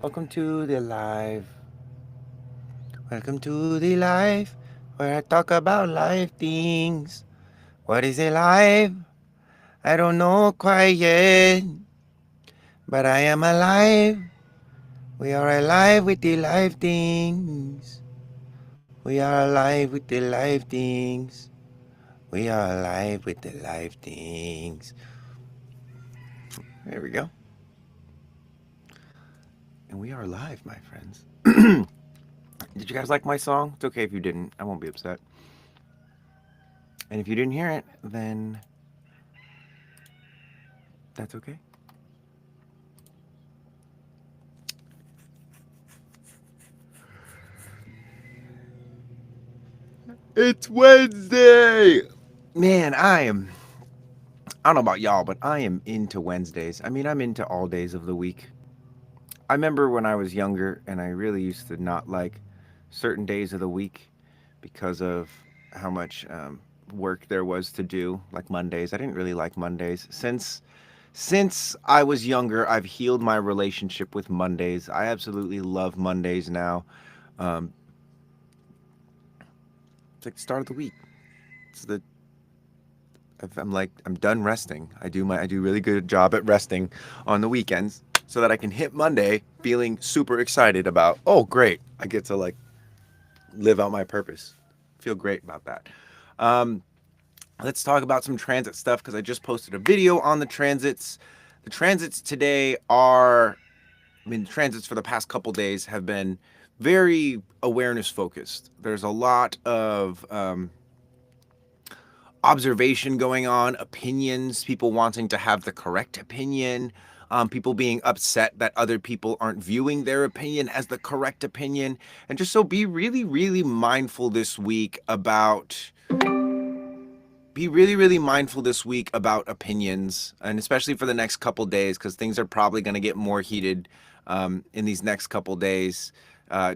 Welcome to the live. Welcome to the live where I talk about life things. What is it live? I don't know quite yet, but I am alive. We are alive with the live things. We are alive with the live things. We are alive with the live things. There we go. And we are live, my friends. Did you guys like my song? It's okay if you didn't. I won't be upset. And if you didn't hear it, then that's okay. It's Wednesday! Man, I don't know about y'all, but I am into Wednesdays. I mean, I'm into all days of the week. I remember when I was younger and I really used to not like certain days of the week because of how much work there was to do, like Mondays. I didn't really like Mondays. Since I was younger, I've healed my relationship with Mondays. I absolutely love Mondays now. Um, it's like the start of the week. It's the I'm done resting. I do really good job at resting on the weekends so that I can hit Monday feeling super excited about, oh great, I get to like live out my purpose. Feel great about that. Um, let's talk about some transit stuff because I just posted a video on the transits. The transits today are, the transits for the past couple days have been very awareness focused. There's a lot of observation going on, opinions, people wanting to have the correct opinion, people being upset that other people aren't viewing their opinion as the correct opinion. And just so be really, really mindful this week about. Be really, really mindful this week about opinions, and especially for the next couple days, because things are probably going to get more heated in these next couple days,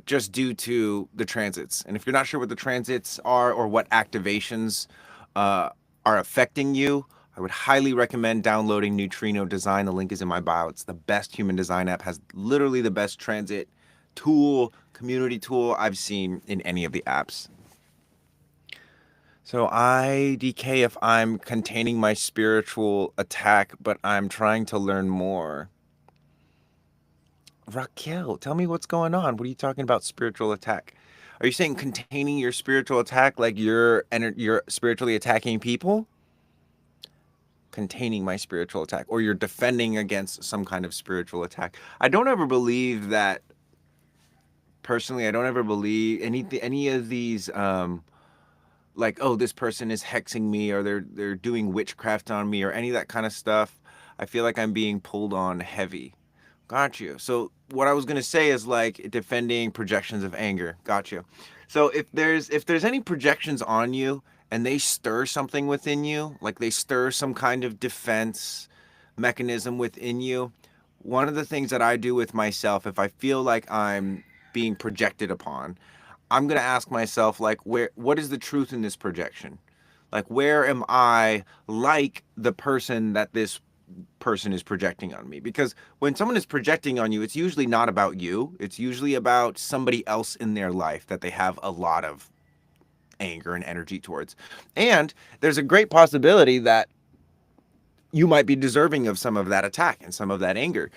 just due to the transits. And if you're not sure what the transits are or what activations uh, are affecting you, I would highly recommend downloading Neutrino Design. The link is in my bio. It's the best human design app, has literally the best transit tool, community tool I've seen in any of the apps. So I DK if I'm containing my spiritual attack, but I'm trying to learn more. Raquel, tell me what's going on. What are you talking about spiritual attack? Are you saying containing your spiritual attack like you're spiritually attacking people? Containing my spiritual attack, or you're defending against some kind of spiritual attack. I don't ever believe that personally. I don't ever believe any of these like, oh, this person is hexing me or they're doing witchcraft on me or any of that kind of stuff. I feel like I'm being pulled on heavy. Got you. So what I was gonna say is like defending projections of anger. Got you. So if there's any projections on you and they stir something within you, like they stir some kind of defense mechanism within you, one of the things that I do with myself, if I feel like I'm being projected upon, I'm gonna ask myself like, what is the truth in this projection? Like, where am I like the person that this person is projecting on me? Because when someone is projecting on you, it's usually not about you. It's usually about somebody else in their life that they have a lot of anger and energy towards. And there's a great possibility that you might be deserving of some of that attack and some of that anger.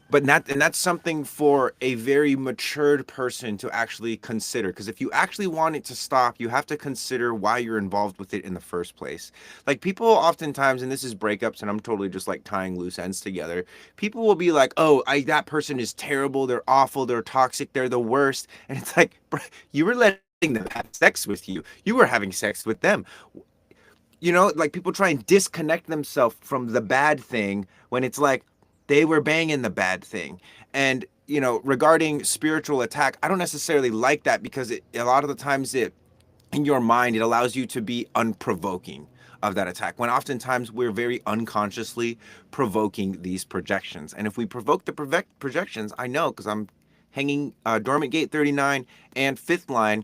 But that's something for a very matured person to actually consider. Because if you actually want it to stop, you have to consider why you're involved with it in the first place. Like people oftentimes, and this is breakups, and I'm totally just like tying loose ends together. People will be like, "Oh, that person is terrible. They're awful. They're toxic. They're the worst." And it's like, you were letting them have sex with you. You were having sex with them. Like people try and disconnect themselves from the bad thing when it's like they were banging the bad thing. And regarding spiritual attack, I don't necessarily like that because a lot of the times in your mind it allows you to be unprovoking of that attack, when oftentimes we're very unconsciously provoking these projections. And if we provoke the projections, I know because I'm hanging dormant gate 39 and fifth line,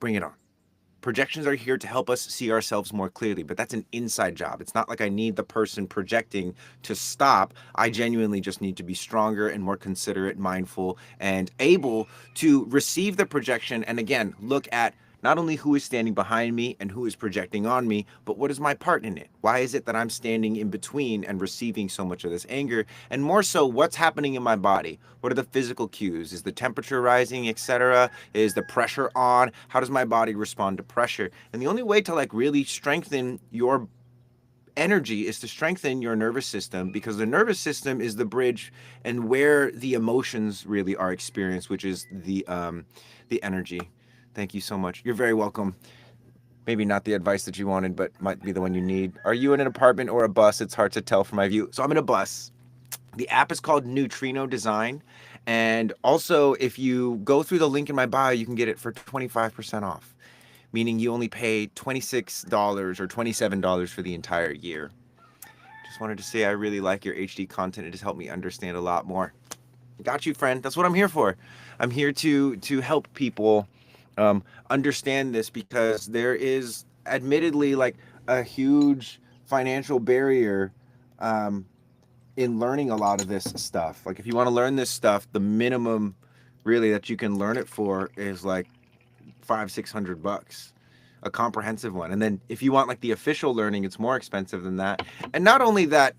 bring it on. Projections are here to help us see ourselves more clearly, but that's an inside job. It's not like I need the person projecting to stop. I genuinely just need to be stronger and more considerate, mindful, and able to receive the projection. And again, look at not only who is standing behind me and who is projecting on me, but what is my part in it? Why is it that I'm standing in between and receiving so much of this anger? And more so, what's happening in my body? What are the physical cues? Is the temperature rising, etc.? Is the pressure on? How does my body respond to pressure? And the only way to like really strengthen your energy is to strengthen your nervous system, because the nervous system is the bridge and where the emotions really are experienced, which is the energy. Thank you so much. You're very welcome. Maybe not the advice that you wanted, but might be the one you need. Are you in an apartment or a bus? It's hard to tell from my view. So I'm in a bus. The app is called Neutrino Design. And also, if you go through the link in my bio, you can get it for 25% off, meaning you only pay $26 or $27 for the entire year. Just wanted to say I really like your HD content. It has helped me understand a lot more. Got you, friend. That's what I'm here for. I'm here to help people understand this, because there is admittedly like a huge financial barrier in learning a lot of this stuff. Like if you want to learn this stuff, the minimum really that you can learn it for is like 500-600 bucks, a comprehensive one. And then if you want like the official learning, it's more expensive than that. And not only that,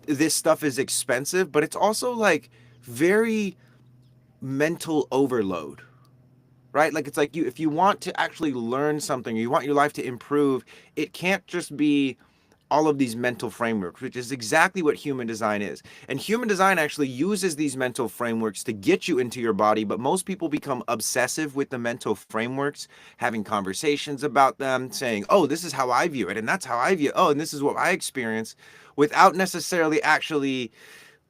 this stuff is expensive, but it's also like very mental overload, right? Like it's like you, if you want to actually learn something, you want your life to improve, it can't just be all of these mental frameworks, which is exactly what human design is. And human design actually uses these mental frameworks to get you into your body, but most people become obsessive with the mental frameworks, having conversations about them, saying, oh, this is how I view it, and that's how I view it, oh, and this is what I experience, without necessarily actually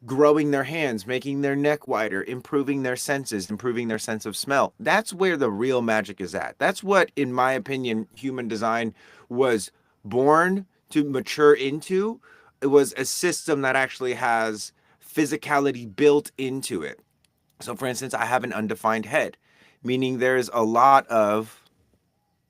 growing their hands, making their neck wider, improving their senses, improving their sense of smell. That's where the real magic is at. That's what, in my opinion, human design was born to mature into. It was a system that actually has physicality built into it. So, for instance, I have an undefined head, meaning there's a lot of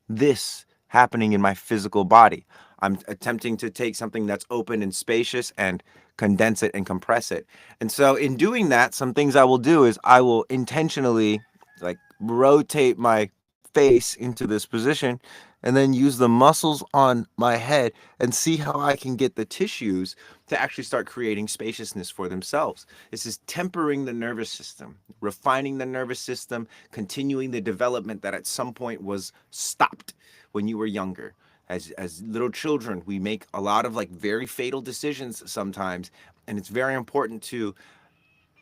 this happening in my physical body. I'm attempting to take something that's open and spacious and condense it and compress it. And so in doing that, some things I will do is I will intentionally like rotate my face into this position and then use the muscles on my head and see how I can get the tissues to actually start creating spaciousness for themselves. This is tempering the nervous system, refining the nervous system, continuing the development that at some point was stopped when you were younger. As little children, we make a lot of like very fatal decisions sometimes, and it's very important to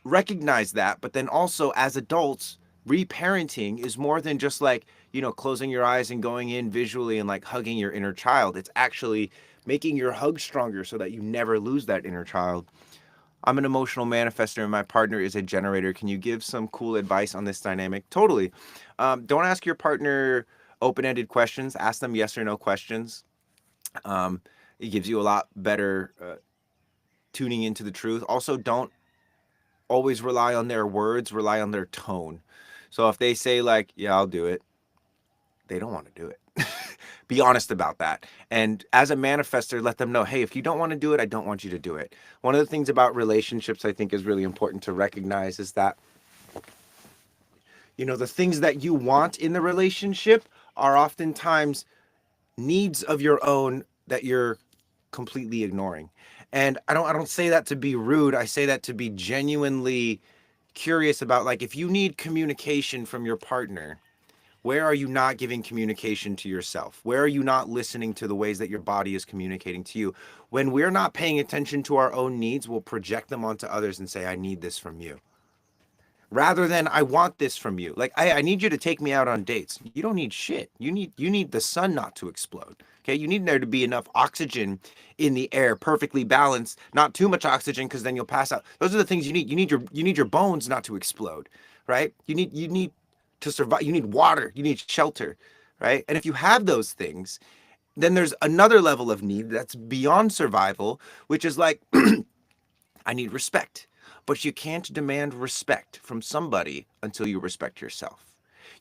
recognize that. But then also as adults, reparenting is more than just like, you know, closing your eyes and going in visually and like hugging your inner child. It's actually making your hug stronger so that you never lose that inner child. I'm an emotional manifester and my partner is a generator. Can you give some cool advice on this dynamic? Totally. Don't ask your partner open-ended questions. Ask them yes or no questions. It gives you a lot better tuning into the truth. Also, don't always rely on their words, rely on their tone. So if they say like, yeah, I'll do it, they don't want to do it. Be honest about that. And as a manifester, let them know, hey, if you don't want to do it, I don't want you to do it. One of the things about relationships I think is really important to recognize is that, you know, the things that you want in the relationship are oftentimes needs of your own that you're completely ignoring. And I don't say that to be rude. I say that to be genuinely curious about, like, if you need communication from your partner, where are you not giving communication to yourself? Where are you not listening to the ways that your body is communicating to you? When we're not paying attention to our own needs, we'll project them onto others and say, I need this from you, rather than I want this from you. Like, I need you to take me out on dates. You don't need shit. You need the sun not to explode. Okay, you need there to be enough oxygen in the air, perfectly balanced, not too much oxygen because then you'll pass out. Those are the things you need. You need your bones not to explode, right? You need to survive. You need water. You need shelter, right? And if you have those things, then there's another level of need that's beyond survival, which is like I need respect. But you can't demand respect from somebody until you respect yourself.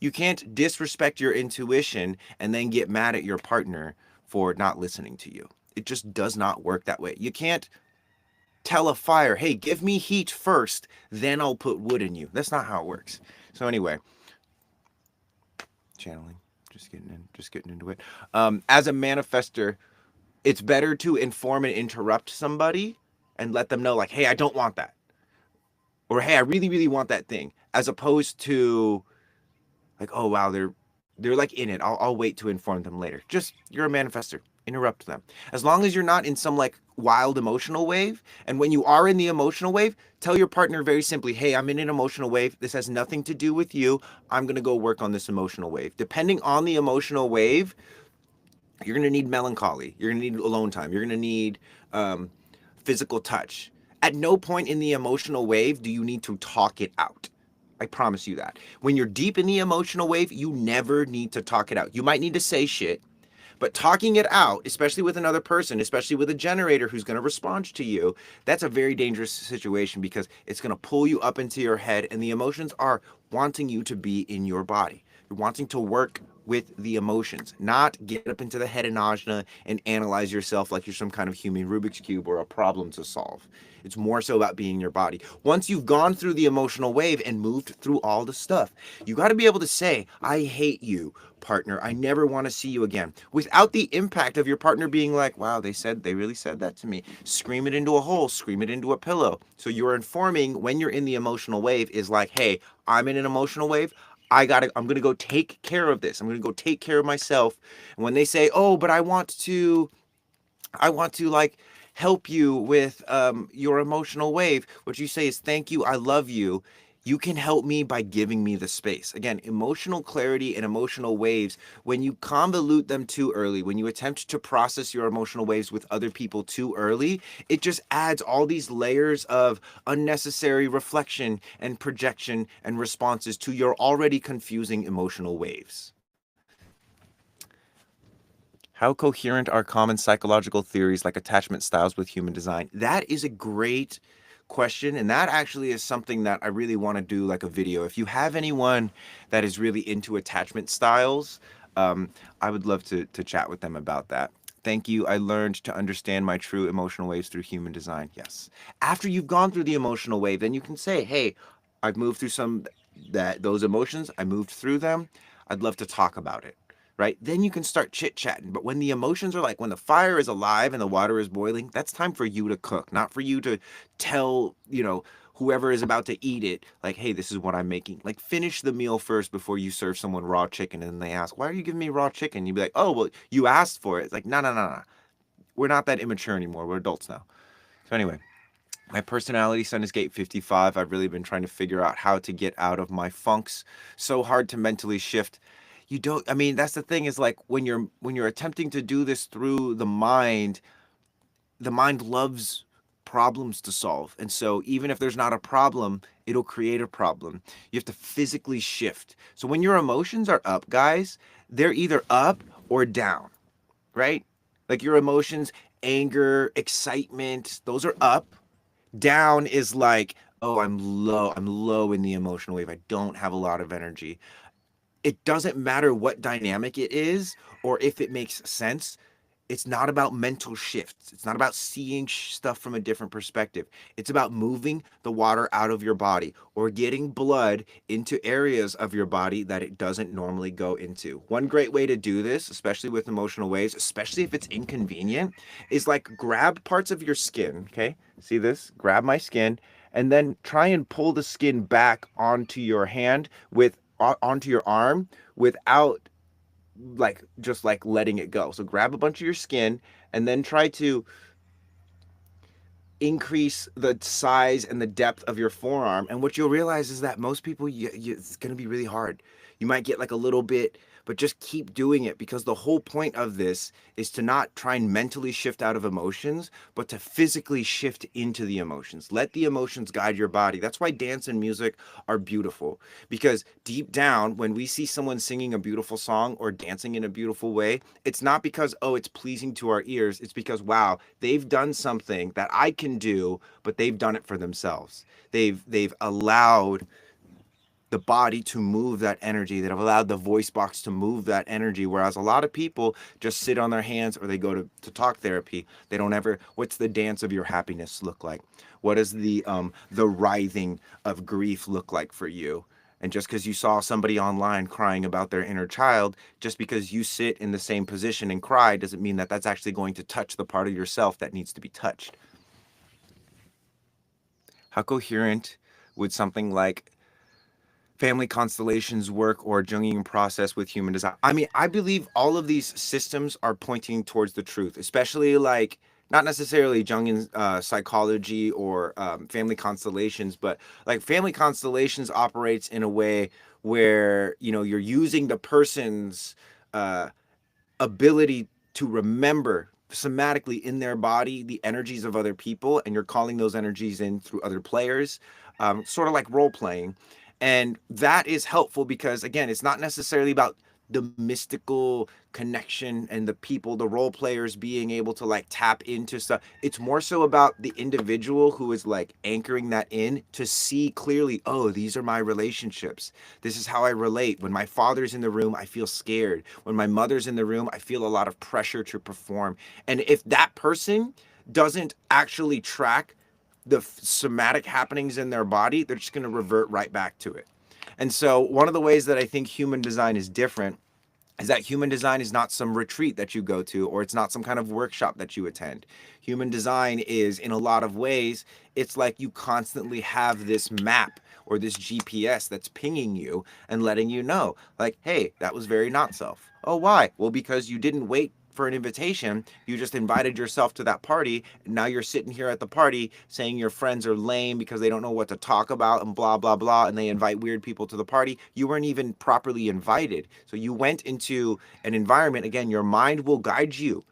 You can't disrespect your intuition and then get mad at your partner for not listening to you. It just does not work that way. You can't tell a fire, hey, give me heat first, then I'll put wood in you. That's not how it works. So anyway, channeling, just getting into it. As a manifester, it's better to inform and interrupt somebody and let them know, like, hey, I don't want that, or hey, I really, really want that thing, as opposed to like, oh wow, they're like in it. I'll wait to inform them later. Just, you're a manifester. Interrupt them. As long as you're not in some like wild emotional wave. And when you are in the emotional wave, tell your partner very simply, hey, I'm in an emotional wave. This has nothing to do with you. I'm going to go work on this emotional wave. Depending on the emotional wave, you're going to need melancholy. You're going to need alone time. You're going to need um, physical touch. At no point in the emotional wave do you need to talk it out. I promise you that. When you're deep in the emotional wave, you never need to talk it out. You might need to say shit, but talking it out, especially with another person, especially with a generator who's going to respond to you, that's a very dangerous situation because it's going to pull you up into your head, and the emotions are wanting you to be in your body. You're wanting to work with the emotions, not get up into the head of Najna and analyze yourself like you're some kind of human Rubik's Cube or a problem to solve. It's more so about being in your body. Once you've gone through the emotional wave and moved through all the stuff, you got to be able to say, I hate you, partner. I never want to see you again, without the impact of your partner being like, wow, they really said that to me. Scream it into a hole, scream it into a pillow. So you're informing when you're in the emotional wave is like, hey, I'm in an emotional wave. I'm going to go take care of this. I'm going to go take care of myself. And when they say, oh, but I want to like help you with your emotional wave, what you say is, thank you, I love you. You can help me by giving me the space. Again, emotional clarity and emotional waves, when you convolute them too early, when you attempt to process your emotional waves with other people too early, it just adds all these layers of unnecessary reflection and projection and responses to your already confusing emotional waves. How coherent are common psychological theories like attachment styles with human design? That is a great question. And that actually is something that I really want to do like a video. If you have anyone that is really into attachment styles, I would love to chat with them about that. Thank you. I learned to understand my true emotional waves through human design. Yes. After you've gone through the emotional wave, then you can say, hey, I've moved through those emotions. I moved through them. I'd love to talk about it, right? Then you can start chit chatting. But when the emotions are like, when the fire is alive and the water is boiling, that's time for you to cook, not for you to tell, whoever is about to eat it, like, hey, this is what I'm making. Like, finish the meal first before you serve someone raw chicken. And they ask, why are you giving me raw chicken? You'd be like, oh, well, you asked for it. It's like, no, no, no, no. We're not that immature anymore. We're adults now. So, anyway. My personality sun is gate 55. I've really been trying to figure out how to get out of my funks. So hard to mentally shift. You don't, I mean, that's the thing, is like when you're attempting to do this through the mind loves problems to solve. And so even if there's not a problem, it'll create a problem. You have to physically shift. So when your emotions are up, guys, they're either up or down, right? Like your emotions, anger, excitement, those are up. Down is like, oh, I'm low in the emotional wave. I don't have a lot of energy. It doesn't matter what dynamic it is or if it makes sense. It's not about mental shifts. It's not about seeing stuff from a different perspective. It's about moving the water out of your body or getting blood into areas of your body that it doesn't normally go into. One great way to do this, especially with emotional waves, especially if it's inconvenient, is like grab parts of your skin. Okay. See this? Grab my skin and then try and pull the skin back onto your hand onto your arm without like just like letting it go. So grab a bunch of your skin and then try to increase the size and the depth of your forearm. And what you'll realize is that most people, it's going to be really hard. You might get like a little bit, but just keep doing it, because the whole point of this is to not try and mentally shift out of emotions, but to physically shift into the emotions. Let the emotions guide your body. That's why dance and music are beautiful, because deep down, when we see someone singing a beautiful song or dancing in a beautiful way, it's not because, oh, it's pleasing to our ears. It's because, wow, they've done something that I can do, but they've done it for themselves. They've allowed the body to move that energy, that have allowed the voice box to move that energy. Whereas a lot of people just sit on their hands, or they go to talk therapy. They don't ever, what's the dance of your happiness look like? What does the writhing of grief look like for you? And just because you saw somebody online crying about their inner child, just because you sit in the same position and cry, doesn't mean that that's actually going to touch the part of yourself that needs to be touched. How coherent would something like family constellations work, or Jungian process with human design? I mean, I believe all of these systems are pointing towards the truth, especially like not necessarily Jungian psychology or family constellations, but like family constellations operates in a way where, you know, you're using the person's uh, ability to remember somatically in their body the energies of other people, and you're calling those energies in through other players, sort of like role playing. And that is helpful because, again, it's not necessarily about the mystical connection and the people, the role players being able to like tap into stuff. It's more so about the individual who is like anchoring that in to see clearly, oh, these are my relationships. This is how I relate. When my father's in the room, I feel scared. When my mother's in the room, I feel a lot of pressure to perform. And if that person doesn't actually track the somatic happenings in their body, they're just going to revert right back to it. And so, one of the ways that I think human design is different is that human design is not some retreat that you go to, or it's not some kind of workshop that you attend. Human design is, in a lot of ways, it's like you constantly have this map or this GPS that's pinging you and letting you know, like, hey, that was very not self. Oh, why? Well, because you didn't wait for an invitation. You just invited yourself to that party. And now you're sitting here at the party saying your friends are lame because they don't know what to talk about and blah, blah, blah. And they invite weird people to the party. You weren't even properly invited. So you went into an environment. Again, your mind will guide you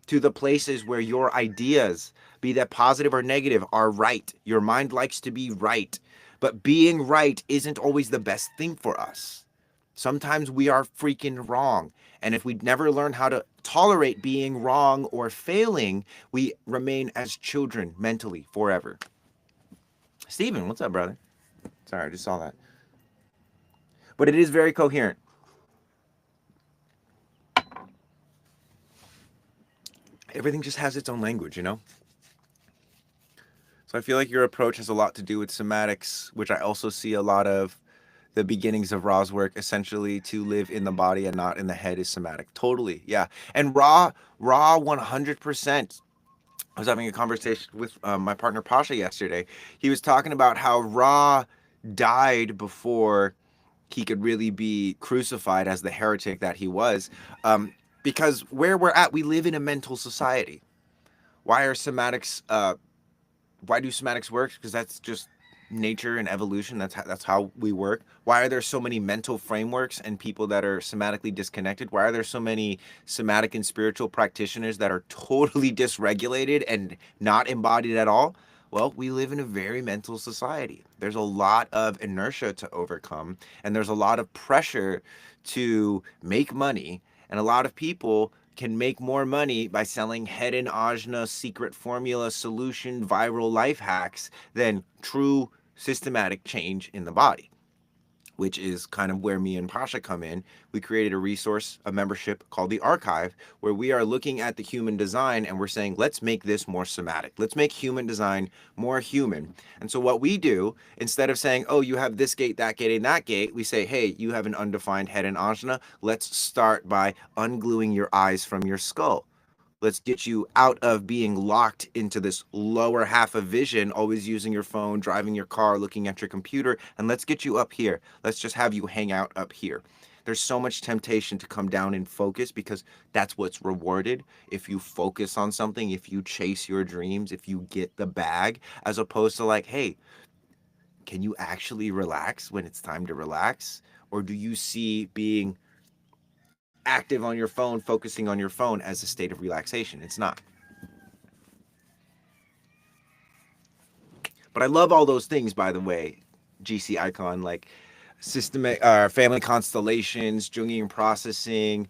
to the places where your ideas, be that positive or negative, are right. Your mind likes to be right. But being right isn't always the best thing for us. Sometimes we are freaking wrong. And if we never learn how to tolerate being wrong or failing, we remain as children mentally forever. Steven, what's up, brother? Sorry, I just saw that. But it is very coherent. Everything just has its own language, you know? So I feel like your approach has a lot to do with somatics, which I also see a lot of the beginnings of Ra's work, essentially to live in the body and not in the head, is somatic. Totally. Yeah. And Ra 100%. I was having a conversation with my partner Pasha yesterday. He was talking about how Ra died before he could really be crucified as the heretic that he was. Because where we're at, we live in a mental society. Why are somatics why do somatics work? Because that's just nature and evolution. That's how we work. Why are there so many mental frameworks and people that are somatically disconnected? Why are there so many somatic and spiritual practitioners that are totally dysregulated and not embodied at all? Well, we live in a very mental society. There's a lot of inertia to overcome, and there's a lot of pressure to make money, and a lot of people can make more money by selling head and ajna secret formula solution viral life hacks than true systematic change in the body, which is kind of where me and Pasha come in. We created a resource, a membership called the Archive, where we are looking at the human design and we're saying, let's make this more somatic. Let's make human design more human. And so what we do, instead of saying, oh, you have this gate, and that gate, we say, hey, you have an undefined head and ajna. Let's start by ungluing your eyes from your skull. Let's get you out of being locked into this lower half of vision, always using your phone, driving your car, looking at your computer, and let's get you up here. Let's just have you hang out up here. There's so much temptation to come down and focus because that's what's rewarded. If you focus on something, if you chase your dreams, if you get the bag, as opposed to like, hey, can you actually relax when it's time to relax? Or do you see being active on your phone, focusing on your phone as a state of relaxation? It's not. But I love all those things, by the way, GC Icon, like systemic family constellations, Jungian processing,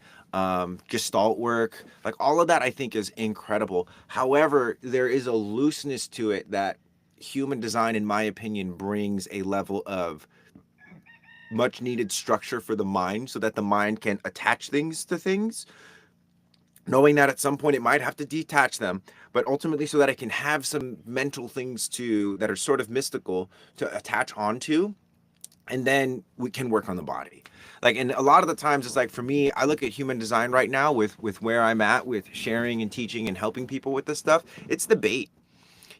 Gestalt work, like all of that I think is incredible. However, there is a looseness to it that human design, in my opinion, brings a level of much needed structure for the mind so that the mind can attach things to things, knowing that at some point it might have to detach them, but ultimately so that it can have some mental things to that are sort of mystical to attach onto, and then we can work on the body. Like, and a lot of the times it's like, for me, I look at human design right now with where I'm at with sharing and teaching and helping people with this stuff. It's the bait.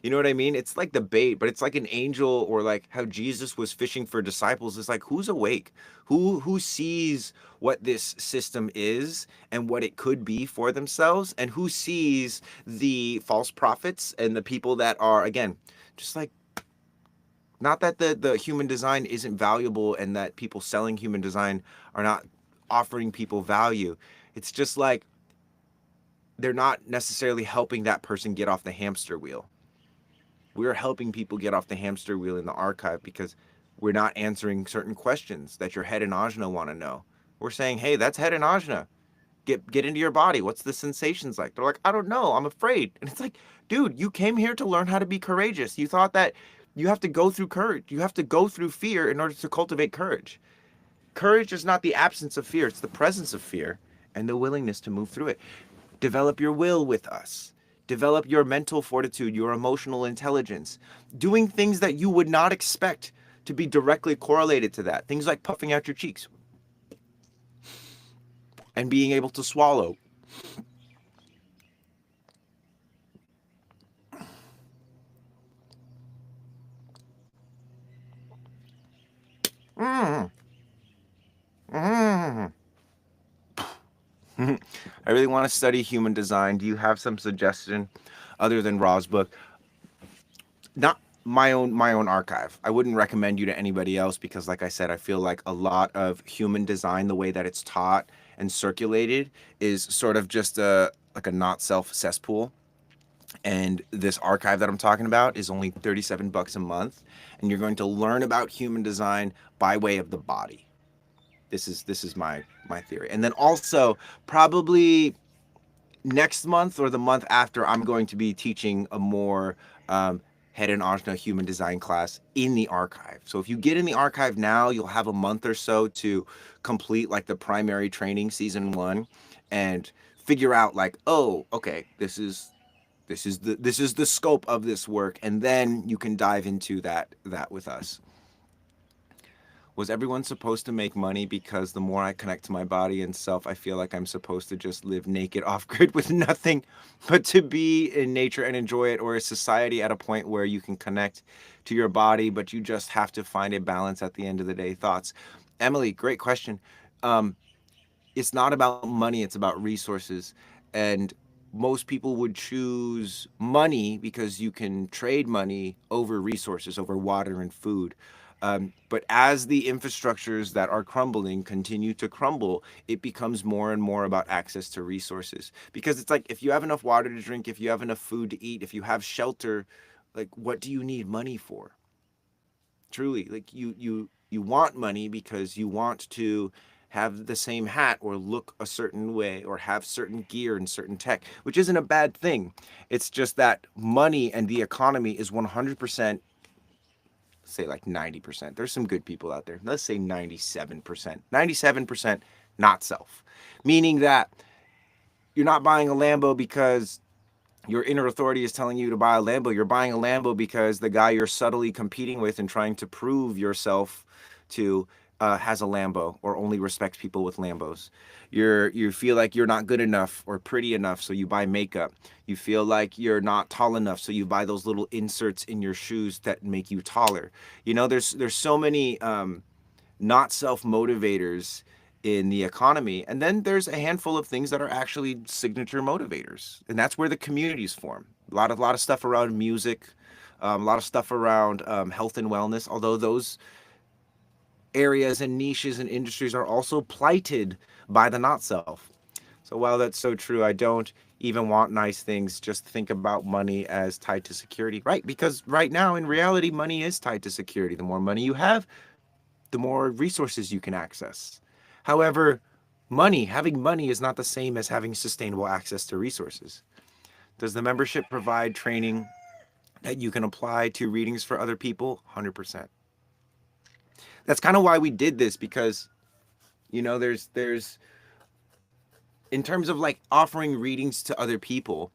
You know what I mean? It's like the bait, but it's like an angel, or like how Jesus was fishing for disciples. It's like, who's awake? Who sees what this system is and what it could be for themselves, and who sees the false prophets and the people that are, again, just like, not that the human design isn't valuable and that people selling human design are not offering people value. It's just like they're not necessarily helping that person get off the hamster wheel. We're helping people get off the hamster wheel in the archive because we're not answering certain questions that your head and ajna want to know. We're saying, hey, that's head and ajna. Get into your body. What's the sensations like? They're like, I don't know. I'm afraid. And it's like, dude, you came here to learn how to be courageous. You thought that you have to go through courage. You have to go through fear in order to cultivate courage. Courage is not the absence of fear. It's the presence of fear and the willingness to move through it. Develop your will with us. Develop your mental fortitude, your emotional intelligence, doing things that you would not expect to be directly correlated to that. Things like puffing out your cheeks and being able to swallow. Mm, mm. I really want to study human design. Do you have some suggestion other than Ra's book? Not my own archive. I wouldn't recommend you to anybody else because, like I said, I feel like a lot of human design, the way that it's taught and circulated, is sort of just a like a not self cesspool. And this archive that I'm talking about is only $37 a month, and you're going to learn about human design by way of the body. This is my theory. And then also, probably next month or the month after, I'm going to be teaching a more head and ajna human design class in the archive. So if you get in the archive now, you'll have a month or so to complete like the primary training season 1 and figure out like, oh, okay, this is the scope of this work, and then you can dive into that with us. Was everyone supposed to make money? Because the more I connect to my body and self, I feel like I'm supposed to just live naked off grid with nothing but to be in nature and enjoy it, or is society at a point where you can connect to your body, but you just have to find a balance at the end of the day? Thoughts? Emily, great question. Um, it's not about money, it's about resources. And most people would choose money because you can trade money over resources, over water and food. But as the infrastructures that are crumbling continue to crumble, it becomes more and more about access to resources. Because it's like, if you have enough water to drink, if you have enough food to eat, if you have shelter, like, what do you need money for? Truly, like, you want money because you want to have the same hat or look a certain way or have certain gear and certain tech, which isn't a bad thing. It's just that money and the economy is 100%, say like 90%. There's some good people out there. Let's say 97%. 97% not self. Meaning that you're not buying a Lambo because your inner authority is telling you to buy a Lambo. You're buying a Lambo because the guy you're subtly competing with and trying to prove yourself to has a Lambo or only respects people with Lambos. You feel like you're not good enough or pretty enough, so you buy makeup. You feel like you're not tall enough, so you buy those little inserts in your shoes that make you taller. You know, there's so many not self motivators in the economy. And then there's a handful of things that are actually signature motivators. And that's where the communities form. A lot of stuff around music, a lot of stuff around health and wellness, although those areas and niches and industries are also plighted by the not self. So while that's so true, I don't even want nice things. Just think about money as tied to security, right? Because right now, in reality, money is tied to security. The more money you have, the more resources you can access. However, having money is not the same as having sustainable access to resources. Does the membership provide training that you can apply to readings for other people? 100%. That's kind of why we did this, because there's in terms of like offering readings to other people,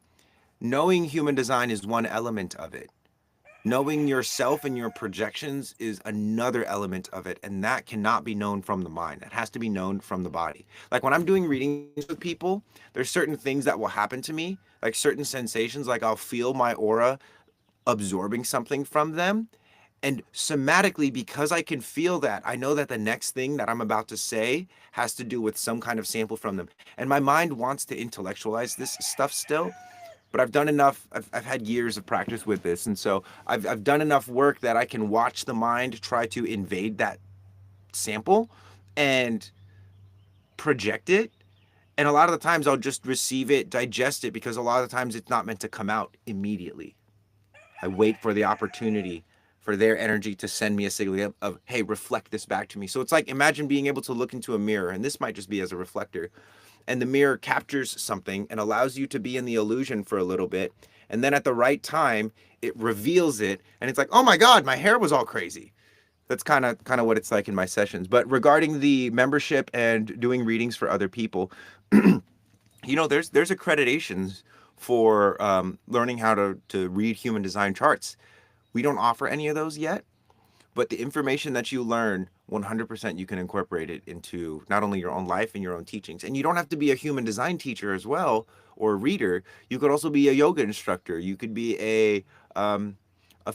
knowing human design is one element of it. Knowing yourself and your projections is another element of it, and that cannot be known from the mind. It has to be known from the body. Like when I'm doing readings with people, there's certain things that will happen to me, like certain sensations, like I'll feel my aura absorbing something from them. And somatically, because I can feel that, I know that the next thing that I'm about to say has to do with some kind of sample from them. And my mind wants to intellectualize this stuff still, but I've done enough. I've had years of practice with this. And so I've done enough work that I can watch the mind try to invade that sample and project it. And a lot of the times I'll just receive it, digest it, because a lot of the times it's not meant to come out immediately. I wait for the opportunity for their energy to send me a signal of, hey, reflect this back to me. So it's like, imagine being able to look into a mirror, and this might just be as a reflector, and the mirror captures something and allows you to be in the illusion for a little bit. And then at the right time, it reveals it, and it's like, oh my God, my hair was all crazy. That's kind of what it's like in my sessions. But regarding the membership and doing readings for other people, there's accreditations for learning how to read human design charts. We don't offer any of those yet, but the information that you learn, 100% you can incorporate it into not only your own life and your own teachings. And you don't have to be a human design teacher as well, or a reader. You could also be a yoga instructor. You could be a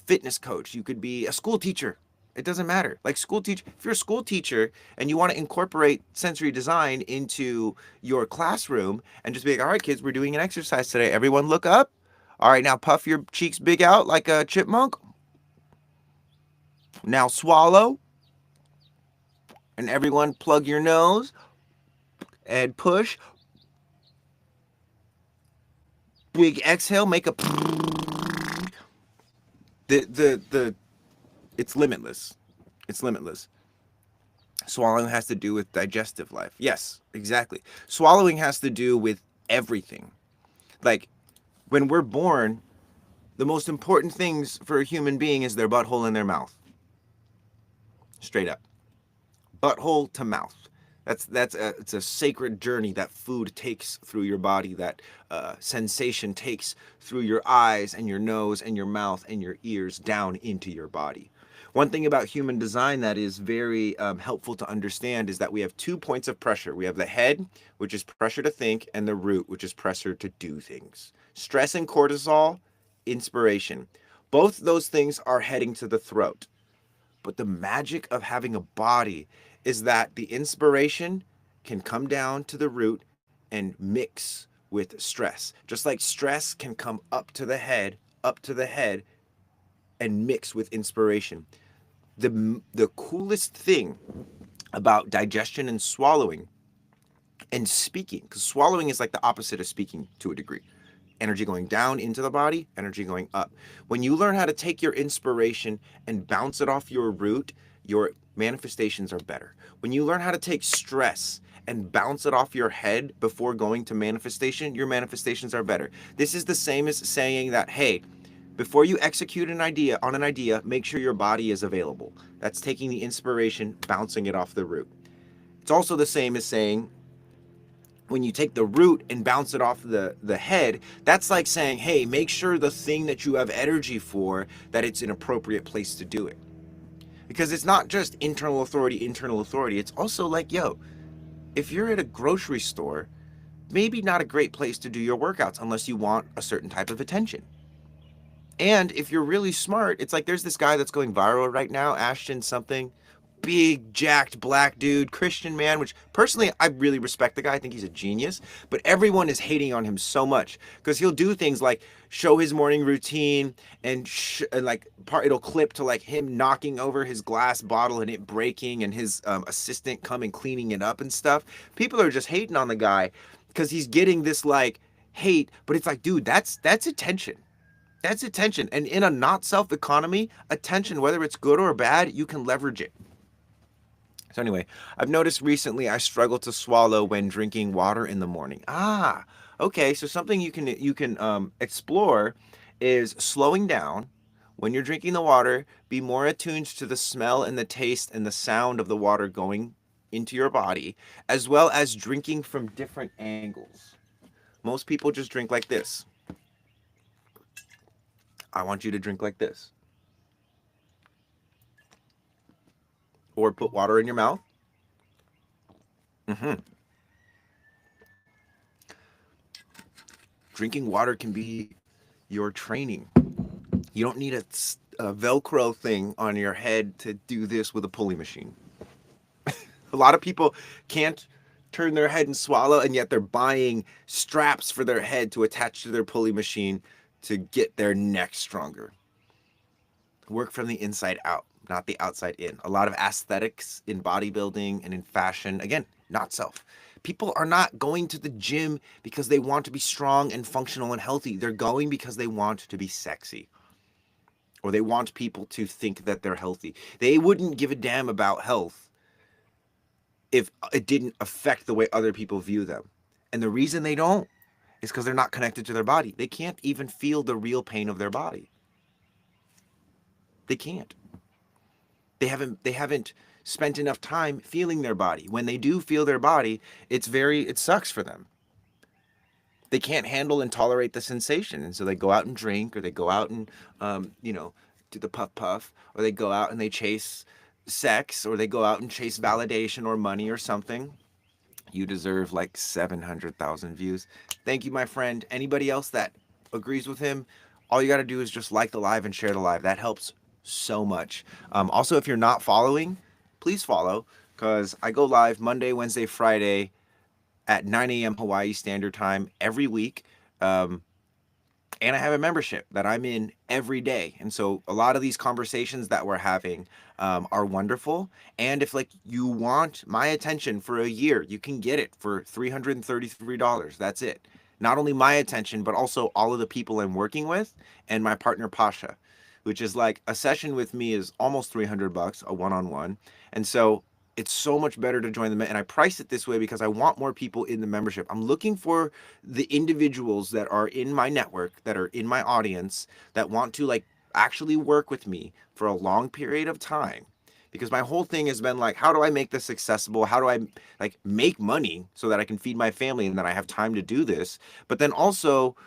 fitness coach. You could be a school teacher. It doesn't matter. Like school teacher, if you're a school teacher and you want to incorporate sensory design into your classroom and just be like, all right, kids, we're doing an exercise today. Everyone look up. All right, now puff your cheeks big out like a chipmunk. Now swallow. And everyone plug your nose and push. Big exhale, make a the it's limitless. It's limitless. Swallowing has to do with digestive life. Yes, exactly. Swallowing has to do with everything. Like when we're born, the most important things for a human being is their butthole and their mouth. Straight up. Butthole to mouth. It's a sacred journey that food takes through your body, that sensation takes through your eyes and your nose and your mouth and your ears down into your body. One thing about human design that is very helpful to understand is that we have 2 points of pressure. We have the head, which is pressure to think, and the root, which is pressure to do things. Stress and cortisol, inspiration. Both those things are heading to the throat. But the magic of having a body is that the inspiration can come down to the root and mix with stress. Just like stress can come up to the head, and mix with inspiration. The coolest thing about digestion and swallowing and speaking, because swallowing is like the opposite of speaking to a degree. Energy going down into the body, energy going up. When you learn how to take your inspiration and bounce it off your root, your manifestations are better. When you learn how to take stress and bounce it off your head before going to manifestation, your manifestations are better. This is the same as saying that, hey, before you execute an idea, make sure your body is available. That's taking the inspiration, bouncing it off the root. It's also the same as saying, when you take the root and bounce it off the head, that's like saying, hey, make sure the thing that you have energy for, that it's an appropriate place to do it. Because it's not just internal authority. It's also like, yo, if you're at a grocery store, maybe not a great place to do your workouts unless you want a certain type of attention. And if you're really smart, it's like there's this guy that's going viral right now, Ashton something, big, jacked, black dude, Christian man, which personally, I really respect the guy. I think he's a genius. But everyone is hating on him so much because he'll do things like show his morning routine and like it'll clip to like him knocking over his glass bottle and it breaking and his assistant coming cleaning it up and stuff. People are just hating on the guy because he's getting this like hate, but it's like, dude, that's attention. That's attention. And in a not self economy, attention, whether it's good or bad, you can leverage it. So anyway, I've noticed recently I struggle to swallow when drinking water in the morning. Okay. So something you can explore is slowing down When you're drinking the water, be more attuned to the smell and the taste and the sound of the water going into your body, as well as drinking from different angles. Most people just drink like this. I want you to drink like this. Or put water in your mouth. Mm-hmm. Drinking water can be your training. You don't need a Velcro thing on your head to do this with a pulley machine. A lot of people can't turn their head and swallow, and yet they're buying straps for their head to attach to their pulley machine to get their neck stronger. Work from the inside out, not the outside in. A lot of aesthetics in bodybuilding and in fashion, again, not self. People are not going to the gym because they want to be strong and functional and healthy. They're going because they want to be sexy, or they want people to think that they're healthy. They wouldn't give a damn about health if it didn't affect the way other people view them. And the reason they don't is because they're not connected to their body. They can't even feel the real pain of their body. They can't. They haven't spent enough time feeling their body. When they do feel their body, it sucks for them. They can't handle and tolerate the sensation, and so they go out and drink, or they go out and do the puff puff, or they go out and they chase sex, or they go out and chase validation or money or something. You deserve like 700,000 views. Thank you, my friend. Anybody else that agrees with him, all you got to do is just like the live and share the live. That helps so much. Also, if you're not following, please follow, because I go live Monday, Wednesday, Friday at 9 a.m. Hawaii Standard Time every week. And I have a membership that I'm in every day. And so a lot of these conversations that we're having are wonderful. And if like you want my attention for a year, you can get it for $333. That's it. Not only my attention, but also all of the people I'm working with and my partner Pasha, which is like a session with me is almost $300, a one-on-one. And so it's so much better to join them. And I price it this way because I want more people in the membership. I'm looking for the individuals that are in my network, that are in my audience, that want to like actually work with me for a long period of time. Because my whole thing has been like, how do I make this accessible? How do I like make money so that I can feed my family and that I have time to do this? But then also,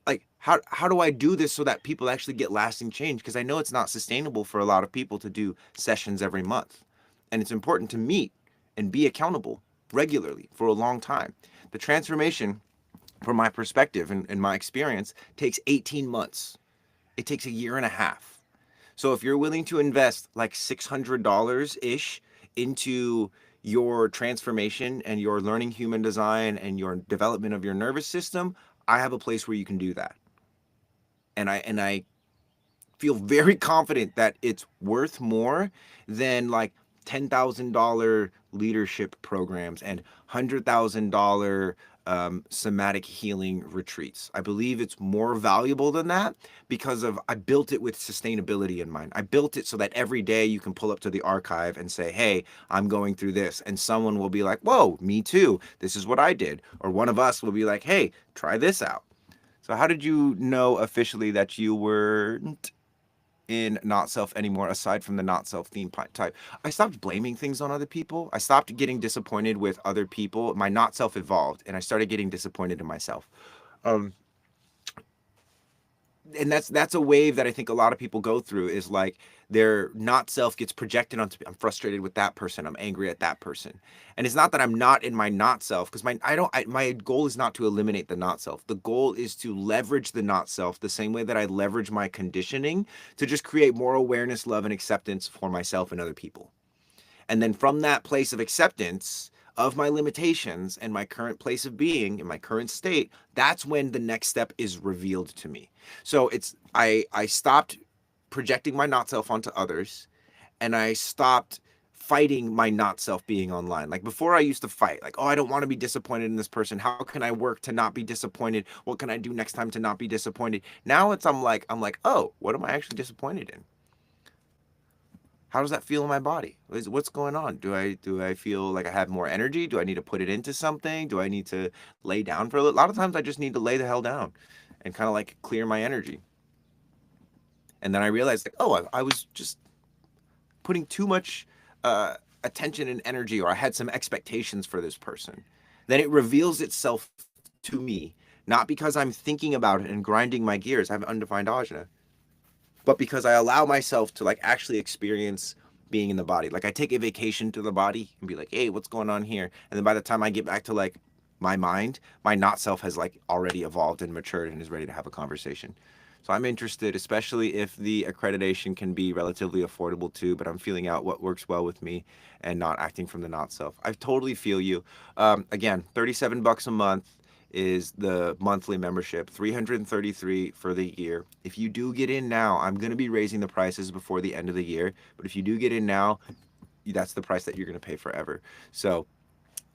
like how do I do this so that people actually get lasting change? Because I know it's not sustainable for a lot of people to do sessions every month. And it's important to meet and be accountable regularly for a long time. The transformation, from my perspective and my experience, takes 18 months. It takes a year and a half. So if you're willing to invest like $600 ish into your transformation and your learning human design and your development of your nervous system, I have a place where you can do that. And I feel very confident that it's worth more than like $10,000 leadership programs and $100,000 somatic healing retreats. I believe it's more valuable than that because of I built it with sustainability in mind. I built it so that every day you can pull up to the archive and say, hey, I'm going through this. And someone will be like, whoa, me too. This is what I did. Or one of us will be like, hey, try this out. So how did you know officially that you weren't in not self anymore, aside from the not self theme type? I stopped blaming things on other people. I stopped getting disappointed with other people. My not self evolved, and I started getting disappointed in myself. Um, and that's a wave that I think a lot of people go through, is like their not self gets projected onto me. I'm frustrated with that person. I'm angry at that person. And it's not that I'm not in my not self, because my goal is not to eliminate the not self. The goal is to leverage the not self the same way that I leverage my conditioning to just create more awareness, love, and acceptance for myself and other people. And then from that place of acceptance of my limitations and my current place of being in my current state, that's when the next step is revealed to me. So I stopped projecting my not self onto others, and I stopped fighting my not self being online. Like before, I used to fight, like, oh, I don't want to be disappointed in this person. How can I work to not be disappointed? What can I do next time to not be disappointed? Now I'm like, oh, what am I actually disappointed in? How does that feel in my body? What's going on? Do I feel like I have more energy? Do I need to put it into something? Do I need to lay down for a lot of times I just need to lay the hell down and kind of like clear my energy. And then I realized, like, oh, I was just putting too much attention and energy, or I had some expectations for this person. Then it reveals itself to me, not because I'm thinking about it and grinding my gears. I have undefined ajna, but because I allow myself to like actually experience being in the body. Like I take a vacation to the body and be like, hey, what's going on here? And then by the time I get back to like my mind, my not self has like already evolved and matured and is ready to have a conversation. So I'm interested, especially if the accreditation can be relatively affordable too, but I'm feeling out what works well with me and not acting from the not self. I totally feel you. Again, 37 bucks a month is the monthly membership, 333 for the year. If you do get in now, I'm going to be raising the prices before the end of the year, but if you do get in now, that's the price that you're going to pay forever. So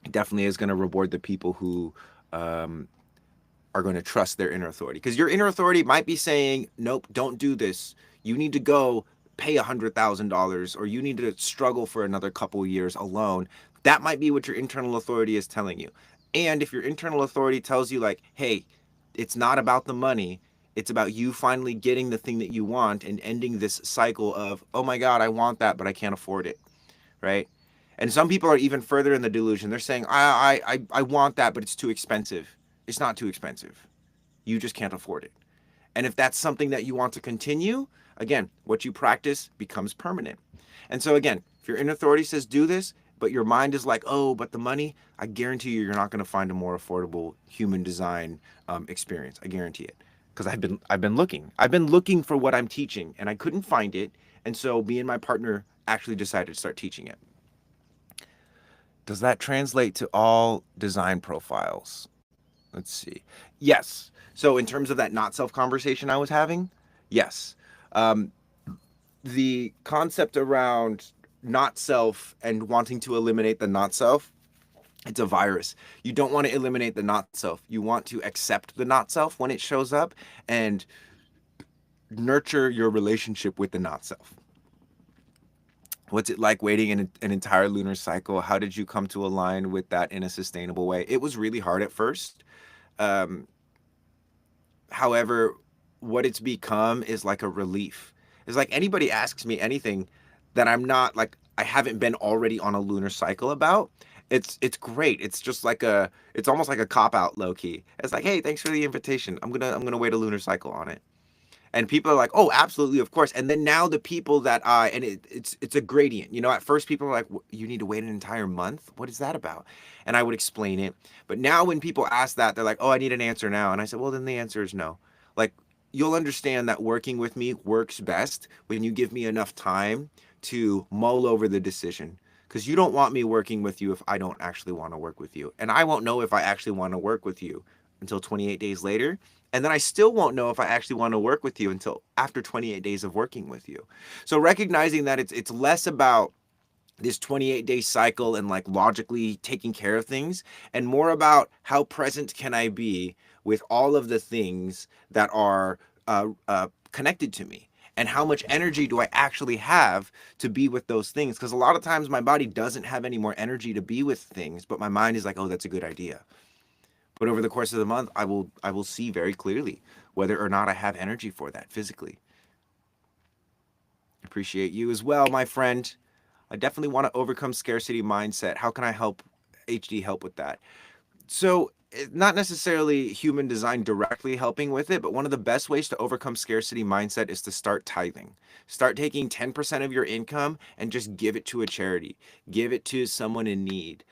it definitely is going to reward the people who are going to trust their inner authority, because your inner authority might be saying, nope, don't do this, you need to go pay $100,000, or you need to struggle for another couple years alone. That might be what your internal authority is telling you. And if your internal authority tells you like, hey, it's not about the money, it's about you finally getting the thing that you want and ending this cycle of, oh my god, I want that but I can't afford it, right? And some people are even further in the delusion. They're saying, I want that, but it's too expensive. It's not too expensive. You just can't afford it. And if that's something that you want to continue, again, what you practice becomes permanent. And so, again, if your inner authority says do this, but your mind is like, oh, but the money, I guarantee you, you're not going to find a more affordable human design experience. I guarantee it. Because I've been looking for what I'm teaching, and I couldn't find it. And so, me and my partner actually decided to start teaching it. Does that translate to all design profiles? Let's see. Yes. So in terms of that not self conversation I was having, yes. Um, the concept around not self and wanting to eliminate the not self, it's a virus. You don't want to eliminate the not self. You want to accept the not self when it shows up and nurture your relationship with the not self. What's it like waiting in an entire lunar cycle? How did you come to align with that in a sustainable way? It was really hard at first. Um, However, what it's become is like a relief. It's like anybody asks me anything that I'm not like I haven't been already on a lunar cycle about. It's great. It's just like it's almost like a cop out low key. It's like, hey, thanks for the invitation. I'm gonna wait a lunar cycle on it. And people are like, oh, absolutely, of course. And then now the people that and it's a gradient. You know, at first people are like, you need to wait an entire month. What is that about? And I would explain it. But now when people ask that, they're like, oh, I need an answer now. And I said, well, then the answer is no. Like, you'll understand that working with me works best when you give me enough time to mull over the decision. Because you don't want me working with you if I don't actually want to work with you. And I won't know if I actually want to work with you until 28 days later. And then I still won't know if I actually want to work with you until after 28 days of working with you. So recognizing that it's less about this 28-day cycle and like logically taking care of things, and more about how present can I be with all of the things that are connected to me, and how much energy do I actually have to be with those things. Because a lot of times my body doesn't have any more energy to be with things, but my mind is like, oh, that's a good idea. But over the course of the month, I will see very clearly whether or not I have energy for that physically. Appreciate you as well, my friend. I definitely want to overcome scarcity mindset. How can I help HD help with that? So, not necessarily human design directly helping with it, but one of the best ways to overcome scarcity mindset is to start tithing. Start taking 10% of your income and just give it to a charity. Give it to someone in need.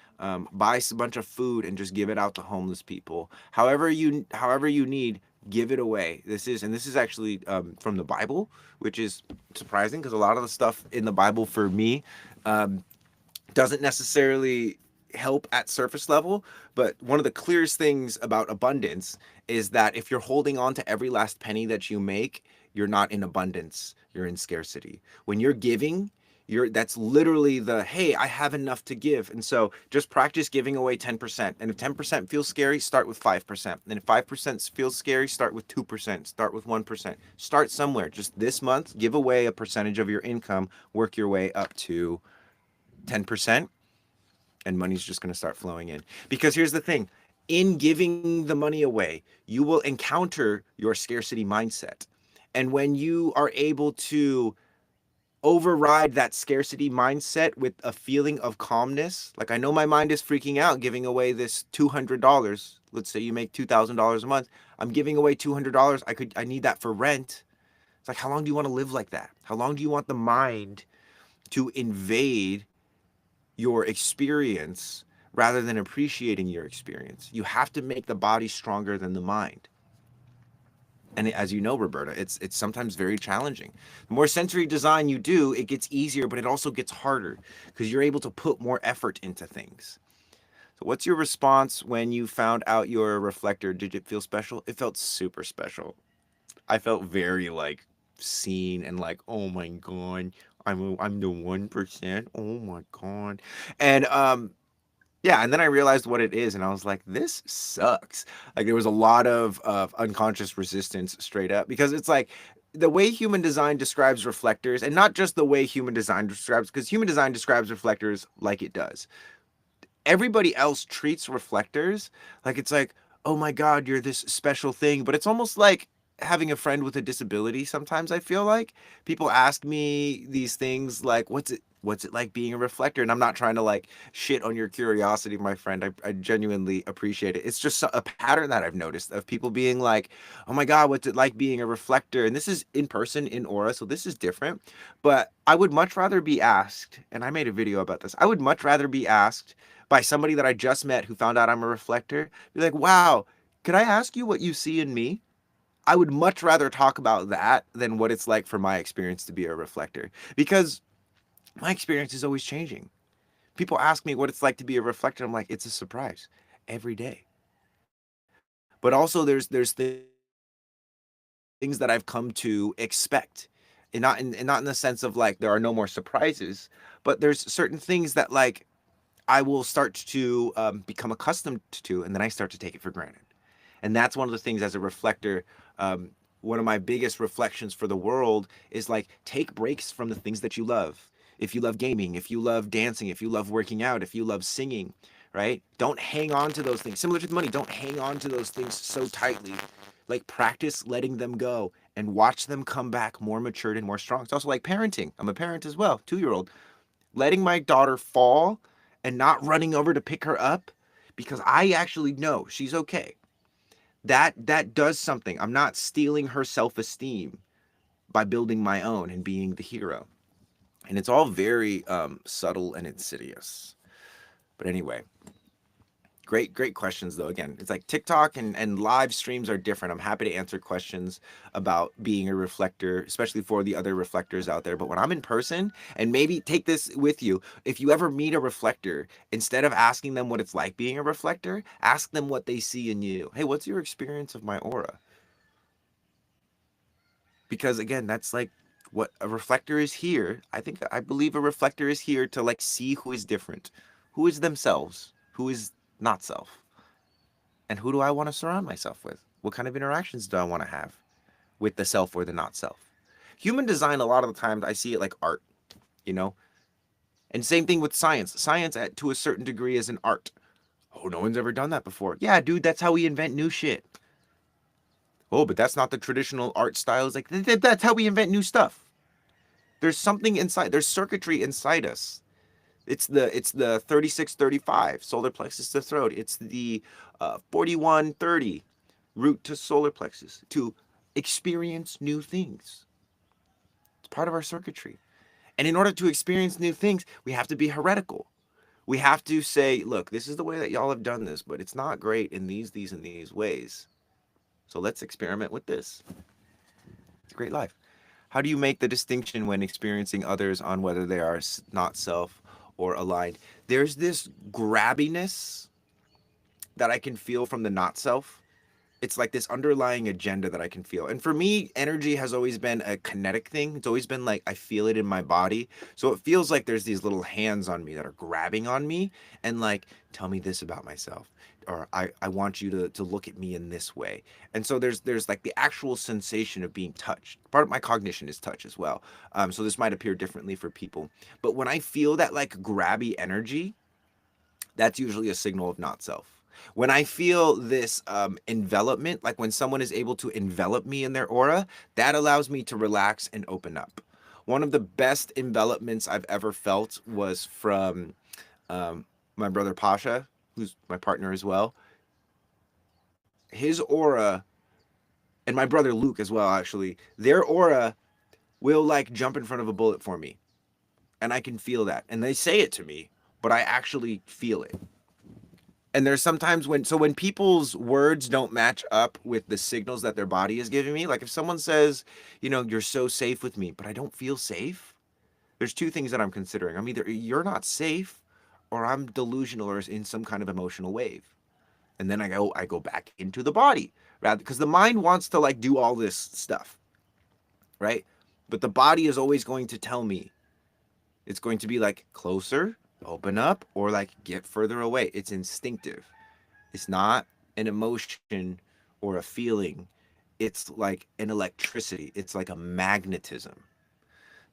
Buy a bunch of food and just give it out to homeless people. However you need, give it away. This is actually from the Bible, which is surprising because a lot of the stuff in the Bible for me um, doesn't necessarily help at surface level. But one of the clearest things about abundance is that if you're holding on to every last penny that you make, you're not in abundance, you're in scarcity. When you're giving, that's literally the, hey, I have enough to give. And so just practice giving away 10%. And if 10% feels scary, start with 5%. And if 5% feels scary, start with 2%, start with 1%. Start somewhere. Just this month, give away a percentage of your income, work your way up to 10%, and money's just going to start flowing in. Because here's the thing, in giving the money away, you will encounter your scarcity mindset. And when you are able to override that scarcity mindset with a feeling of calmness, like I know my mind is freaking out giving away this $200. Let's say you make $2,000 a month. I'm giving away $200. I need that for rent. It's like, how long do you want to live like that? How long do you want the mind to invade your experience rather than appreciating your experience? You have to make the body stronger than the mind. And as you know, Roberta, it's sometimes very challenging. The more sensory design you do, it gets easier, but it also gets harder because you're able to put more effort into things. So what's your response when you found out you're a reflector? Did it feel special? It felt super special. I felt very like seen and like, oh my god, I'm the 1%. Oh my god. And yeah, and then I realized what it is, and I was like, this sucks. Like there was a lot of unconscious resistance straight up because it's like the way human design describes reflectors, and not just the way human design describes, because human design describes reflectors like it does. Everybody else treats reflectors like it's like, oh my God, you're this special thing. But it's almost like having a friend with a disability. Sometimes I feel like people ask me these things like, what's it like being a reflector? And I'm not trying to like shit on your curiosity, my friend. I genuinely appreciate it. It's just a pattern that I've noticed of people being like, oh my God, what's it like being a reflector? And this is in person in Aura, so this is different. But I would much rather be asked, and I made a video about this, I would much rather be asked by somebody that I just met who found out I'm a reflector, be like, wow, could I ask you what you see in me? I would much rather talk about that than what it's like for my experience to be a reflector because my experience is always changing. People ask me what it's like to be a reflector. I'm like, it's a surprise every day. But also there's things that I've come to expect. And not in the sense of like there are no more surprises, but there's certain things that like I will start to become accustomed to, and then I start to take it for granted. And that's one of the things as a reflector. One of my biggest reflections for the world is like take breaks from the things that you love. If you love gaming, if you love dancing, if you love working out, if you love singing, right? Don't hang on to those things. Similar to the money, don't hang on to those things so tightly. Like practice letting them go and watch them come back more matured and more strong. It's also like parenting. I'm a parent as well, 2-year-old. Letting my daughter fall and not running over to pick her up because I actually know she's okay. That does something. I'm not stealing her self-esteem by building my own and being the hero. And it's all very subtle and insidious. But anyway, great questions though. Again, it's like TikTok and live streams are different. I'm happy to answer questions about being a reflector, especially for the other reflectors out there. But when I'm in person, and maybe take this with you, if you ever meet a reflector, instead of asking them what it's like being a reflector, ask them what they see in you. Hey, what's your experience of my aura? Because again, that's like what a reflector is here. I believe a reflector is here to like see who is different, who is themselves, who is not self, and who do I want to surround myself with? What kind of interactions do I want to have with the self or the not self? Human design, a lot of the times, I see it like art, you know? And same thing with science. Science, to a certain degree, is an art. Oh, no one's ever done that before. Yeah, dude, that's how we invent new shit. Oh, but that's not the traditional art style. It's like, that's how we invent new stuff. There's something inside, there's circuitry inside us. It's the 3635 solar plexus to throat. It's the 4130 root to solar plexus to experience new things. It's part of our circuitry. And in order to experience new things, we have to be heretical. We have to say, look, this is the way that y'all have done this, but it's not great in these, and these ways. So let's experiment with this. It's a great life. How do you make the distinction when experiencing others on whether they are not self or aligned? There's this grabbiness that I can feel from the not self. It's like this underlying agenda that I can feel. And for me, energy has always been a kinetic thing. It's always been like I feel it in my body. So it feels like there's these little hands on me that are grabbing on me and like, tell me this about myself. Or I want you to look at me in this way. And so there's like the actual sensation of being touched. Part of my cognition is touch as well. So this might appear differently for people. But when I feel that like grabby energy, that's usually a signal of not self. When I feel this envelopment, like when someone is able to envelop me in their aura, that allows me to relax and open up. One of the best envelopments I've ever felt was from um, my brother Pasha, who's my partner as well. His aura, and my brother Luke as well, actually, their aura will like jump in front of a bullet for me. And I can feel that. And they say it to me, but I actually feel it. And there's sometimes when people's words don't match up with the signals that their body is giving me, like if someone says, you're so safe with me, but I don't feel safe, there's two things that I'm considering. I'm either you're not safe or I'm delusional or in some kind of emotional wave. And then I go back into the body, rather, because the mind wants to like do all this stuff, right? But the body is always going to tell me, it's going to be like closer, open up, or like get further away. It's instinctive. It's not an emotion or a feeling. It's like an electricity. It's like a magnetism.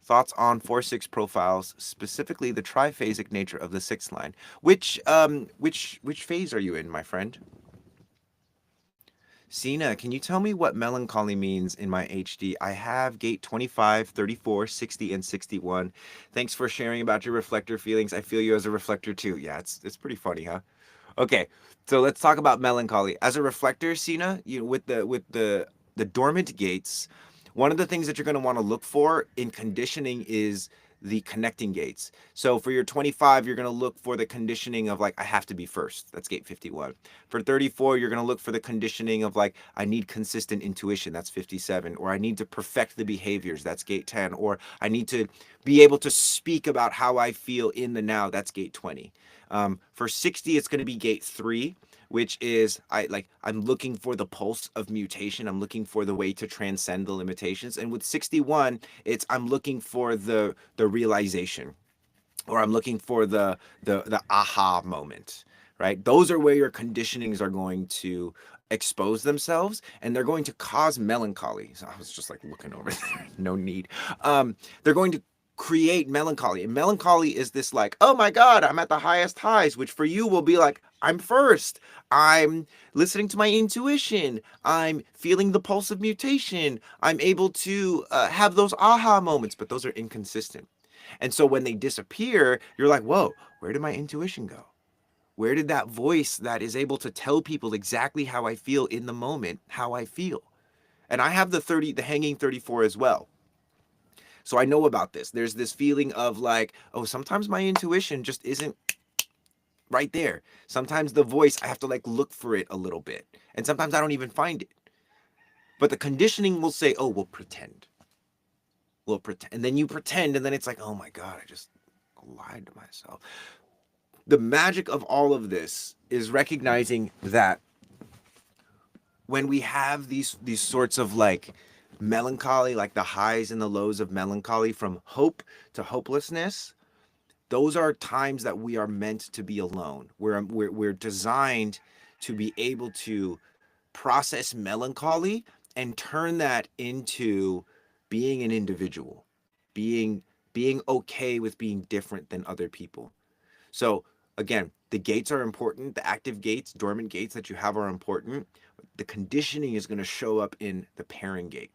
Thoughts on 4-6 profiles, specifically the triphasic nature of the sixth line. Which phase are you in, my friend? Sina, can you tell me what melancholy means in my HD? I have gate 25, 34, 60, and 61. Thanks for sharing about your reflector feelings. I feel you as a reflector too. Yeah, it's pretty funny, huh? Okay, so let's talk about melancholy. As a reflector, Sina, with the dormant gates, one of the things that you're going to want to look for in conditioning is the connecting gates. So for your 25, you're going to look for the conditioning of like I have to be first. That's gate 51. For 34, you're going to look for the conditioning of like I need consistent intuition. That's 57. Or I need to perfect the behaviors. That's gate 10. Or I need to be able to speak about how I feel in the now. That's gate 20. For 60, it's going to be gate 3, which is I'm looking for the pulse of mutation. I'm looking for the way to transcend the limitations. And with 61, it's I'm looking for the realization, or I'm looking for the aha moment, right? Those are where your conditionings are going to expose themselves, and they're going to cause melancholy. So I was just like looking over there, no need. They're going to create melancholy, and melancholy is this like, oh my god, I'm at the highest highs, which for you will be like, I'm first, I'm listening to my intuition, I'm feeling the pulse of mutation, I'm able to have those aha moments, but those are inconsistent. And so when they disappear, you're like, whoa, where did my intuition go? Where did that voice that is able to tell people exactly how I feel in the moment, how I feel? And I have the hanging 34 as well. So I know about this. There's this feeling of like, oh, sometimes my intuition just isn't right there. Sometimes the voice, I have to like look for it a little bit. And sometimes I don't even find it. But the conditioning will say, oh, we'll pretend. We'll pretend. And then you pretend, and then it's like, oh my God, I just lied to myself. The magic of all of this is recognizing that when we have these sorts of like melancholy, like the highs and the lows of melancholy from hope to hopelessness, those are times that we are meant to be alone. We're designed to be able to process melancholy and turn that into being an individual, being being okay with being different than other people. So again, the gates are important. The active gates, dormant gates that you have are important. The conditioning is going to show up in the pairing gate,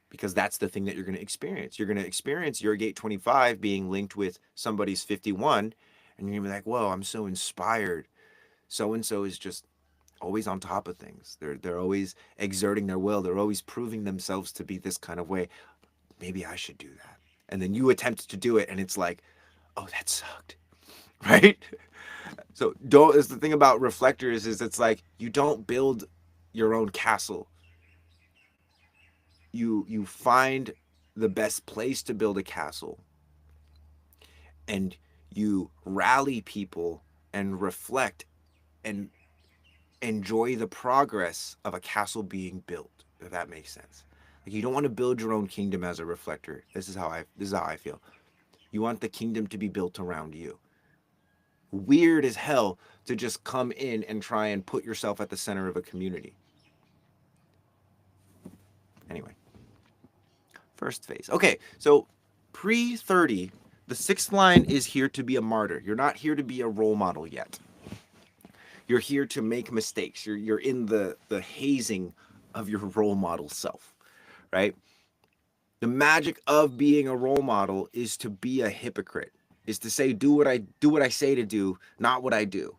because that's the thing that you're going to experience. You're going to experience your gate 25 being linked with somebody's 51, and you're going to be like, whoa, I'm so inspired. So and so is just always on top of things. They're always exerting their will. They're always proving themselves to be this kind of way. Maybe I should do that. And then you attempt to do it, and it's like, oh, that sucked. Right? So don't is the thing about reflectors is it's like you don't build your own castle. You find the best place to build a castle, and you rally people and reflect and enjoy the progress of a castle being built, if that makes sense. Like you don't want to build your own kingdom as a reflector. This is how I feel. You want the kingdom to be built around you. Weird as hell to just come in and try and put yourself at the center of a community. Anyway, first phase. Okay, so pre 30, the sixth line is here to be a martyr. You're not here to be a role model yet. You're here to make mistakes. You're in the hazing of your role model self, right? The magic of being a role model is to be a hypocrite, is to say do what I say to do, not what I do.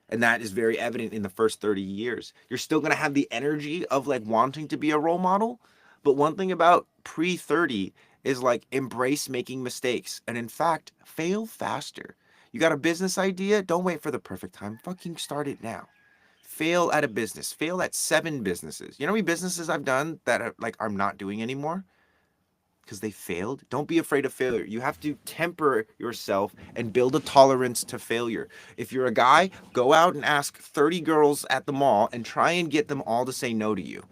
And that is very evident in the first 30 years. You're still going to have the energy of like wanting to be a role model, but one thing about pre 30 is like embrace making mistakes and in fact fail faster. You got a business idea? Don't wait for the perfect time. Fucking start it now. Fail at a business. Fail at 7 businesses. You know how many businesses I've done that are, like I'm not doing anymore? Because they failed. Don't be afraid of failure. You have to temper yourself and build a tolerance to failure. If you're a guy, go out and ask 30 girls at the mall and try and get them all to say no to you.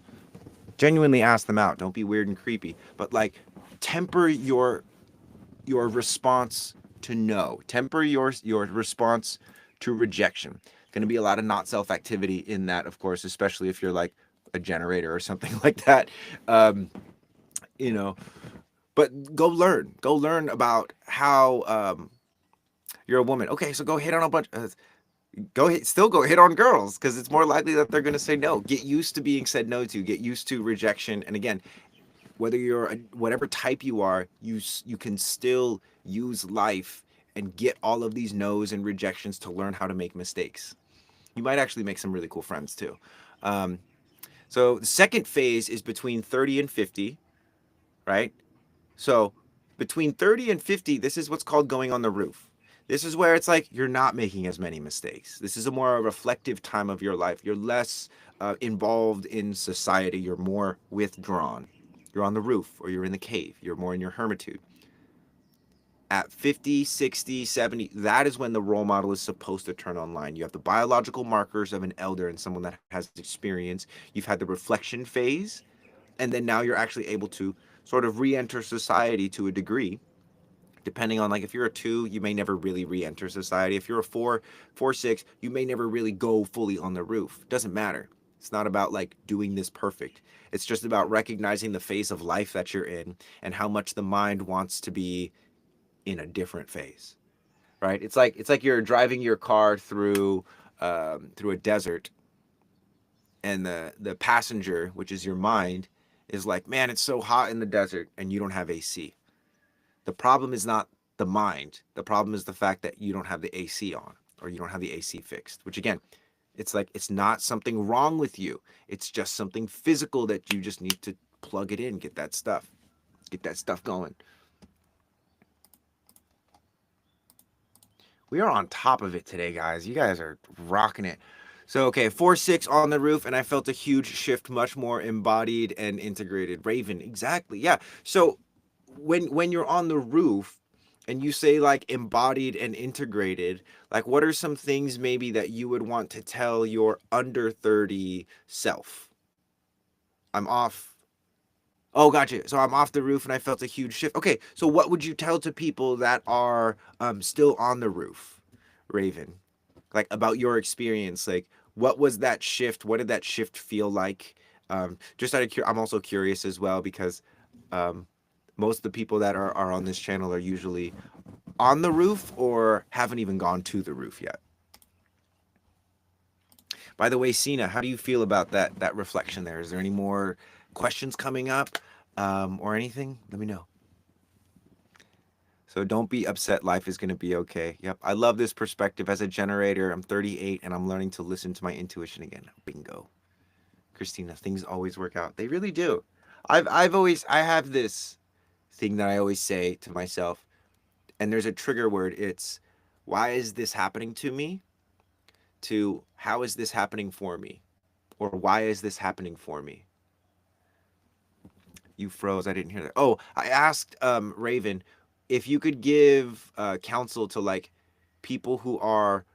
Genuinely ask them out. Don't be weird and creepy, but like temper your response to no. Temper your response to rejection. Going to be a lot of not self activity in that, of course, especially if you're like a generator or something like that. You know, but go learn about how you're a woman. Okay, so go hit on a bunch go hit on girls because it's more likely that they're going to say no. Get used to being said no to, get used to rejection. And again, whether you're whatever type you are, you can still use life and get all of these no's and rejections to learn how to make mistakes. You might actually make some really cool friends too. So the second phase is between 30 and 50, right? So between 30 and 50, this is what's called going on the roof. This is where it's like you're not making as many mistakes. This is a more reflective time of your life. You're less involved in society. You're more withdrawn. You're on the roof or you're in the cave. You're more in your hermitude. At 50, 60, 70, that is when the role model is supposed to turn online. You have the biological markers of an elder and someone that has experience. You've had the reflection phase, and then now you're actually able to sort of re-enter society to a degree. Depending on, like, if you're a 2, you may never really re-enter society. If you're a 4, 6, you may never really go fully on the roof. Doesn't matter. It's not about like doing this perfect. It's just about recognizing the phase of life that you're in and how much the mind wants to be in a different phase, right? It's like you're driving your car through a desert, and the passenger, which is your mind, is like, man, it's so hot in the desert, and you don't have AC. The problem is not the mind. The problem is the fact that you don't have the AC on or you don't have the AC fixed, which again, it's like it's not something wrong with you. It's just something physical that you just need to plug it in, get that stuff going. We are on top of it today, guys. You guys are rocking it. So, okay, 4, 6 on the roof, and I felt a huge shift, much more embodied and integrated. Raven, exactly. Yeah. So when you're on the roof and you say like embodied and integrated, like what are some things maybe that you would want to tell your under 30 self? I'm off. Oh, gotcha. So I'm off the roof and I felt a huge shift. Okay, so what would you tell to people that are still on the roof, Raven? Like about your experience, like what was that shift? What did that shift feel like? Just out of I'm also curious as well because um, most of the people that are on this channel are usually on the roof or haven't even gone to the roof yet. By the way, Sina, how do you feel about that reflection there? Is there any more questions coming up or anything? Let me know. So don't be upset. Life is going to be okay. Yep. I love this perspective. As a generator, I'm 38 and I'm learning to listen to my intuition again. Bingo. Christina, things always work out. They really do. I have this thing that I always say to myself, and there's a trigger word. It's why is this happening to me? To how is this happening for me? Or why is this happening for me? You froze. I didn't hear that. Oh, I asked Raven if you could give counsel to like people who are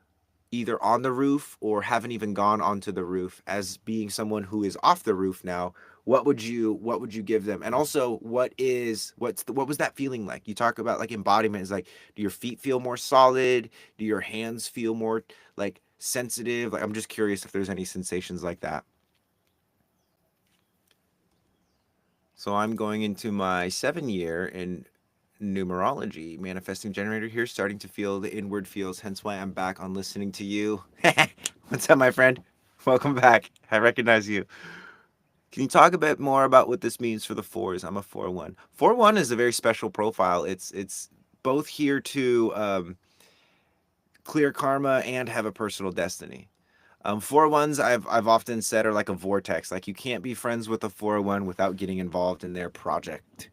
either on the roof or haven't even gone onto the roof, as being someone who is off the roof now. What would you give them? And also, what was that feeling like? You talk about like embodiment is like, do your feet feel more solid? Do your hands feel more like sensitive? Like I'm just curious if there's any sensations like that. So I'm going into my 7 year in numerology, manifesting generator here, starting to feel the inward feels, hence why I'm back on listening to you. What's up, my friend? Welcome back. I recognize you. Can you talk a bit more about what this means for the fours? I'm a 4-1. 4-1 is a very special profile. It's both here to clear karma and have a personal destiny. 4-1s I've often said are like a vortex. Like you can't be friends with a 4-1 without getting involved in their project,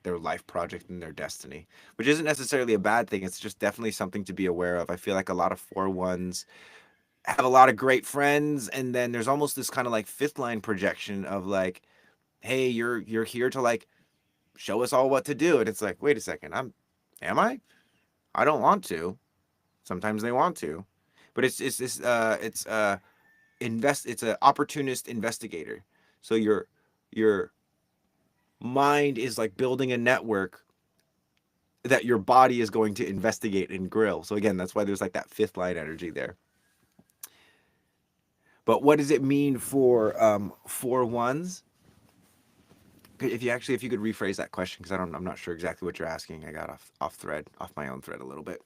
their life project and their destiny, which isn't necessarily a bad thing. It's just definitely something to be aware of. I feel like a lot of 4-1s have a lot of great friends, and then there's almost this kind of like fifth line projection of like, hey, you're here to like show us all what to do, and it's like, wait a second, am I don't want to. Sometimes they want to, but it's this it's a opportunist investigator. So your mind is like building a network that your body is going to investigate and grill. So again, that's why there's like that fifth line energy there. But what does it mean for 4-1s? If you could rephrase that question, because I'm not sure exactly what you're asking. I got off my own thread a little bit.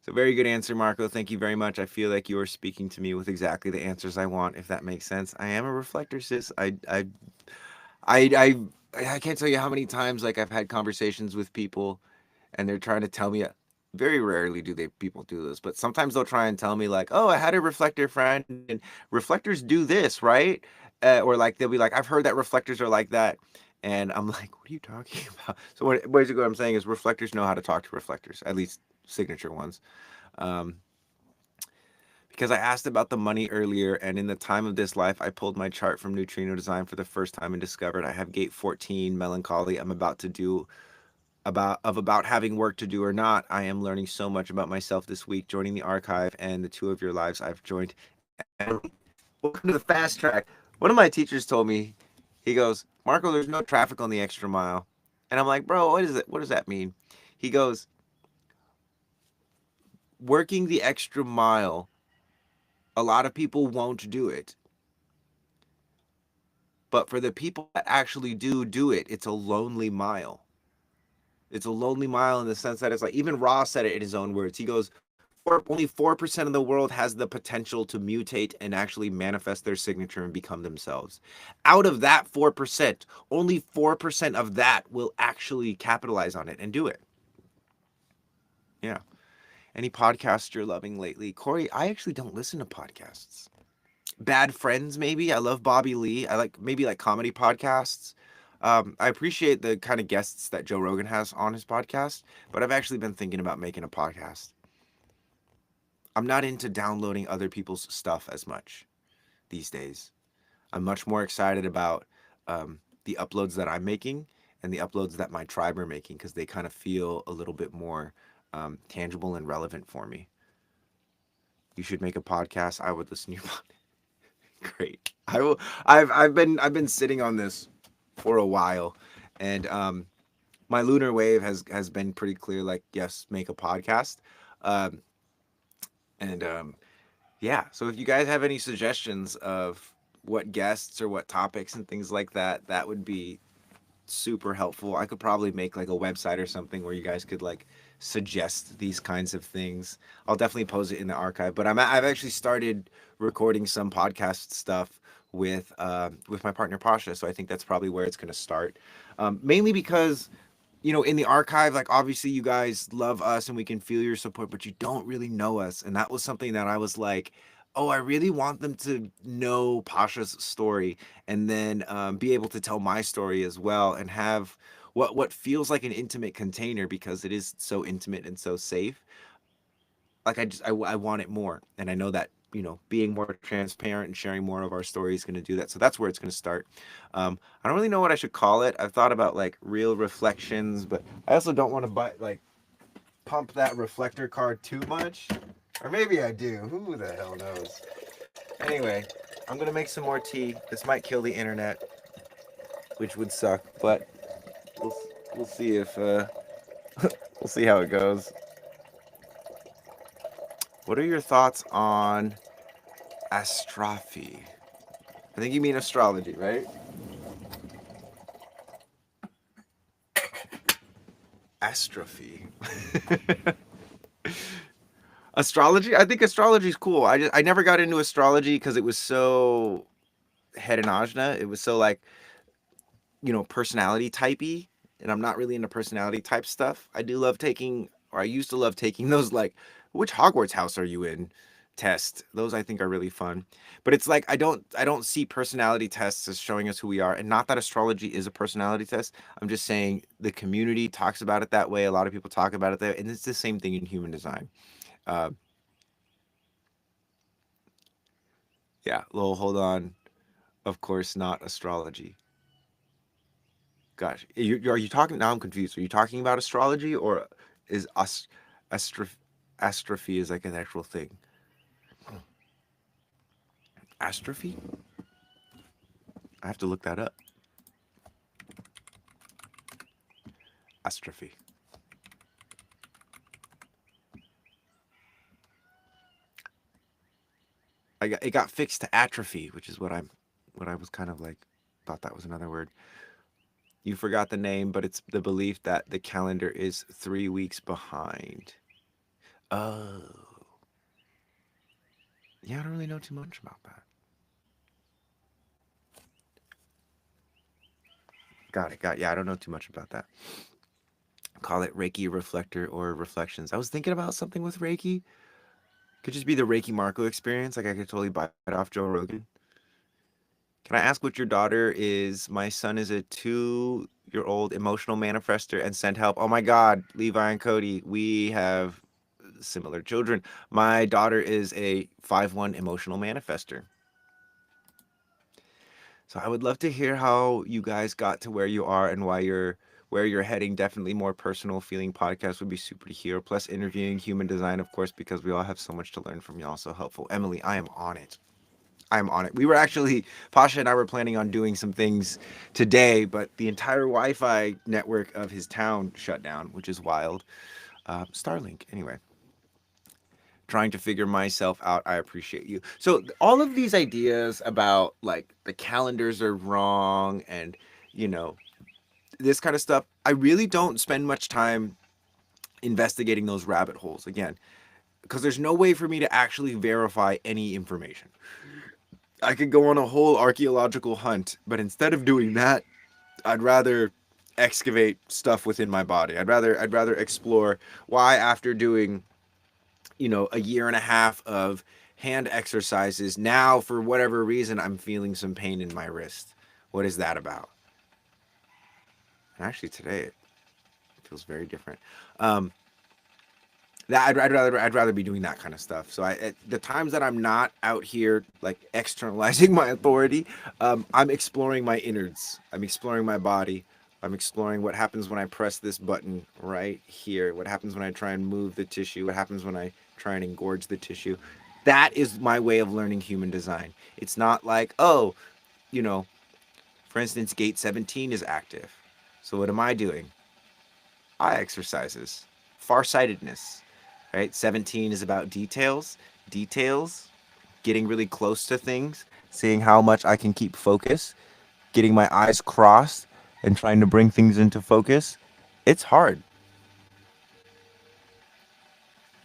So very good answer, Marco. Thank you very much. I feel like you are speaking to me with exactly the answers I want, if that makes sense. I am a reflector, sis. I I can't tell you how many times like I've had conversations with people and they're trying to tell me, very rarely do they people do this, but sometimes they'll try and tell me like, "Oh, I had a reflector friend and reflectors do this, right?" Or like they'll be like, "I've heard that reflectors are like that." And I'm like, "What are you talking about?" So basically what I'm saying is reflectors know how to talk to reflectors, at least signature ones. Um, because I asked about the money earlier, and in the time of this life, I pulled my chart from Neutrino Design for the first time and discovered I have gate 14, melancholy. I'm about to do about having work to do or not. I am learning so much about myself this week, joining the archive and the two of your lives I've joined. Welcome to the fast track. One of my teachers told me, he goes, Marco, there's no traffic on the extra mile. And I'm like, bro, what is it? What does that mean? He goes, working the extra mile, a lot of people won't do it. But for the people that actually do it, it's a lonely mile. It's a lonely mile in the sense that it's like, even Ross said it in his own words. He goes, only 4% of the world has the potential to mutate and actually manifest their signature and become themselves. Out of that 4%, only 4% of that will actually capitalize on it and do it. Yeah. Any podcasts you're loving lately? Corey, I actually don't listen to podcasts. Bad Friends, maybe. I love Bobby Lee. I like maybe like comedy podcasts. I appreciate the kind of guests that Joe Rogan has on his podcast, but I've actually been thinking about making a podcast. I'm not into downloading other people's stuff as much these days. I'm much more excited about the uploads that I'm making and the uploads that my tribe are making because they kind of feel a little bit more tangible and relevant for me. You should make a podcast. I would listen to your podcast. Great. I will. I've been sitting on this for a while, and my lunar wave has been pretty clear. Like, yes, make a podcast, um, and yeah. So if you guys have any suggestions of what guests or what topics and things like that, that would be super helpful. I could probably make like a website or something where you guys could like suggest these kinds of things. I'll definitely post it in the archive. But I've actually started recording some podcast stuff with my partner Pasha. So I think that's probably where it's going to start. Mainly because in the archive, like obviously you guys love us and we can feel your support, but you don't really know us. And that was something that I was like, oh, I really want them to know Pasha's story and then be able to tell my story as well and have what feels like an intimate container because it is so intimate and so safe. Like I want it more. And I know that being more transparent and sharing more of our story is going to do that. So that's where it's going to start. I don't really know what I should call it. I've thought about like real reflections, but I also don't want to pump that reflector card too much. Or maybe I do. Who the hell knows? Anyway, I'm going to make some more tea. This might kill the internet, which would suck, but we'll, we'll see if we'll see how it goes. What are your thoughts on astrophy? I think you mean astrology, right? Astrophy. Astrology? I think astrology is cool. I never got into astrology because it was so head and ajna. It was so like, personality typey, and I'm not really into personality type stuff. I do love taking, or I used to love taking those like, which Hogwarts house are you in? Test. Those I think are really fun. But it's like I don't see personality tests as showing us who we are. And not that astrology is a personality test. I'm just saying the community talks about it that way. A lot of people talk about it that way, and it's the same thing in human design. Uh, yeah, Lowell, hold on. Of course not astrology. Gosh, are you talking now? I'm confused. Are you talking about astrology, or is astro astrophy is like an actual thing? Astrophy? I have to look that up. Astrophy. It got fixed to atrophy, which is what I was kind of like thought that was another word. You forgot the name, but it's the belief that the calendar is 3 weeks behind. Oh, yeah, I don't really know too much about that. Got it. Yeah, I don't know too much about that. Call it Reiki reflector or reflections. I was thinking about something with Reiki. Could just be the Reikimarco experience. Like I could totally buy it off Joe Rogan. Can I ask what your daughter is? My son is a 2-year old emotional manifester and sent help. Oh my God, Levi and Cody, we have similar children. My daughter is a 5-1 emotional manifester. So I would love to hear how you guys got to where you are and where you're heading. Definitely more personal feeling podcast would be super to hear. Plus interviewing human design, of course, because we all have so much to learn from y'all. So helpful. Emily, I am on it. I'm on it. We were actually, Pasha and I were planning on doing some things today, but the entire Wi-Fi network of his town shut down, which is wild. Starlink, anyway. Trying to figure myself out. I appreciate you. So all of these ideas about like the calendars are wrong and you know this kind of stuff, I really don't spend much time investigating those rabbit holes again because there's no way for me to actually verify any information. I could go on a whole archaeological hunt, but instead of doing that, I'd rather excavate stuff within my body. I'd rather explore why after doing, a year and a half of hand exercises, now for whatever reason I'm feeling some pain in my wrist. What is that about? And actually today it feels very different. Um, that I'd rather be doing that kind of stuff. So at the times that I'm not out here like externalizing my authority, I'm exploring my innards. I'm exploring my body. I'm exploring what happens when I press this button right here. What happens when I try and move the tissue? What happens when I try and engorge the tissue? That is my way of learning human design. It's not like, oh, you know, for instance, gate 17 is active. So what am I doing? Eye exercises, farsightedness, right? 17 is about details, getting really close to things, seeing how much I can keep focus, getting my eyes crossed and trying to bring things into focus. It's hard.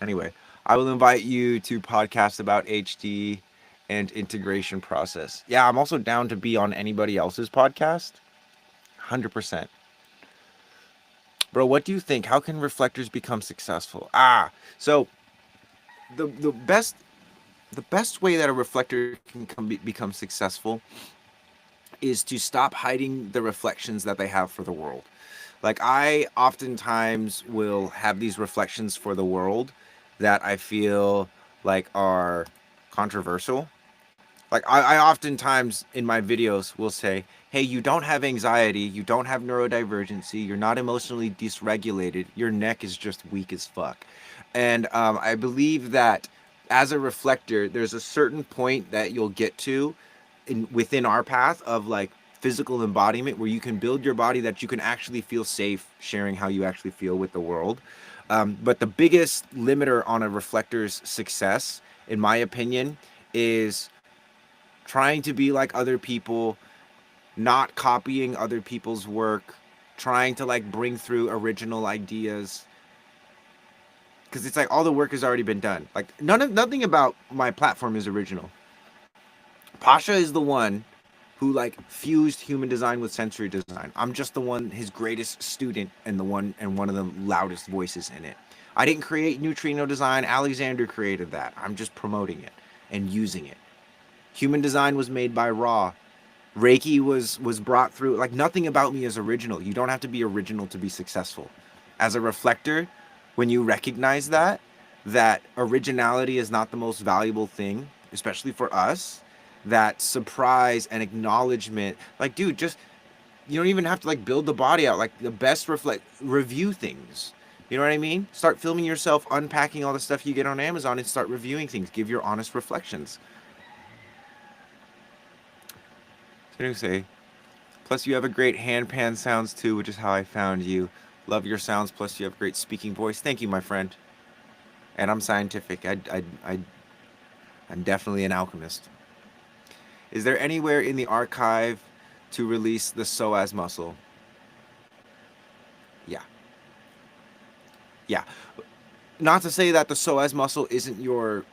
Anyway, I will invite you to podcast about HD and integration process. Yeah, I'm also down to be on anybody else's podcast. 100%. Bro, what do you think? How can reflectors become successful? So the best way that a reflector can become successful is to stop hiding the reflections that they have for the world. Like I oftentimes will have these reflections for the world that I feel like are controversial. Like I oftentimes in my videos will say, hey, you don't have anxiety, you don't have neurodivergency, you're not emotionally dysregulated, your neck is just weak as fuck. And I believe that as a reflector, there's a certain point that you'll get to within our path of like physical embodiment where you can build your body that you can actually feel safe sharing how you actually feel with the world. But the biggest limiter on a reflector's success, in my opinion, is trying to be like other people, not copying other people's work, trying to like bring through original ideas. because it's like all the work has already been done. Like nothing about my platform is original. Pasha is the one who like fused human design with sensory design. I'm just the one, his greatest student, and the one and one of the loudest voices in it. I didn't create neutrino design. Alexander created that. I'm just promoting it and using it. Human design was made by Ra. Reiki was brought through. Like nothing about me is original. You don't have to be original to be successful. As a reflector, when you recognize that originality is not the most valuable thing, especially for us, that surprise and acknowledgement, like dude, just you don't even have to like build the body out. Like the best reflect review things. You know what I mean? Start filming yourself unpacking all the stuff you get on Amazon and start reviewing things. Give your honest reflections. So say, plus, you have a great hand pan sounds too, which is how I found you. Love your sounds. Plus, you have a great speaking voice. Thank you, my friend. And I'm scientific. I'm definitely an alchemist. Is there anywhere in the archive to release the psoas muscle? Yeah, yeah. Not to say that the psoas muscle isn't your.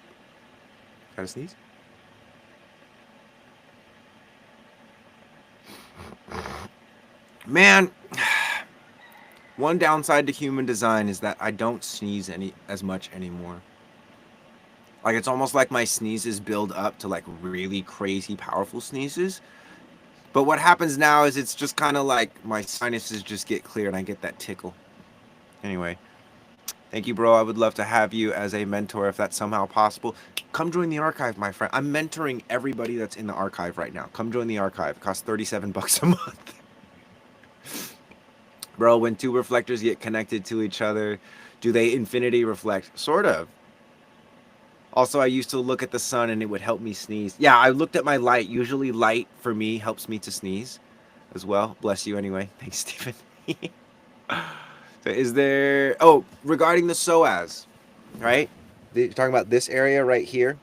Gotta sneeze. Man, one downside to human design is that I don't sneeze any as much anymore. Like it's almost like my sneezes build up to like really crazy powerful sneezes. But what happens now is it's just kind of like my sinuses just get clear and I get that tickle. Anyway, thank you, bro. I would love to have you as a mentor if that's somehow possible. Come join the archive, my friend. I'm mentoring everybody that's in the archive right now. Come join the archive. It costs $37 a month. Bro, when two reflectors get connected to each other, do they infinity reflect? Sort of. Also, I used to look at the sun and it would help me sneeze. Yeah, I looked at my light. Usually, light for me helps me to sneeze as well. Bless you anyway. Thanks, Stephen. So, is there. Oh, regarding the psoas, right? You're talking about this area right here.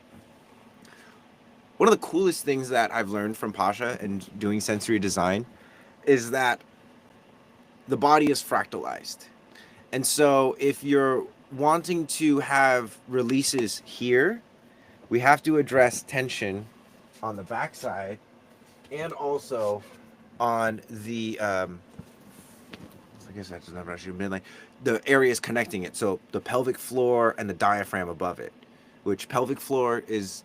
One of the coolest things that I've learned from Pasha and doing sensory design is that the body is fractalized. And so, if you're wanting to have releases here, we have to address tension on the backside and also on the I guess that's not actually been like the areas connecting it. So the pelvic floor and the diaphragm above it, which pelvic floor is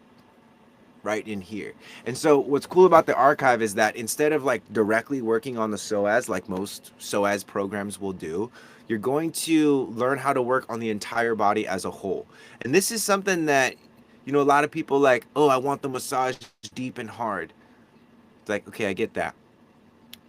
right in here. And so what's cool about the archive is that instead of like directly working on the psoas like most psoas programs will do, you're going to learn how to work on the entire body as a whole. And this is something that a lot of people like, oh, I want the massage deep and hard. It's like, okay, I get that.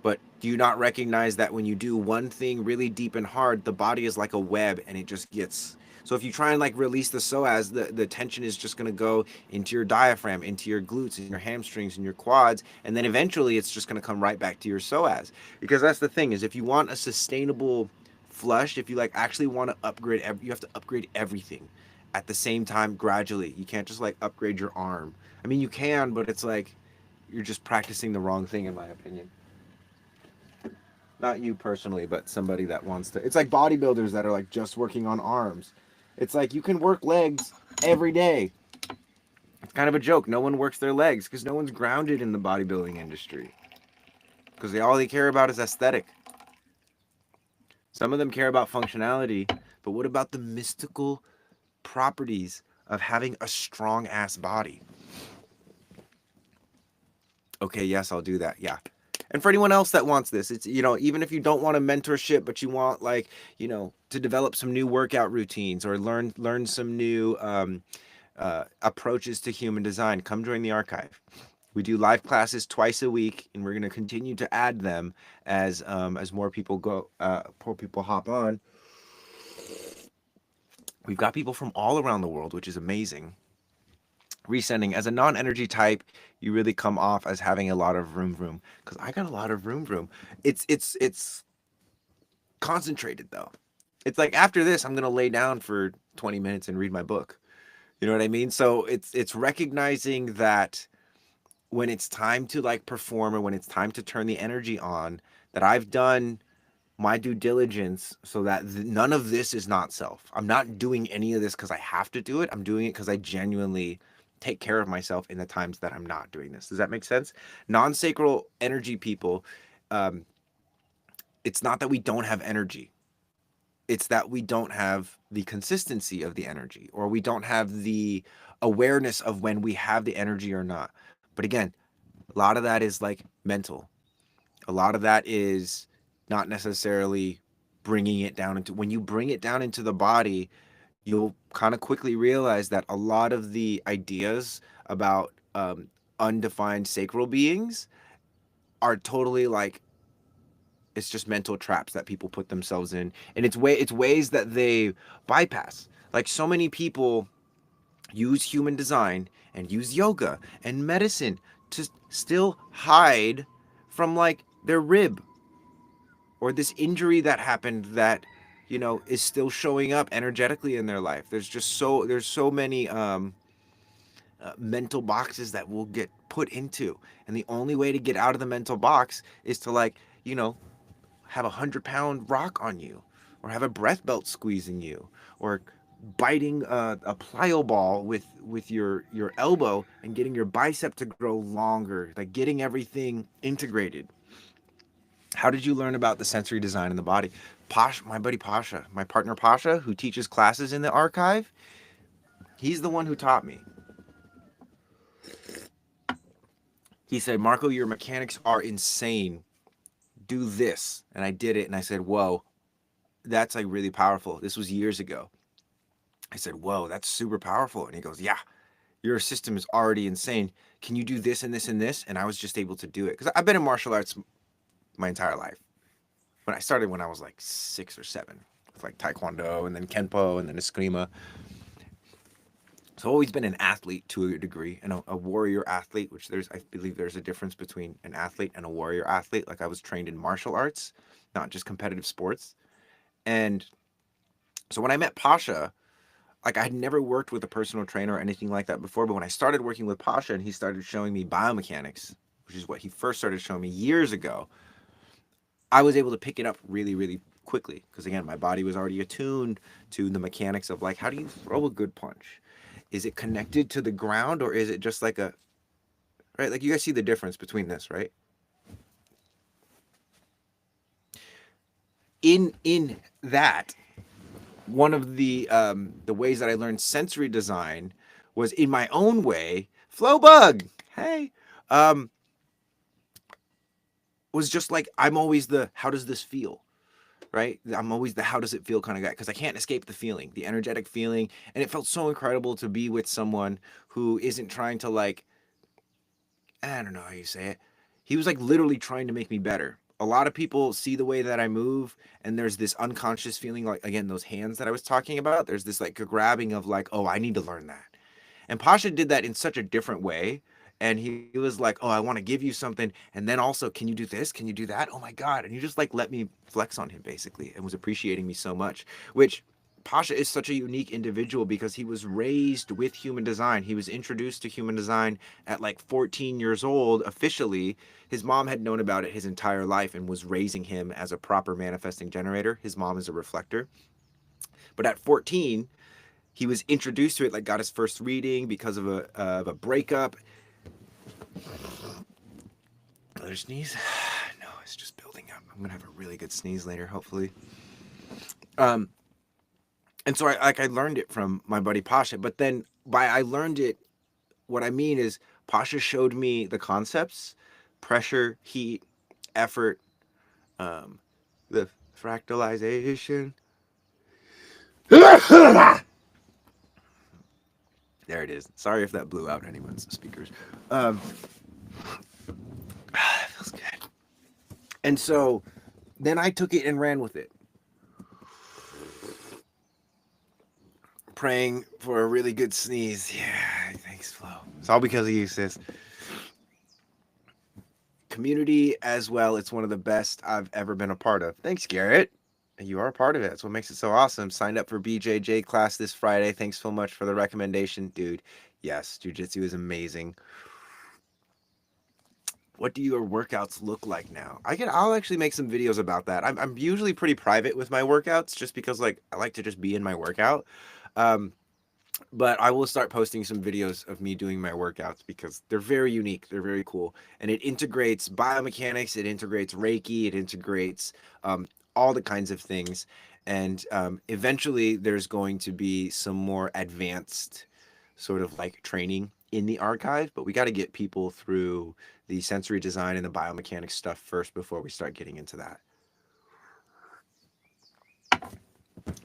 But do you not recognize that when you do one thing really deep and hard, the body is like a web and it just gets. So if you try and like release the psoas, the tension is just going to go into your diaphragm, into your glutes, and your hamstrings, and your quads, and then eventually it's just going to come right back to your psoas. Because that's the thing is, if you want a sustainable flush, if you like actually want to upgrade, you have to upgrade everything at the same time gradually. You can't just like upgrade your arm. I mean, you can, but it's like you're just practicing the wrong thing, in my opinion. Not you personally, but somebody that wants to. It's like bodybuilders that are like just working on arms. It's like you can work legs every day. It's kind of a joke. No one works their legs because no one's grounded in the bodybuilding industry. Because all they care about is aesthetic. Some of them care about functionality, but what about the mystical properties of having a strong ass body? Okay, yes, I'll do that. Yeah. And for anyone else that wants this, it's, even if you don't want a mentorship, but you want like, to develop some new workout routines or learn some new approaches to human design, come join the archive. We do live classes twice a week, and we're going to continue to add them as more people more people hop on. We've got people from all around the world, which is amazing. Resending as a non-energy type, you really come off as having a lot of room because I got a lot of room. It's concentrated though. It's like after this I'm gonna lay down for 20 minutes and read my book. You know what I mean? So it's recognizing that when it's time to like perform or when it's time to turn the energy on, that I've done my due diligence so that none of this is not self. I'm not doing any of this because I have to do it. I'm doing it because I genuinely take care of myself in the times that I'm not doing this. Does that make sense? Non-sacral energy people, um, it's not that we don't have energy. It's that we don't have the consistency of the energy, or we don't have the awareness of when we have the energy or not. But again, a lot of that is like mental. A lot of that is not necessarily bringing it down into, when you bring it down into the body, you'll kind of quickly realize that a lot of the ideas about undefined sacral beings are totally like, it's just mental traps that people put themselves in, and it's ways that they bypass. Like so many people use human design and use yoga and medicine to still hide from like their rib or this injury that happened that, you know, is still showing up energetically in their life. There's so many mental boxes that we'll get put into, and the only way to get out of the mental box is to, like, you know, have 100-pound rock on you, or have a breath belt squeezing you, or biting a plyo ball with your elbow and getting your bicep to grow longer, like getting everything integrated. How did you learn about the sensory design in the body? My buddy Pasha, my partner Pasha, who teaches classes in the archive, he's the one who taught me. He said, Marco, your mechanics are insane. Do this. And I did it, and I said, whoa, that's like really powerful. This was years ago. I said, whoa, that's super powerful. And he goes, yeah, your system is already insane. Can you do this and this and this? And I was just able to do it. Because I've been in martial arts my entire life. When I started when I was like 6 or 7, with like Taekwondo and then Kenpo and then Eskrima. So I've always been an athlete to a degree, and a warrior athlete, which I believe there's a difference between an athlete and a warrior athlete. Like, I was trained in martial arts, not just competitive sports. And so when I met Pasha, like, I had never worked with a personal trainer or anything like that before, but when I started working with Pasha and he started showing me biomechanics, which is what he first started showing me years ago, I was able to pick it up really, really quickly. Because again, my body was already attuned to the mechanics of, like, how do you throw a good punch? Is it connected to the ground, or is it just like a, right? Like, you guys see the difference between this, right? In that, one of the ways that I learned sensory design was in my own way. Flowbug, hey, um, was just like, I'm always the how does this feel, right? I'm always the how does it feel kind of guy, because I can't escape the feeling, the energetic feeling, and it felt so incredible to be with someone who isn't trying to, like, I don't know how you say it. He was like literally trying to make me better. A lot of people see the way that I move, and there's this unconscious feeling, like, again, those hands that I was talking about. There's this like grabbing of, like, oh, I need to learn that. And Pasha did that in such a different way. And he was like, oh, I want to give you something. And then also, can you do this? Can you do that? Oh my God. And he just like let me flex on him basically, and was appreciating me so much, which Pasha is such a unique individual because he was raised with human design. He was introduced to human design at like 14 years old officially. His mom had known about it his entire life and was raising him as a proper manifesting generator. His mom is a reflector. But at 14, he was introduced to it, like got his first reading because of a breakup. Another sneeze? No, it's just building up. I'm gonna have a really good sneeze later, hopefully. Um, and so I learned it from my buddy Pasha, but then by I learned it, what I mean is Pasha showed me the concepts: pressure, heat, effort, um, the fractalization. There it is. Sorry if that blew out anyone's speakers. That feels good. And so then I took it and ran with it, praying for a really good sneeze. Yeah, thanks, Flo. It's all because of you, sis. Community as well. It's one of the best I've ever been a part of. Thanks, Garrett. You are a part of it. That's what makes it so awesome. Signed up for BJJ class this Friday. Thanks so much for the recommendation, dude. Yes, jiu-jitsu is amazing. what do your workouts look like now? I'll actually make some videos about that. I'm usually pretty private with my workouts just because like I like to just be in my workout. Um, but I will start posting some videos of me doing my workouts because they're very unique. They're very cool. And it integrates biomechanics, it integrates Reiki, it integrates all the kinds of things. And eventually there's going to be some more advanced sort of like training in the archive, but we got to get people through the sensory design and the biomechanics stuff first before we start getting into that.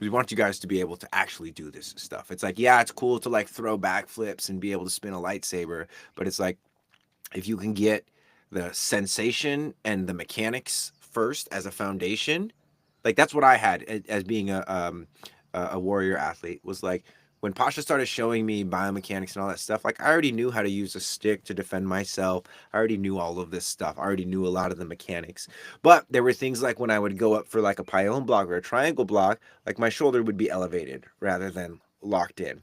We want you guys to be able to actually do this stuff. It's like, yeah, it's cool to like throw backflips and be able to spin a lightsaber, but it's like if you can get the sensation and the mechanics first as a foundation, like that's what I had as being a warrior athlete was like when Pasha started showing me biomechanics and all that stuff, like I already knew how to use a stick to defend myself. I already knew all of this stuff. I already knew a lot of the mechanics. But there were things like when I would go up for like a pylon block or a triangle block, like my shoulder would be elevated rather than locked in.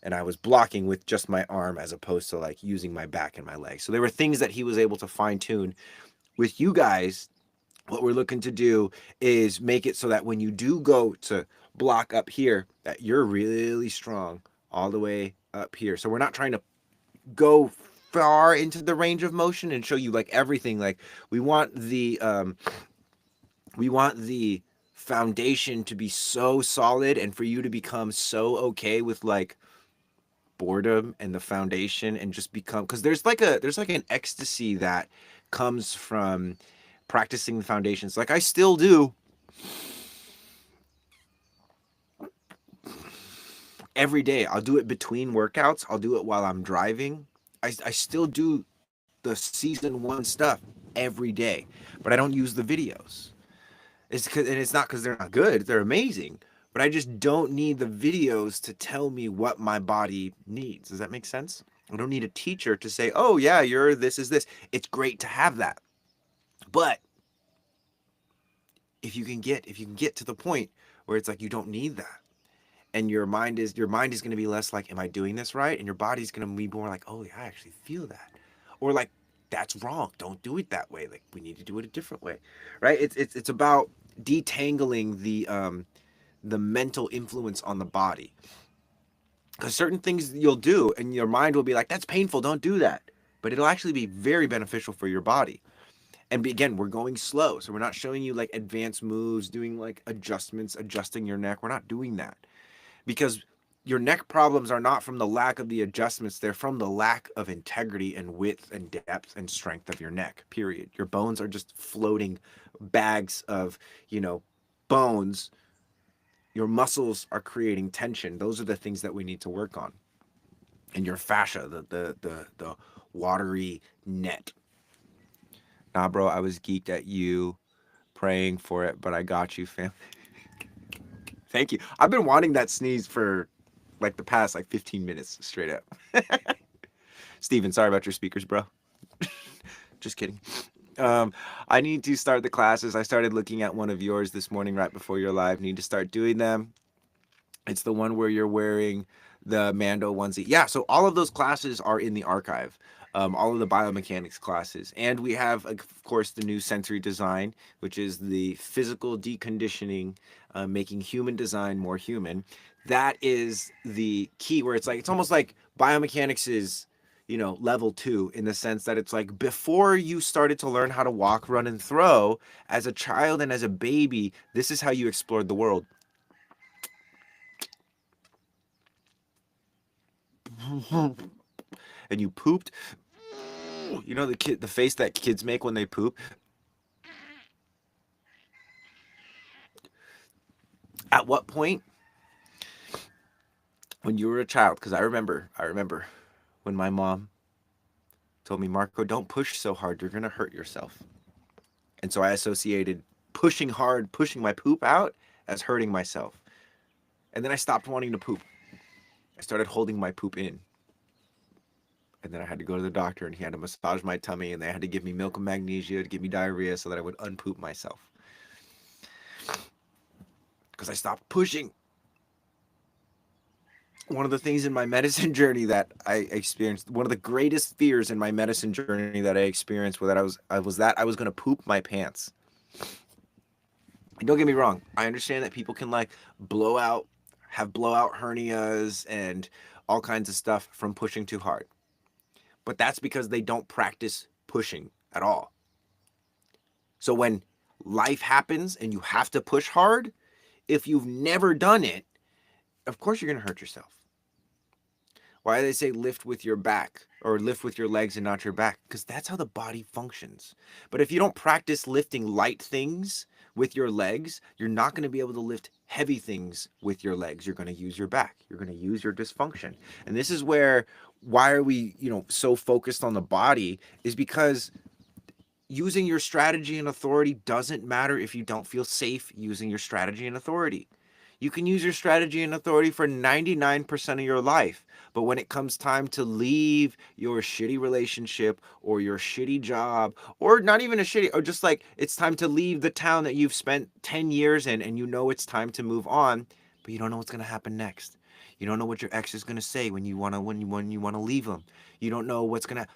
And I was blocking with just my arm as opposed to like using my back and my legs. So there were things that he was able to fine tune. With you guys, what we're looking to do is make it so that when you do go to block up here, that you're really strong all the way up here. So we're not trying to go far into the range of motion and show you like everything. Like we want the foundation to be so solid and for you to become so okay with like boredom and the foundation and just become, because there's like an ecstasy that comes from practicing the foundations. Like I still do every day. I'll do it between workouts. I'll do it while I'm driving. I still do the season one stuff every day, but I don't use the videos. And it's not because they're not good. They're amazing, but I just don't need the videos to tell me what my body needs. Does that make sense? I don't need a teacher to say, "Oh yeah, you're this is this." It's great to have that, but if you can get to the point where it's like you don't need that, and your mind is going to be less like, am I doing this right? And your body's going to be more like, oh yeah, I actually feel that. Or like, that's wrong, don't do it that way, like we need to do it a different way, right? It's about detangling the mental influence on the body, because certain things you'll do and your mind will be like, that's painful, don't do that, but it'll actually be very beneficial for your body. And again, we're going slow, so we're not showing you like advanced moves, doing like adjustments, adjusting your neck. We're not doing that because your neck problems are not from the lack of the adjustments. They're from the lack of integrity and width and depth and strength of your neck, period. Your bones are just floating bags of, bones. Your muscles are creating tension. Those are the things that we need to work on. And your fascia, the watery net. Nah, bro, I was geeked at you praying for it, but I got you, fam. Thank you. I've been wanting that sneeze for like the past like 15 minutes straight up. Steven, sorry about your speakers, bro. Just kidding. I need to start the classes. I started looking at one of yours this morning right before your live. Need to start doing them. It's the one where you're wearing the Mando onesie. Yeah, so all of those classes are in the archive. All of the biomechanics classes. And we have, of course, the new sensory design, which is the physical deconditioning, making human design more human. That is the key, where it's almost like biomechanics is, level 2, in the sense that it's like before you started to learn how to walk, run, and throw, as a child and as a baby, this is how you explored the world. And you pooped. The face that kids make when they poop. At what point, when you were a child, because I remember when my mom told me, Marco, don't push so hard, you're gonna hurt yourself. And so I associated pushing hard, pushing my poop out, as hurting myself. And then I stopped wanting to poop. I started holding my poop in. And then I had to go to the doctor, and he had to massage my tummy, and they had to give me milk and magnesia to give me diarrhea so that I would unpoop myself. Because I stopped pushing. one of the things in my medicine journey that I experienced, one of the greatest fears in my medicine journey that I experienced, was that I was going to poop my pants. And don't get me wrong, I understand that people can like blow out, have blowout hernias and all kinds of stuff from pushing too hard. But that's because they don't practice pushing at all. So when life happens and you have to push hard, if you've never done it, of course you're going to hurt yourself. Why do they say lift with your back or lift with your legs and not your back? Because that's how the body functions. But if you don't practice lifting light things with your legs, you're not going to be able to lift heavy things with your legs. You're going to use your back. You're going to use your dysfunction. And this is where, why are we, so focused on the body, is because using your strategy and authority doesn't matter if you don't feel safe using your strategy and authority. You can use your strategy and authority for 99% of your life. But when it comes time to leave your shitty relationship or your shitty job, or not even a shitty, or just like it's time to leave the town that you've spent 10 years in and you know it's time to move on, but you don't know what's going to happen next. You don't know what your ex is going to say when you want to leave them. You don't know what's going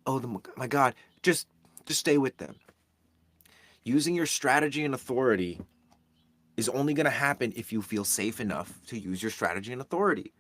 to, my God, just stay with them. Using your strategy and authority is only going to happen if you feel safe enough to use your strategy and authority.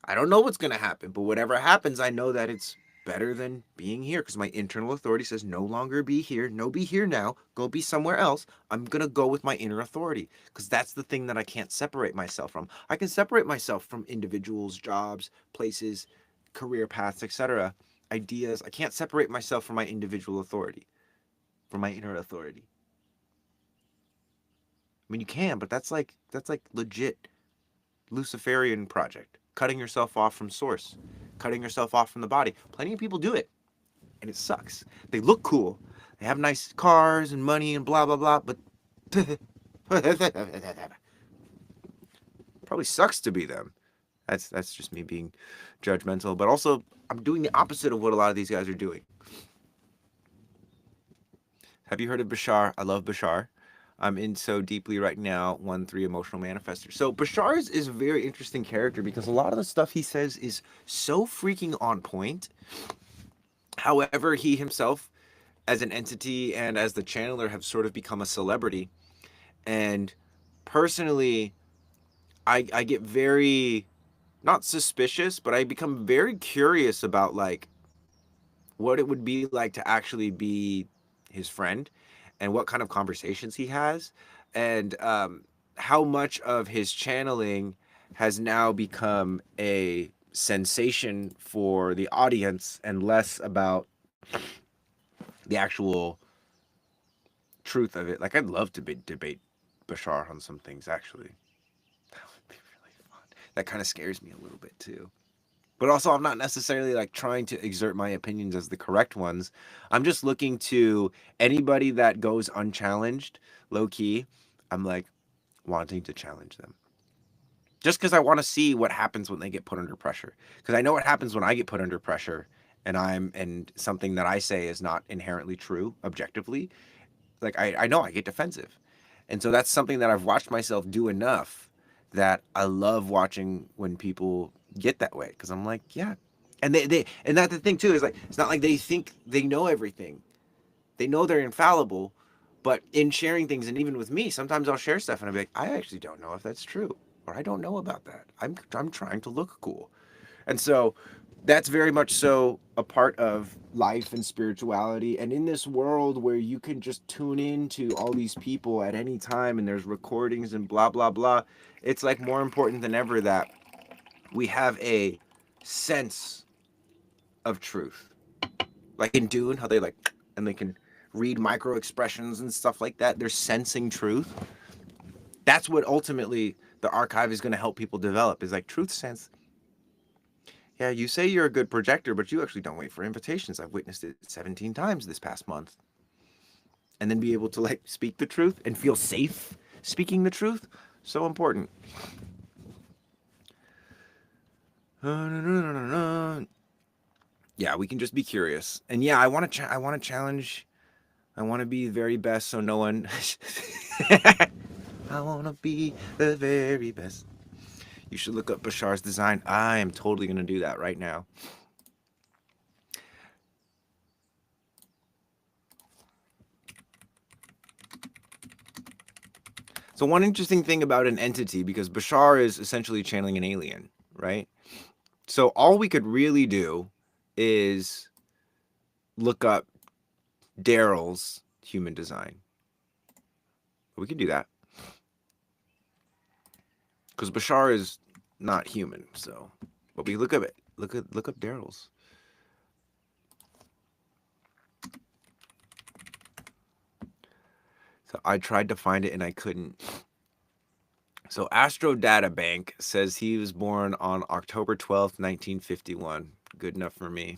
I don't know what's going to happen, but whatever happens, I know that it's better than being here, because my internal authority says no longer be here. No, be here now. Go be somewhere else. I'm going to go with my inner authority, because that's the thing that I can't separate myself from. I can separate myself from individuals, jobs, places, career paths, etc., ideas. I can't separate myself from my individual authority, from my inner authority. I mean, you can, but that's like legit Luciferian project. Cutting yourself off from source, cutting yourself off from the body. Plenty of people do it, and it sucks. They look cool. They have nice cars and money and blah, blah, blah, but probably sucks to be them. That's just me being judgmental, but also I'm doing the opposite of what a lot of these guys are doing. Have you heard of Bashar? I love Bashar. I'm in so deeply right now, 1-3 emotional manifester. So Bashar is a very interesting character because a lot of the stuff he says is so freaking on point. However, he himself, as an entity and as the channeler, have sort of become a celebrity. And personally, I get very, not suspicious, but I become very curious about like what it would be like to actually be his friend and what kind of conversations he has, and how much of his channeling has now become a sensation for the audience and less about the actual truth of it. Like, I'd love to debate Bashar on some things, actually. That would be really fun. That kind of scares me a little bit too. But also, I'm not necessarily like trying to exert my opinions as the correct ones. I'm just looking to anybody that goes unchallenged, low key. I'm like wanting to challenge them. Just because I want to see what happens when they get put under pressure. Because I know what happens when I get put under pressure and something that I say is not inherently true objectively. Like I know I get defensive. And so that's something that I've watched myself do enough that I love watching when people get that way, because I'm like, yeah. And and that's the thing too, is like it's not like they think they know everything. They know they're infallible, but in sharing things, and even with me, sometimes I'll share stuff and I'll be like, I actually don't know if that's true, or I don't know about that. I'm trying to look cool. And so that's very much so a part of life and spirituality. And in this world where you can just tune in to all these people at any time and there's recordings and blah, blah, blah, it's like more important than ever that we have a sense of truth. Like in Dune, how they like, and they can read micro expressions and stuff like that. They're sensing truth. That's what ultimately the archive is going to help people develop, is like truth sense. Yeah, you say you're a good projector, but you actually don't wait for invitations. I've witnessed it 17 times this past month. And then be able to like speak the truth and feel safe speaking the truth. So important. Yeah, we can just be curious. And yeah, I want to challenge. I want to be the very best so no one I want to be the very best. You should look up Bashar's design. I am totally going to do that right now. So one interesting thing about an entity, because Bashar is essentially channeling an alien, right? So all we could really do is look up Daryl's human design. We can do that because Bashar is not human. So, but we look up it. Look up Daryl's. So I tried to find it and I couldn't. So Astro Data Bank says he was born on October 12th, 1951. Good enough for me.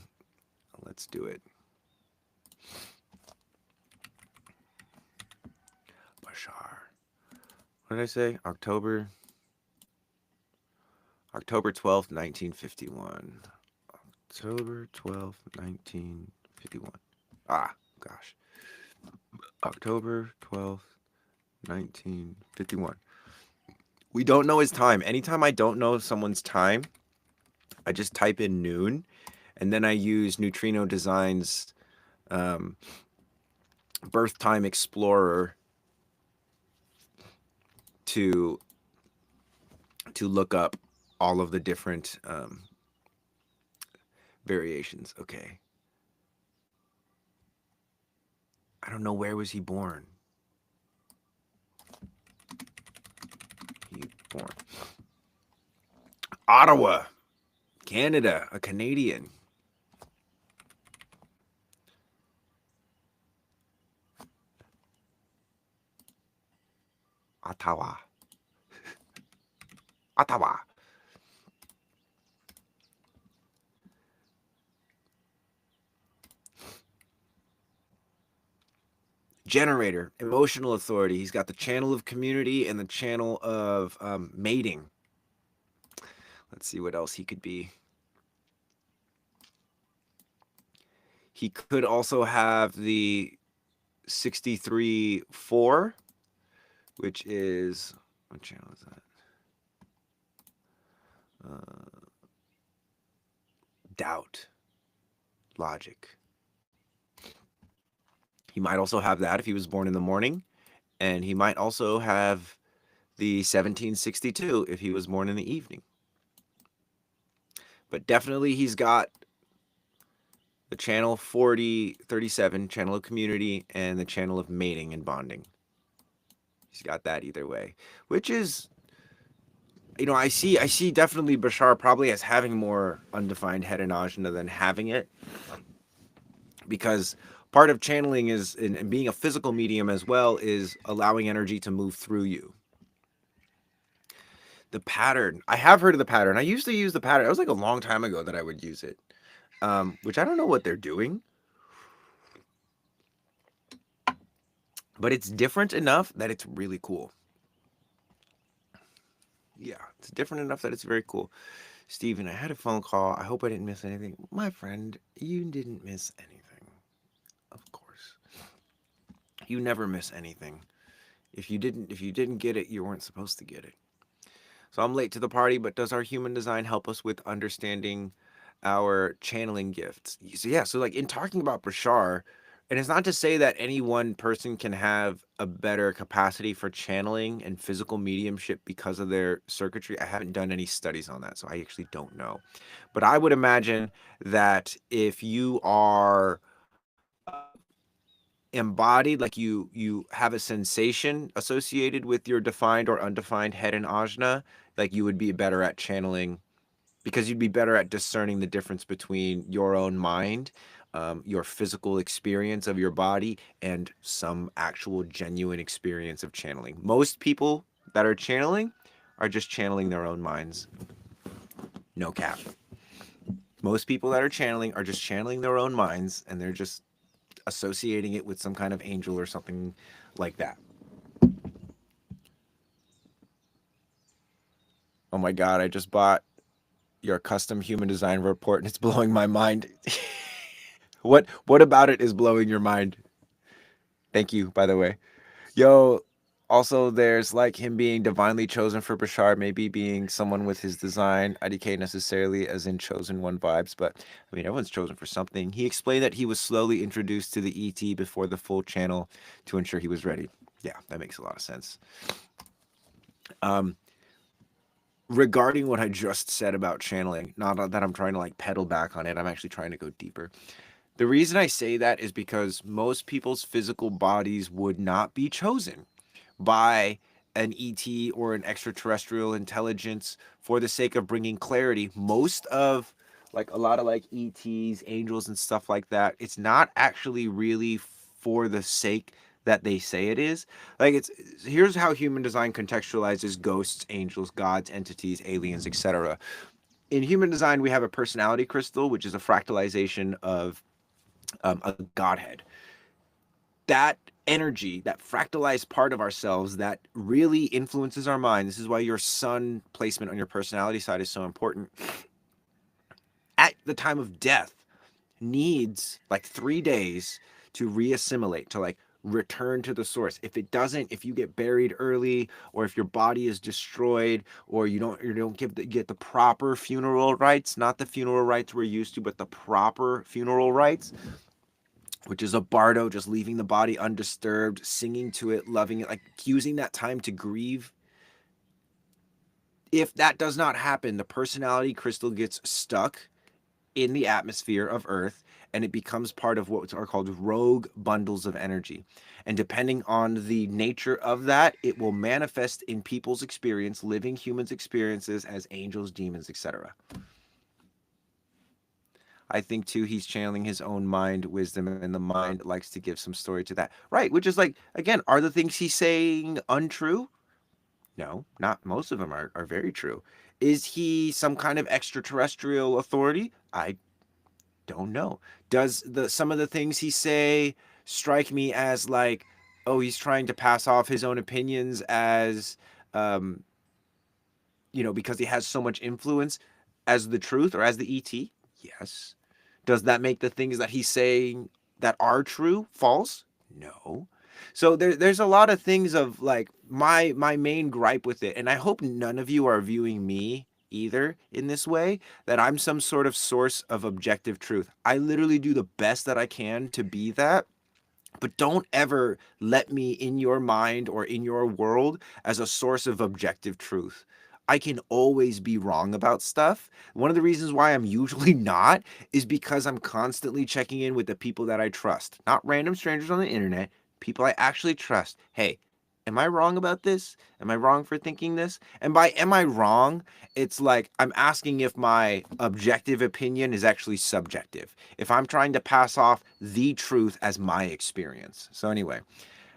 Let's do it. Bashar. What did I say? October 12th, 1951. October 12th, 1951. Ah, gosh. October 12th, 1951. We don't know his time. Anytime I don't know someone's time, I just type in noon, and then I use Neutrino Designs Birth Time Explorer to look up all of the different variations. Okay. I don't know, where was he born? Born Ottawa, Canada, a Canadian. Ottawa. Ottawa. Generator, emotional authority. He's got the channel of community and the channel of mating. Let's see what else he could be. He could also have the 63-4, which is, what channel is that? Doubt, logic. He might also have that if he was born in the morning, and he might also have the 1762 if he was born in the evening. But definitely he's got the channel 4037, channel of community, and the channel of mating and bonding. He's got that either way, which is, I see definitely Bashar probably as having more undefined head and ajna than having it, because part of channeling is, and being a physical medium as well, is allowing energy to move through you. The pattern, I have heard of the pattern. I used to use the pattern. It was like a long time ago that I would use it, which I don't know what they're doing, but it's different enough that it's really cool. Yeah, it's different enough that it's very cool. Steven, I had a phone call. I hope I didn't miss anything. My friend, you didn't miss anything. Of course. You never miss anything. If you didn't get it, you weren't supposed to get it. So I'm late to the party, but does our human design help us with understanding our channeling gifts? So yeah, so like in talking about Bashar, and it's not to say that any one person can have a better capacity for channeling and physical mediumship because of their circuitry. I haven't done any studies on that, so I actually don't know. But I would imagine that if you are embodied, like you have a sensation associated with your defined or undefined head and ajna, like you would be better at channeling, because you'd be better at discerning the difference between your own mind, your physical experience of your body, and some actual genuine experience of channeling. Most people that are channeling are just channeling their own minds. No cap. Most people that are channeling are just channeling their own minds, and they're just associating it with some kind of angel or something like that. Oh my God, I just bought your custom human design report and it's blowing my mind. What about it is blowing your mind? Thank you, by the way. Yo, Also, there's like him being divinely chosen for Bashar, maybe being someone with his design, IDK necessarily as in chosen one vibes, but I mean, everyone's chosen for something. He explained that he was slowly introduced to the ET before the full channel to ensure he was ready. Yeah, that makes a lot of sense. Um, Regarding what I just said about channeling, not that I'm trying to like pedal back on it, I'm actually trying to go deeper. The reason I say that is because most people's physical bodies would not be chosen by an ET or an extraterrestrial intelligence for the sake of bringing clarity. Most of like a lot of like ETs, angels, and stuff like that, it's not actually really for the sake that they say it is. Like it's here's how human design contextualizes ghosts, angels, gods, entities, aliens, etc. In human design, we have a personality crystal, which is a fractalization of a godhead. That energy, that fractalized part of ourselves that really influences our mind. This is why your sun placement on your personality side is so important. At the time of death, needs like 3 days to reassimilate, to like return to the source. If it doesn't, if you get buried early, or if your body is destroyed, or you don't get the proper funeral rites, not the funeral rites we're used to, but the proper funeral rites, which is a bardo, just leaving the body undisturbed, singing to it, loving it, like using that time to grieve. If that does not happen, the personality crystal gets stuck in the atmosphere of Earth and it becomes part of what are called rogue bundles of energy. And depending on the nature of that, it will manifest in people's experience, living humans' experiences as angels, demons, etc. I think too he's channeling his own mind wisdom, and the mind likes to give some story to that. Right, which is like again, are the things he's saying untrue? No, not most of them are very true. Is he some kind of extraterrestrial authority? I don't know. Does the some of the things he say strike me as like, oh, he's trying to pass off his own opinions as um, because he has so much influence as the truth or as the ET? Yes. Does that make the things that he's saying that are true false? No. So there's a lot of things of like my main gripe with it, and I hope none of you are viewing me either in this way that I'm some sort of source of objective truth. I literally do the best that I can to be that, but don't ever let me in your mind or in your world as a source of objective truth. I can always be wrong about stuff. One of the reasons why I'm usually not is because I'm constantly checking in with the people that I trust, not random strangers on the internet, people I actually trust. Hey, am I wrong about this? Am I wrong for thinking this? And by am I wrong, it's like I'm asking if my objective opinion is actually subjective. If I'm trying to pass off the truth as my experience. So, anyway,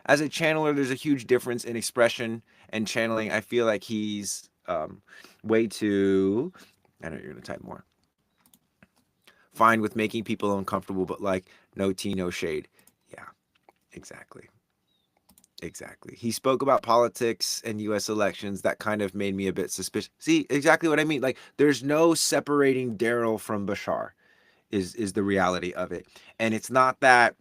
as a channeler, there's a huge difference in expression and channeling. I feel like he's way too, I know you're going to type more, fine with making people uncomfortable, but like no tea, no shade. Yeah, exactly. Exactly. He spoke about politics and US elections. That kind of made me a bit suspicious. See, exactly what I mean. Like, there's no separating Daryl from Bashar, is the reality of it. And it's not that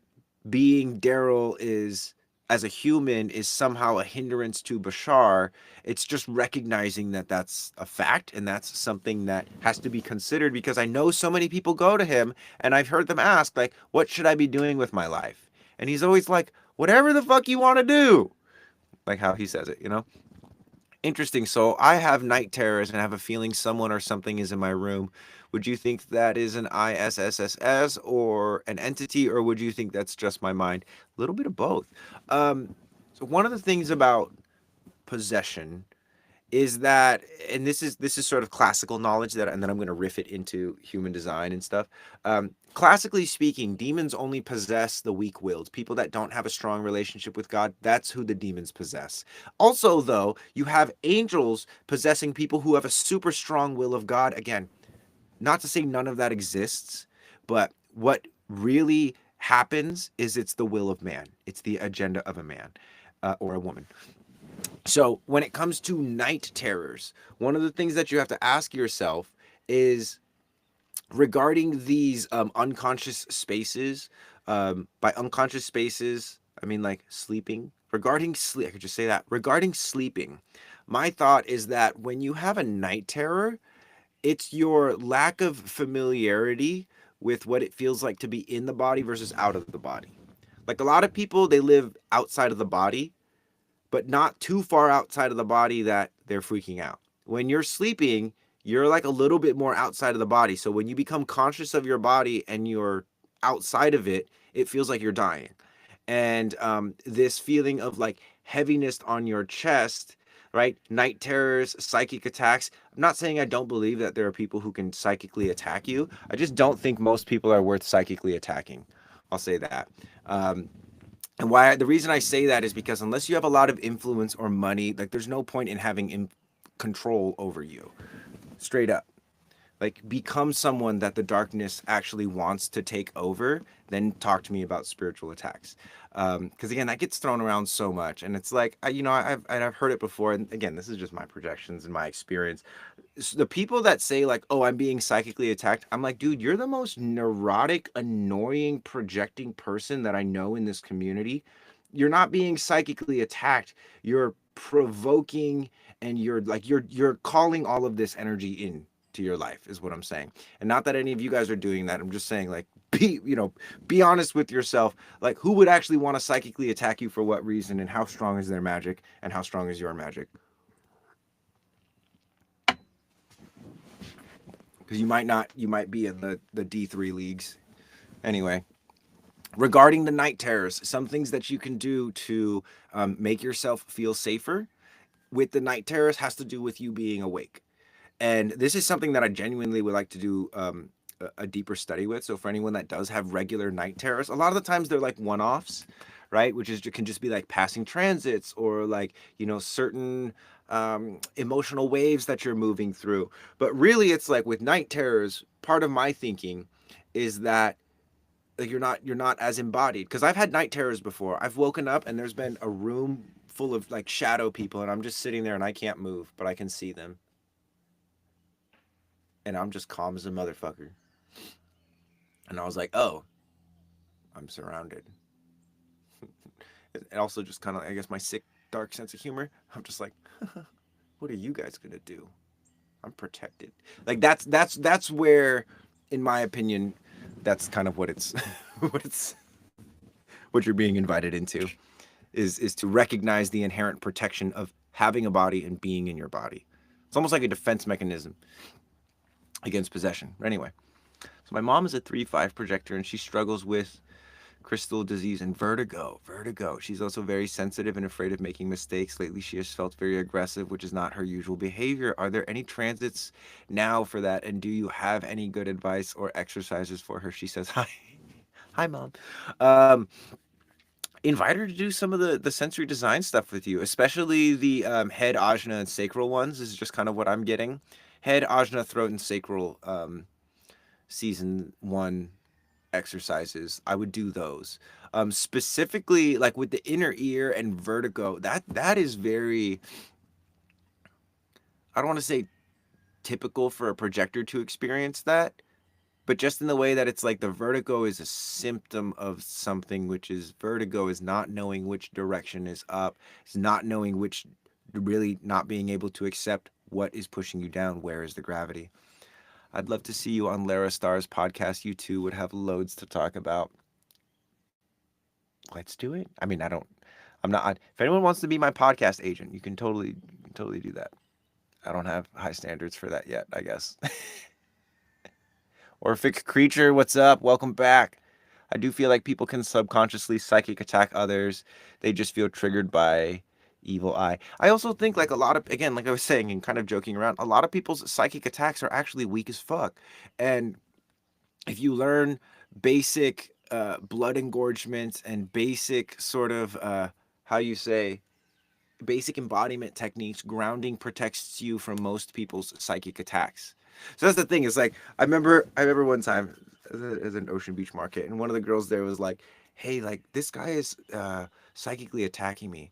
being Daryl is as a human is somehow a hindrance to Bashar. It's just recognizing that that's a fact and that's something that has to be considered, because I know so many people go to him and I've heard them ask like, what should I be doing with my life? And he's always like, whatever the fuck you want to do. Like how he says it, you know? Interesting. So I have night terrors and I have a feeling someone or something is in my room. Would you think that is an ISSS or an entity, or would you think that's just my mind? A little bit of both. So one of the things about possession is that, and this is sort of classical knowledge that, and then I'm going to riff it into human design and stuff. Classically speaking, demons only possess the weak-willed people that don't have a strong relationship with God. That's who the demons possess. Also, though, you have angels possessing people who have a super strong will of God. Again, not to say none of that exists, but what really happens is it's the will of man. It's the agenda of a man or a woman. So when it comes to night terrors, one of the things that you have to ask yourself is regarding these unconscious spaces. By unconscious spaces, I mean like sleeping, Regarding sleep, I could just say that. Regarding sleeping, my thought is that when you have a night terror, it's your lack of familiarity with what it feels like to be in the body versus out of the body. Like a lot of people, they live outside of the body, but not too far outside of the body that they're freaking out. When you're sleeping, you're like a little bit more outside of the body. So when you become conscious of your body and you're outside of it, it feels like you're dying. And this feeling of like heaviness on your chest, right? Night terrors, psychic attacks. I'm not saying I don't believe that there are people who can psychically attack you. I just don't think most people are worth psychically attacking. I'll say that. And why the reason I say that is because unless you have a lot of influence or money, like there's no point in having control over you. Straight up. Like become someone that the darkness actually wants to take over, then talk to me about spiritual attacks. Because again, that gets thrown around so much, and it's like I've heard it before. And again, this is just my projections and my experience. The people that say like, "Oh, I'm being psychically attacked," I'm like, dude, you're the most neurotic, annoying, projecting person that I know in this community. You're not being psychically attacked. You're provoking, and you're calling all of this energy in to your life is what I'm saying. And not that any of you guys are doing that. I'm just saying like be honest with yourself. Like who would actually want to psychically attack you for what reason, and how strong is their magic and how strong is your magic? Because you might be in the D3 leagues. Anyway, regarding the night terrors, some things that you can do to make yourself feel safer with the night terrors has to do with you being awake. And this is something that I genuinely would like to do a deeper study with. So for anyone that does have regular night terrors, a lot of the times they're like one-offs, right? Which is can just be like passing transits or like certain emotional waves that you're moving through. But really, it's like with night terrors. Part of my thinking is that like you're not as embodied, because I've had night terrors before. I've woken up and there's been a room full of like shadow people, and I'm just sitting there and I can't move, but I can see them, and I'm just calm as a motherfucker. And I was like, oh, I'm surrounded. And also just kind of, I guess, my sick, dark sense of humor. I'm just like, what are you guys gonna do? I'm protected. Like that's where, in my opinion, that's kind of what it's what it's what you're being invited into is to recognize the inherent protection of having a body and being in your body. It's almost like a defense mechanism against possession. Anyway, so my mom is a 3-5 projector, and she struggles with crystal disease and vertigo. Vertigo. She's also very sensitive and afraid of making mistakes. Lately, she has felt very aggressive, which is not her usual behavior. Are there any transits now for that? And do you have any good advice or exercises for her? She says, hi. Hi, Mom. Um, Invite her to do some of the sensory design stuff with you, especially the head, ajna, and sacral ones. This is just kind of what I'm getting. Head, ajna, throat, and sacral season one exercises. I would do those. Specifically, like with the inner ear and vertigo, that is very, I don't want to say typical for a projector to experience that, but just in the way that it's like the vertigo is a symptom of something, which is vertigo is not knowing which direction is up, it's not knowing which, really not being able to accept what is pushing you down, where is the gravity. I'd love to see you on Lara Star's podcast. You two would have loads to talk about. Let's do it. I mean, I'm not, if anyone wants to be my podcast agent, you can totally do that. I don't have high standards for that yet, I guess. Orphic Creature, what's up? Welcome back. I do feel like people can subconsciously psychic attack others. They just feel triggered by evil eye. I also think like a lot of, again, like I was saying and kind of joking around, a lot of people's psychic attacks are actually weak as fuck. And if you learn basic blood engorgement and basic sort of how you say basic embodiment techniques, grounding protects you from most people's psychic attacks. So that's the thing. It's like I remember one time as an Ocean Beach market, and one of the girls there was like, "Hey, like this guy is psychically attacking me,"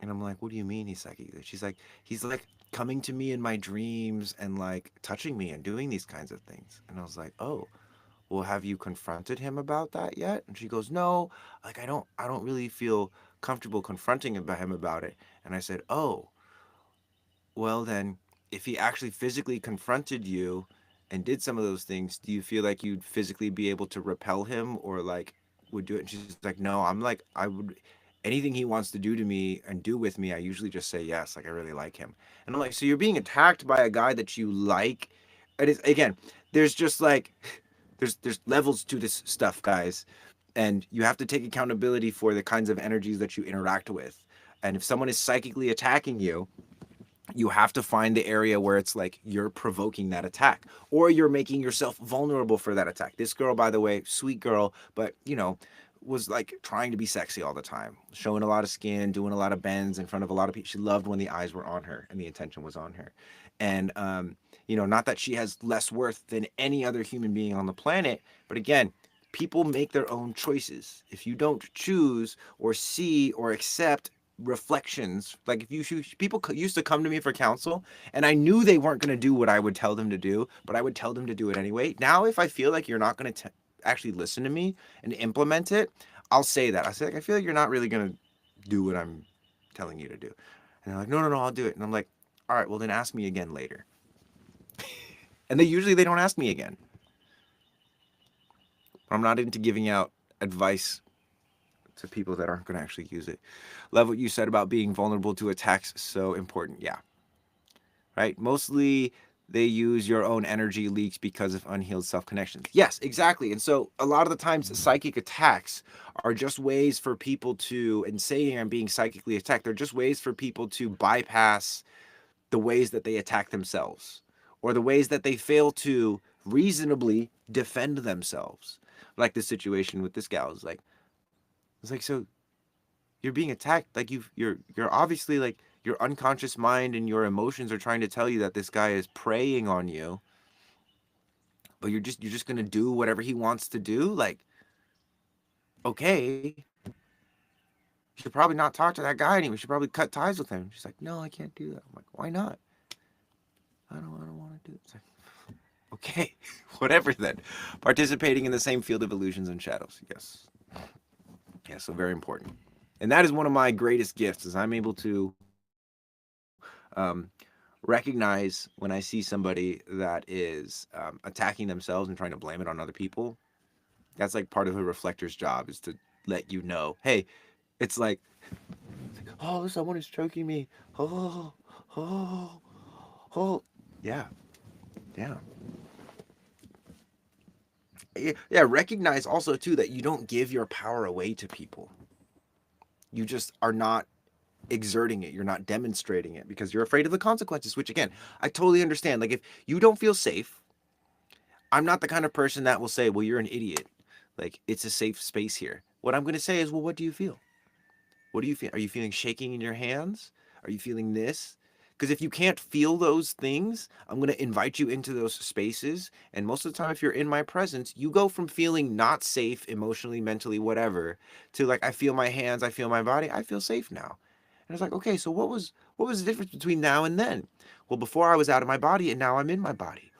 and I'm like, "What do you mean he's psychically?" She's like, "He's like coming to me in my dreams and like touching me and doing these kinds of things," and I was like, "Oh." Well, have you confronted him about that yet? And she goes, no, like I don't really feel comfortable confronting him about it. And I said, oh, well then, if he actually physically confronted you and did some of those things, do you feel like you'd physically be able to repel him, or like would do it? And she's like, no, I'm like, I would, anything he wants to do to me and do with me, I usually just say yes. Like, I really like him. And I'm like, so you're being attacked by a guy that you like? And it's, again, there's just like, there's levels to this stuff, guys. And you have to take accountability for the kinds of energies that you interact with. And if someone is psychically attacking you, you have to find the area where it's like you're provoking that attack, or you're making yourself vulnerable for that attack. This girl, by the way, sweet girl, but was like trying to be sexy all the time, showing a lot of skin, doing a lot of bends in front of a lot of people. She loved when the eyes were on her and the attention was on her. And not that she has less worth than any other human being on the planet, but again, people make their own choices. If you don't choose or see or accept reflections, like if people used to come to me for counsel and I knew they weren't going to do what I would tell them to do, but I would tell them to do it anyway. Now if I feel like you're not going to actually listen to me and implement it, I'll say that. I say, like, I feel like you're not really going to do what I'm telling you to do. And they're like, no, I'll do it. And I'm like, all right, well then ask me again later. And they don't ask me again. I'm not into giving out advice to people that aren't going to actually use it. Love what you said about being vulnerable to attacks. So important. Yeah. Right. Mostly they use your own energy leaks because of unhealed self-connections. Yes, exactly. And so a lot of the times psychic attacks are just ways for people to, and saying I'm being psychically attacked, they're just ways for people to bypass the ways that they attack themselves, or the ways that they fail to reasonably defend themselves. Like the situation with this gal is like, it's like, so you're being attacked. Like you're obviously, like, your unconscious mind and your emotions are trying to tell you that this guy is preying on you, but you're just gonna do whatever he wants to do. Like, okay, you should probably not talk to that guy anymore. You should probably cut ties with him. She's like, no, I can't do that. I'm like, why not? I don't want to do it. It's like, okay, whatever then. Participating in the same field of illusions and shadows. Yes. Yeah, so very important. And that is one of my greatest gifts, is I'm able to recognize when I see somebody that is attacking themselves and trying to blame it on other people. That's like part of a reflector's job, is to let you know, hey, it's like, oh, someone is choking me. Oh, oh, oh. Yeah, yeah. Yeah, recognize also too that you don't give your power away to people. You just are not exerting it. You're not demonstrating it because you're afraid of the consequences, which again, I totally understand. Like, if you don't feel safe, I'm not the kind of person that will say, well, you're an idiot. Like, it's a safe space here. What I'm going to say is, well, what do you feel? What do you feel? Are you feeling shaking in your hands? Are you feeling this? Because if you can't feel those things, I'm going to invite you into those spaces. And most of the time, if you're in my presence, you go from feeling not safe emotionally, mentally, whatever, to like, I feel my hands, I feel my body, I feel safe now. And it's like, okay, so what was the difference between now and then? Well, before I was out of my body and now I'm in my body.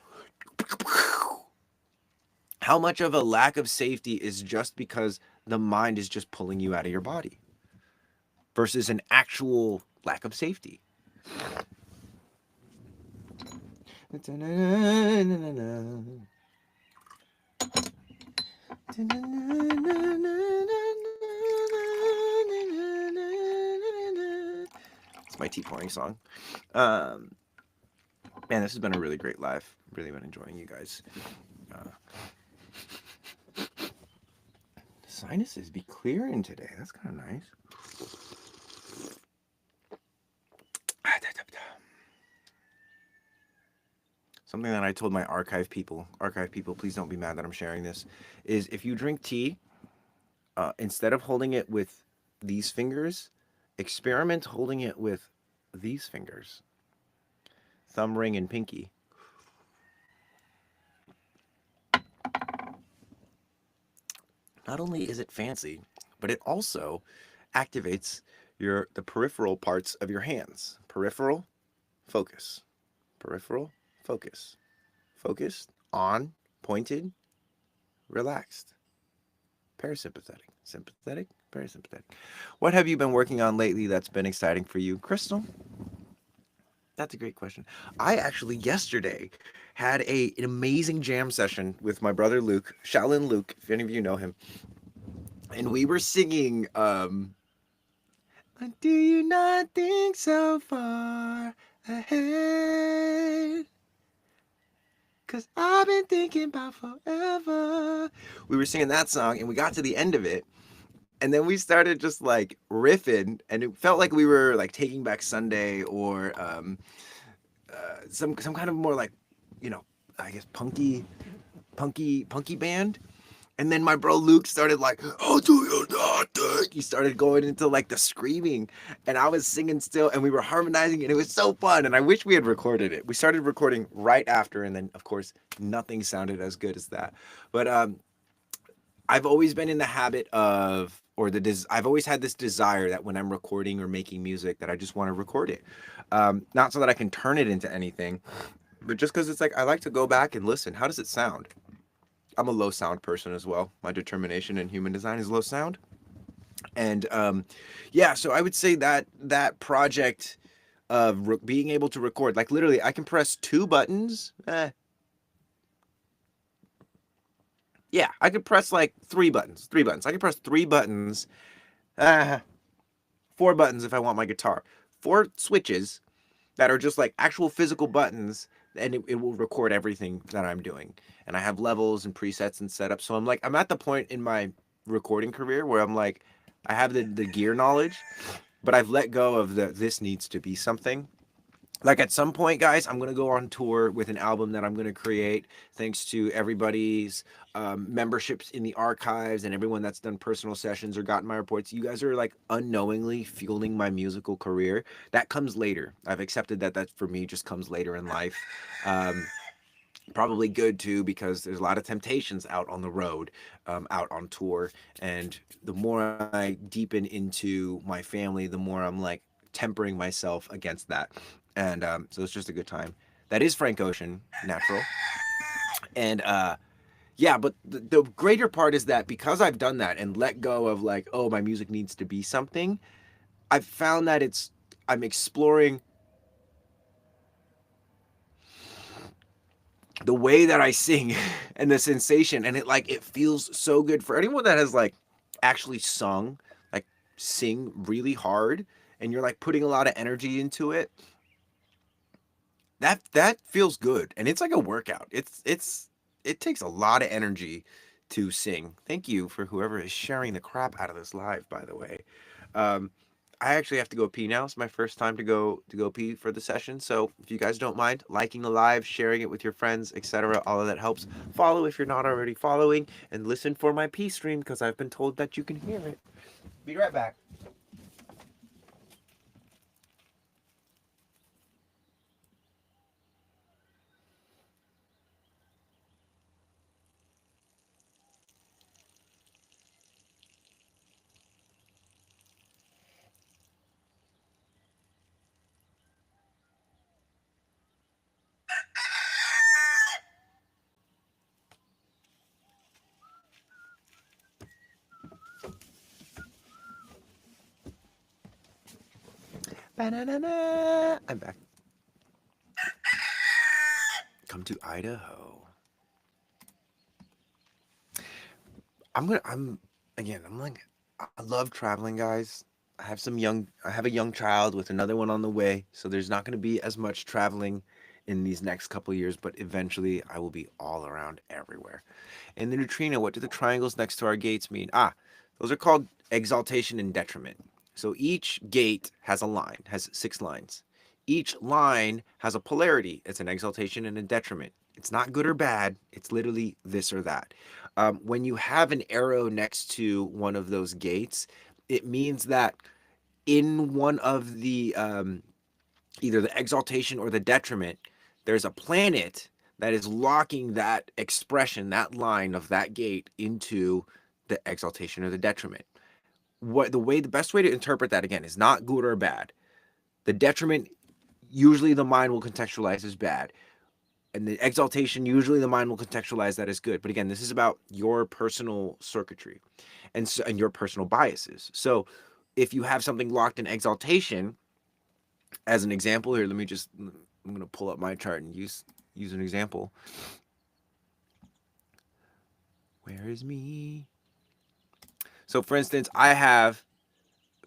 How much of a lack of safety is just because the mind is just pulling you out of your body versus an actual lack of safety? It's my tea pouring song. Um, Man, this has been a really great live. Really been enjoying you guys. Uh, Sinuses be clearing today. That's kind of nice. Something that I told my archive people, please don't be mad that I'm sharing this, is if you drink tea, instead of holding it with these fingers, experiment holding it with these fingers, thumb, ring, and pinky. Not only is it fancy, but it also activates the peripheral parts of your hands. Peripheral, focus. Peripheral, focus. Focused, on, pointed, relaxed. Parasympathetic, sympathetic, Very sympathetic. What have you been working on lately that's been exciting for you, Crystal? That's a great question. I actually yesterday had an amazing jam session with my brother Luke, Shaolin Luke, if any of you know him, and we were singing. Do you not think so far ahead? 'Cause I've been thinking about forever. We were singing that song, and we got to the end of it, and then we started just like riffing, and it felt like we were like Taking Back Sunday or some kind of more like, you know, I guess punky band. And then my bro Luke started like, "Oh, do you not think?" He started going into like the screaming, and I was singing still, and we were harmonizing, and it was so fun. And I wish we had recorded it. We started recording right after, and then of course nothing sounded as good as that. But I've always been in the habit of, I've always had this desire that when I'm recording or making music, that I just want to record it, not so that I can turn it into anything, but just because it's like I like to go back and listen. How does it sound? I'm a low sound person as well. My determination in human design is low sound, and yeah. So I would say that that project of being able to record, like literally, I can press two buttons. Yeah, I could press like three buttons. Three buttons. I can press three buttons. Uh, four buttons if I want my guitar. Four switches that are just like actual physical buttons, and it will record everything that I'm doing. And I have levels and presets and setups. So I'm like, I'm at the point in my recording career where I'm like, I have the gear knowledge, but I've let go of the this needs to be something. Like at some point, guys, I'm gonna go on tour with an album that I'm gonna create. Thanks to everybody's memberships in the archives and everyone that's done personal sessions or gotten my reports. You guys are like unknowingly fueling my musical career. That comes later. I've accepted that that for me just comes later in life. Um, Probably good too, because there's a lot of temptations out on the road, out on tour, and the more I deepen into my family, the more I'm like tempering myself against that, and so it's just a good time. That is Frank Ocean, natural, and yeah, but the greater part is that because I've done that and let go of like, oh, my music needs to be something, I've found that I'm exploring the way that I sing and the sensation, and it feels so good for anyone that has like actually sung, like sing really hard, and you're like putting a lot of energy into it. That feels good, and it's like a workout. It takes a lot of energy to sing. Thank you for whoever is sharing the crap out of this live, by the way. Um, I actually have to go pee now. It's my first time to go pee for the session. So if you guys don't mind liking the live, sharing it with your friends, etc., all of that helps. Follow if you're not already following, and listen for my pee stream because I've been told that you can hear it. Be right back. Ba-na-na-na. I'm back. Come to Idaho. I'm again, I'm like, I love traveling, guys. I have a young child with another one on the way, so there's not going to be as much traveling in these next couple of years, but eventually I will be all around everywhere. In the neutrino, what do the triangles next to our gates mean? Ah, those are called exaltation and detriment. So each gate has a line, has six lines. Each line has a polarity. It's an exaltation and a detriment. It's not good or bad. It's literally this or that. When you have an arrow next to one of those gates, it means that in one of the either the exaltation or the detriment, there's a planet that is locking that expression, that line of that gate into the exaltation or the detriment. The best way to interpret that again is not good or bad. The detriment, usually the mind will contextualize as bad. And the exaltation, usually the mind will contextualize that as good. But again, this is about your personal circuitry and your personal biases. So if you have something locked in exaltation, as an example here, I'm going to pull up my chart and use an example. Where is me? So for instance, I have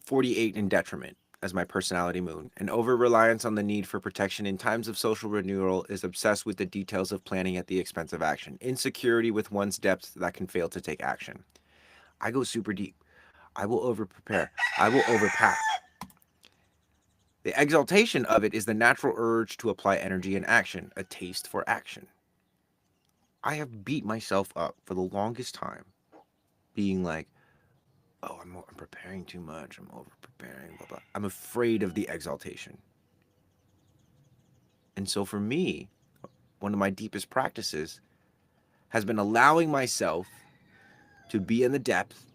48 in detriment as my personality moon. An over reliance on the need for protection in times of social renewal is obsessed with the details of planning at the expense of action. Insecurity with one's depth that can fail to take action. I go super deep. I will over prepare. I will overpack. The exaltation of it is the natural urge to apply energy in action, a taste for action. I have beat myself up for the longest time, being like, oh, I'm preparing too much. I'm over preparing, blah, blah. I'm afraid of the exaltation. And so for me, one of my deepest practices has been allowing myself to be in the depth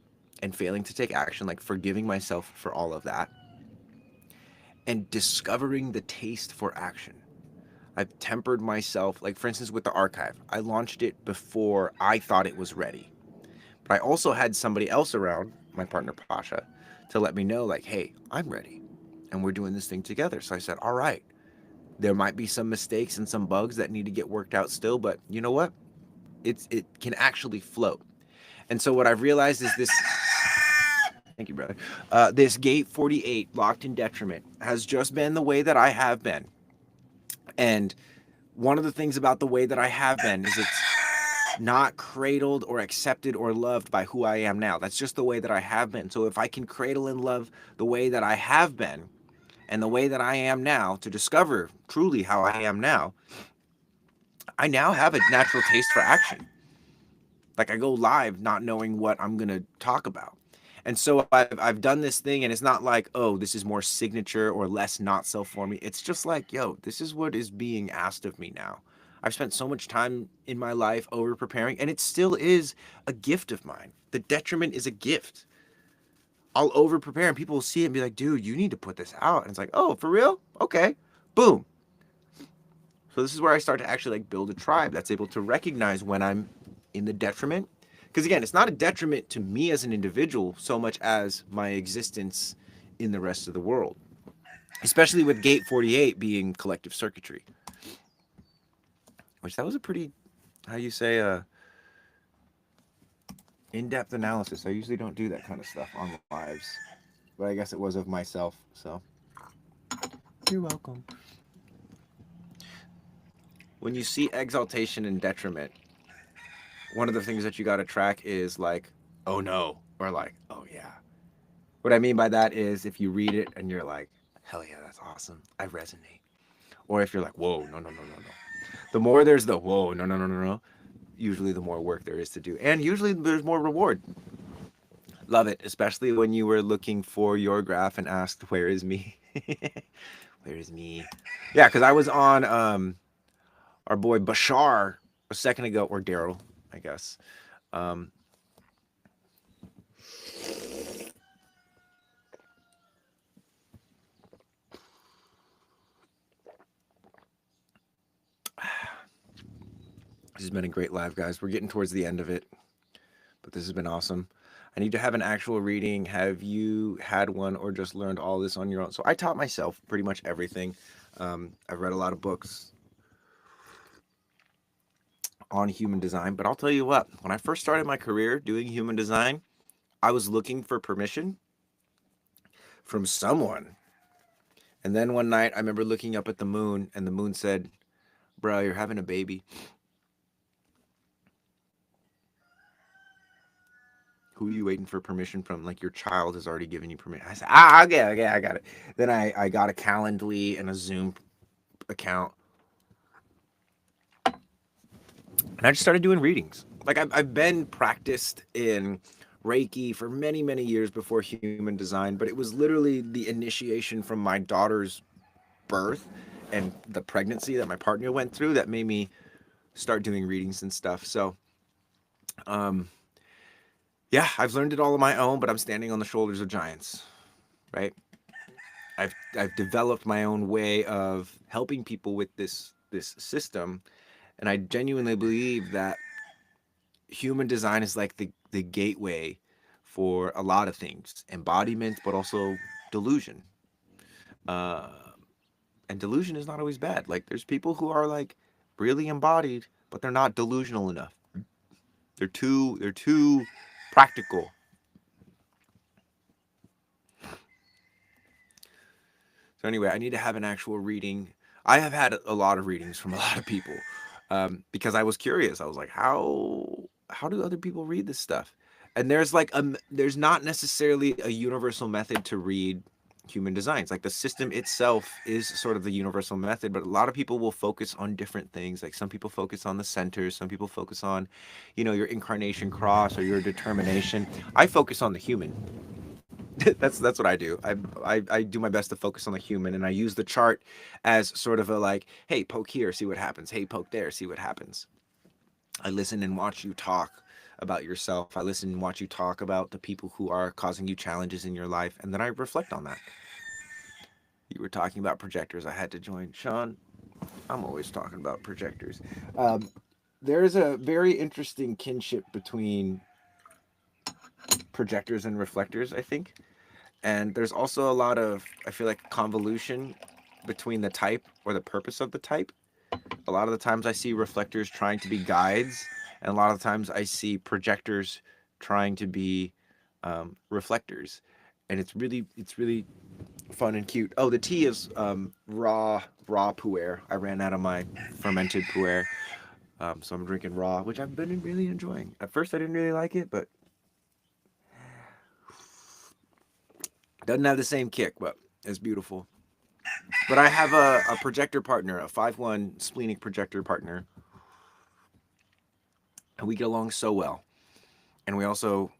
and failing to take action, like forgiving myself for all of that, and discovering the taste for action. I've tempered myself, like for instance with the archive. I launched it before I thought it was ready. But I also had somebody else around, my partner Pasha, to let me know, like, hey, I'm ready. And we're doing this thing together. So I said, all right, there might be some mistakes and some bugs that need to get worked out still, but you know what? It can actually float. And so what I've realized is this. Thank you, brother. This gate 48 locked in detriment has just been the way that I have been. And one of the things about the way that I have been is it's not cradled or accepted or loved by who I am now. That's just the way that I have been. So if I can cradle and love the way that I have been and the way that I am now to discover truly how I am now, I now have a natural taste for action. Like I go live not knowing what I'm going to talk about. And so I've done this thing, and it's not like, oh, this is more signature or less not self for me. It's just like, yo, this is what is being asked of me now. I've spent so much time in my life over preparing, and it still is a gift of mine. The detriment is a gift. I'll over prepare, and people will see it and be like, dude, you need to put this out. And it's like, oh, for real? Okay. Boom. So this is where I start to actually like build a tribe that's able to recognize when I'm in the detriment. Because again, it's not a detriment to me as an individual so much as my existence in the rest of the world. Especially with gate 48 being collective circuitry. Which that was a pretty, how you say, in-depth analysis. I usually don't do that kind of stuff on lives. But I guess it was of myself, so. You're welcome. When you see exaltation and detriment, one of the things that you got to track is like, oh no, or like, oh yeah. What I mean by that is if you read it and you're like, hell yeah, that's awesome, I resonate. Or if you're like, whoa, no, no, no, no, no. The more there's the whoa, no, no, no, no, no, usually the more work there is to do. And usually there's more reward. Love it, especially when you were looking for your graph and asked, where is me? Where is me? Yeah, because I was on our boy Bashar a second ago, or Daryl, I guess. Um, this has been a great live, guys. We're getting towards the end of it, but this has been awesome. I need to have an actual reading. Have you had one or just learned all this on your own? So I taught myself pretty much everything. I've read a lot of books on human design, but I'll tell you what, when I first started my career doing human design, I was looking for permission from someone. And then one night I remember looking up at the moon and the moon said, bro, you're having a baby. Who are you waiting for permission from? Like your child has already given you permission. I said, okay, I got it. Then I got a Calendly and a Zoom account. And I just started doing readings. Like I've been practiced in Reiki for many, many years before human design, but it was literally the initiation from my daughter's birth and the pregnancy that my partner went through that made me start doing readings and stuff. So, yeah, I've learned it all on my own, but I'm standing on the shoulders of giants, right? I've developed my own way of helping people with this system, And I genuinely believe that human design is like the gateway for a lot of things, embodiment, but also delusion. Uh, and delusion is not always bad. Like there's people who are like really embodied, but they're not delusional enough. They're too practical. So anyway, I need to have an actual reading. I have had a lot of readings from a lot of people, because I was curious. I was like, how do other people read this stuff? And there's not necessarily a universal method to read human designs. Like the system itself is sort of the universal method, but a lot of people will focus on different things. Like some people focus on the centers, some people focus on, your incarnation cross or your determination. I focus on the human. That's what I do. I do my best to focus on the human, and I use the chart as sort of a like, hey, poke here, see what happens. Hey, poke there, see what happens. I listen and watch you talk about yourself. I listen and watch you talk about the people who are causing you challenges in your life, and then I reflect on that. You were talking about projectors. I had to join. Sean, I'm always talking about projectors. Um, there is a very interesting kinship between projectors and reflectors, I think. And there's also a lot of, I feel like, convolution between the type or the purpose of the type. A lot of the times I see reflectors trying to be guides, and a lot of the times I see projectors trying to be reflectors. And it's really fun and cute. Oh, the tea is raw pu'er. I ran out of my fermented pu'er, so I'm drinking raw, which I've been really enjoying. At first, I didn't really like it, but doesn't have the same kick, but it's beautiful. But I have a projector partner, a 5-1 splenic projector partner, and we get along so well. And we also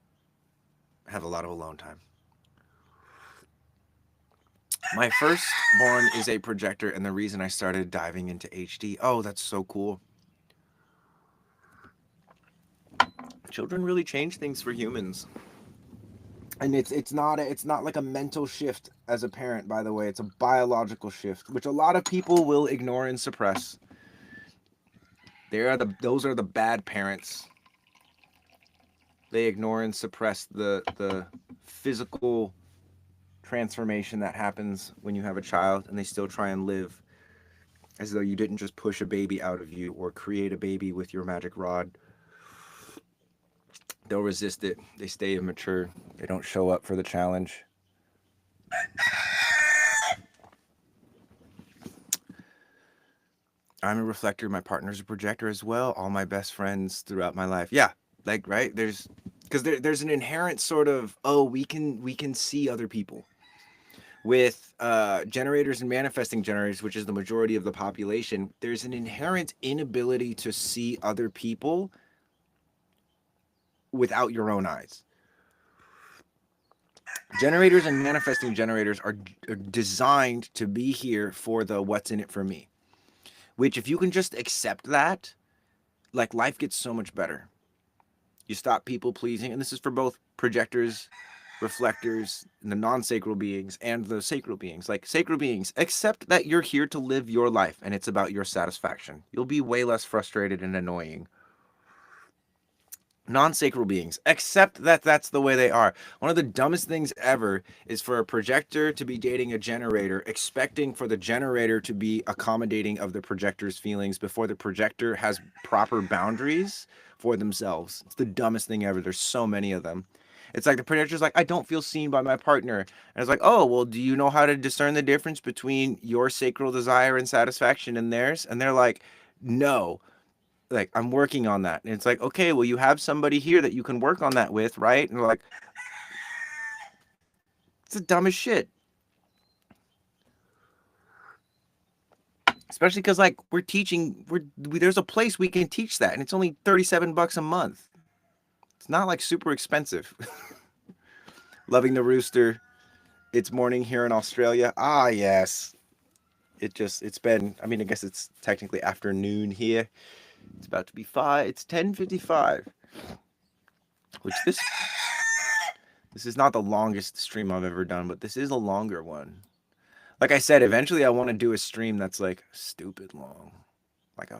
have a lot of alone time. My firstborn is a projector, and the reason I started diving into HD, oh, that's so cool. Children really change things for humans. And it's not like a mental shift as a parent, by the way. It's a biological shift, which a lot of people will ignore and suppress. Those are the bad parents. They ignore and suppress the physical transformation that happens when you have a child, and they still try and live as though you didn't just push a baby out of you or create a baby with your magic rod. They'll resist it. They stay immature. They don't show up for the challenge. I'm a reflector. My partner's a projector as well. All my best friends throughout my life. Yeah, like right. There's an inherent sort of, oh, we can see other people with generators and manifesting generators, which is the majority of the population. There's an inherent inability to see other people without your own eyes. Generators and manifesting generators are designed to be here for the what's in it for me. Which, if you can just accept that, like life gets so much better. You stop people pleasing, and this is for both projectors, reflectors, and the non-sacral beings and the sacral beings. Like sacral beings, accept that you're here to live your life and it's about your satisfaction. You'll be way less frustrated and annoying. Non-sacral beings, accept that that's the way they are. One of the dumbest things ever is for a projector to be dating a generator, expecting for the generator to be accommodating of the projector's feelings before the projector has proper boundaries for themselves. It's the dumbest thing ever. There's so many of them. It's like the projector's like, I don't feel seen by my partner. And it's like, oh, well, do you know how to discern the difference between your sacral desire and satisfaction and theirs? And they're like, no, like, I'm working on that. And it's like, okay, well, you have somebody here that you can work on that with, right? And we're like, it's the dumbest shit. Especially because like there's a place we can teach that, and it's only $37 a month. It's not like super expensive. Loving the rooster. It's morning here in Australia. Ah, yes. It's been, I mean, I guess it's technically afternoon here. It's about to be 5. It's 10:55. Which this is not the longest stream I've ever done, but this is a longer one. Like I said, eventually I want to do a stream that's like stupid long. Like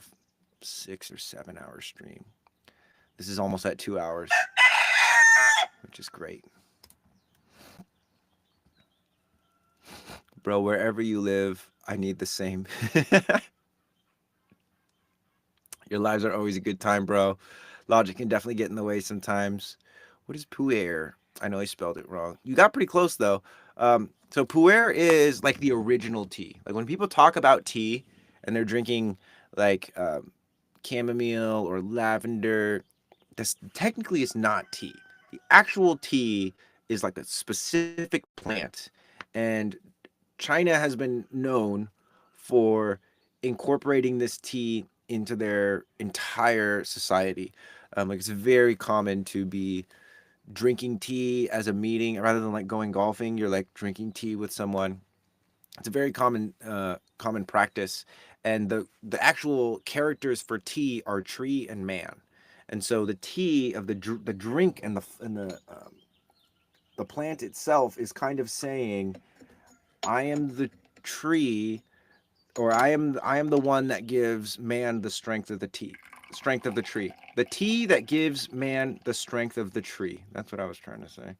6 or 7 hour stream. This is almost at 2 hours, which is great. Bro, wherever you live, I need the same. Your lives are always a good time, bro. Logic can definitely get in the way sometimes. What is puer? I know I spelled it wrong. You got pretty close though. So puer is like the original tea. Like when people talk about tea and they're drinking like chamomile or lavender, this technically is not tea. The actual tea is like a specific plant, and China has been known for incorporating this tea into their entire society. Like it's very common to be drinking tea as a meeting rather than like going golfing. You're like drinking tea with someone. It's a very common practice, and the actual characters for tea are tree and man, and so the tea of the drink and the plant itself is kind of saying, I am the tree, or I am the one that gives man the strength of the tea, strength of the tree. The tea that gives man the strength of the tree. That's what I was trying to say.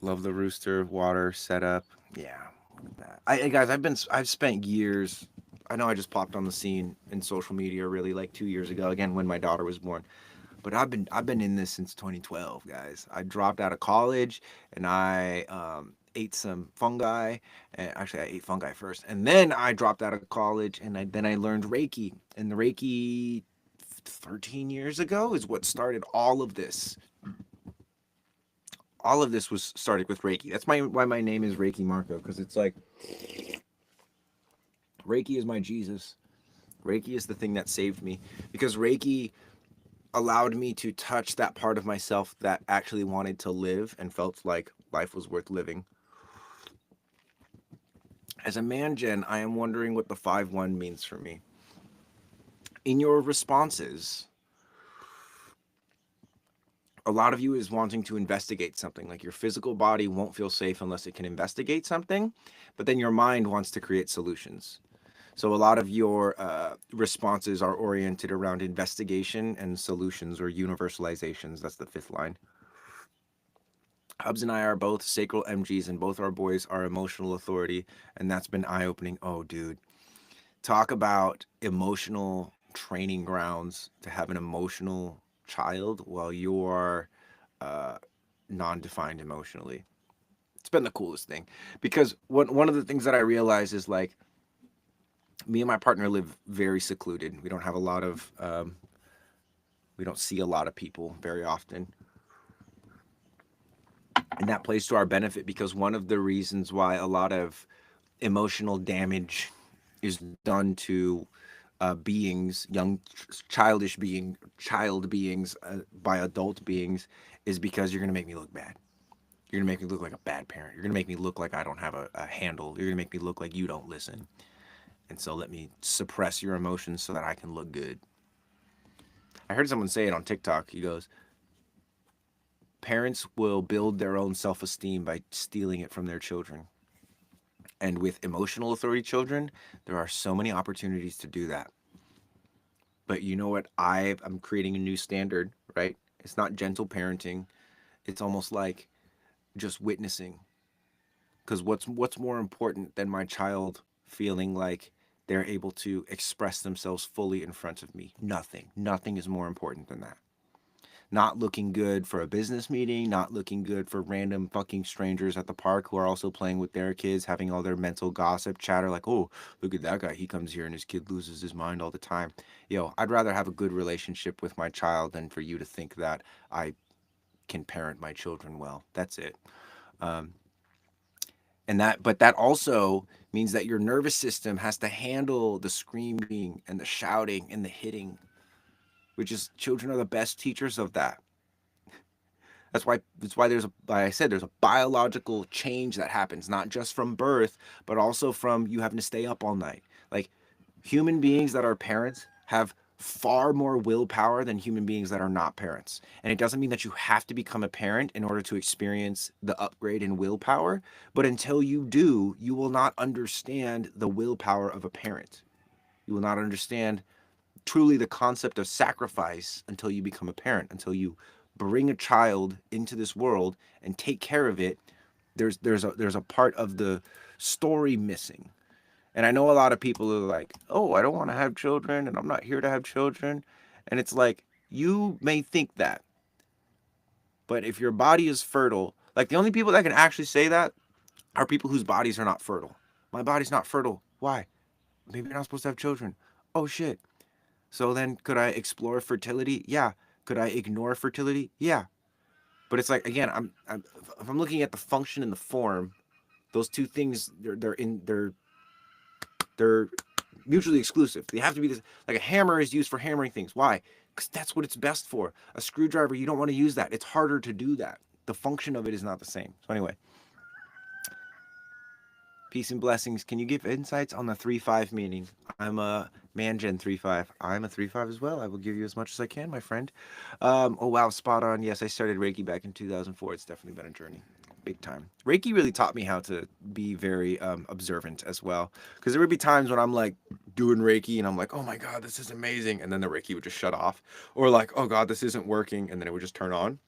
Love the rooster water setup. Yeah, look at that. Guys, I've spent years. I know I just popped on the scene in social media really like 2 years ago again when my daughter was born. But I've been in this since 2012, guys. I dropped out of college and I ate some fungi. And actually, I ate fungi first, and then I dropped out of college and then I learned Reiki. And the Reiki 13 years ago is what started all of this. All of this was started with Reiki. That's why my name is Reikimarco, because it's like Reiki is my Jesus. Reiki is the thing that saved me, because Reiki allowed me to touch that part of myself that actually wanted to live and felt like life was worth living. As a man, Jen, I am wondering what the 5-1 means for me. In your responses, a lot of you is wanting to investigate something. Like your physical body won't feel safe unless it can investigate something, but then your mind wants to create solutions. So a lot of your responses are oriented around investigation and solutions, or universalizations. That's the fifth line. Hubs and I are both sacral MGs, and both our boys are emotional authority, and that's been eye opening. Oh, dude, talk about emotional training grounds to have an emotional child while you are uh, non-defined emotionally. It's been the coolest thing, because one of the things that I realize is like me and my partner live very secluded. We don't have a lot of we don't see a lot of people very often, and that plays to our benefit, because one of the reasons why a lot of emotional damage is done to beings, young child beings by adult beings, is because you're gonna make me look bad. You're gonna make me look like a bad parent. You're gonna make me look like I don't have a handle. You're gonna make me look like you don't listen. And so let me suppress your emotions so that I can look good. I heard someone say it on TikTok. He goes, parents will build their own self esteem by stealing it from their children. And with emotional authority children, there are so many opportunities to do that. But you know what? I'm creating a new standard, right? It's not gentle parenting. It's almost like just witnessing. Because what's more important than my child feeling like they're able to express themselves fully in front of me? Nothing. Nothing is more important than that. Not looking good for a business meeting, not looking good for random fucking strangers at the park who are also playing with their kids, having all their mental gossip chatter like, oh, look at that guy. He comes here and his kid loses his mind all the time. Yo, I'd rather have a good relationship with my child than for you to think that I can parent my children well. That's it. Um, but that also means that your nervous system has to handle the screaming and the shouting and the hitting, which is, children are the best teachers of that. That's why there's like I said, there's a biological change that happens, not just from birth, but also from you having to stay up all night. Like human beings that are parents have far more willpower than human beings that are not parents. And it doesn't mean that you have to become a parent in order to experience the upgrade in willpower, but until you do, you will not understand the willpower of a parent. You will not understand truly the concept of sacrifice until you become a parent, until you bring a child into this world and take care of it. There's a part of the story missing. And I know a lot of people are like, "Oh, I don't want to have children and I'm not here to have children." And it's like, you may think that, but if your body is fertile, like the only people that can actually say that are people whose bodies are not fertile. My body's not fertile. Why? Maybe you're not supposed to have children. Oh shit. So then could I explore fertility? Yeah. Could I ignore fertility? Yeah. But it's like, again, if I'm looking at the function and the form, those two things they're mutually exclusive. They have to be this. Like a hammer is used for hammering things. Why? Because that's what it's best for. A screwdriver, you don't want to use that. It's harder to do that. The function of it is not the same. So anyway, peace and blessings. Can you give insights on the 3-5 meaning? I'm a Mangen 3-5. I'm a 3-5 as well. I will give you as much as I can, my friend. Oh wow, spot on. Yes, I started Reiki back in 2004. It's definitely been a journey. Big time. Reiki really taught me how to be very observant as well. Because there would be times when I'm like doing Reiki and I'm like, oh my God, this is amazing. And then the Reiki would just shut off. Or like, oh God, this isn't working. And then it would just turn on.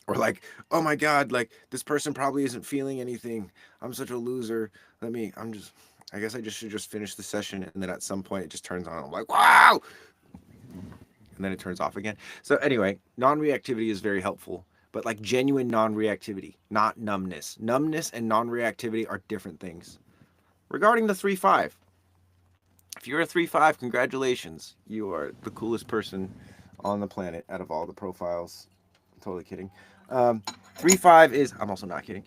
Or like, oh my God, like this person probably isn't feeling anything. I'm such a loser. I guess I just should just finish the session. And then at some point it just turns on. I'm like, wow. And then it turns off again. So anyway, non-reactivity is very helpful. But like genuine non-reactivity, not numbness. Numbness and non-reactivity are different things. Regarding the 3-5, if you're a 3-5, congratulations. You are the coolest person on the planet out of all the profiles. I'm totally kidding. 3-5 is, I'm also not kidding.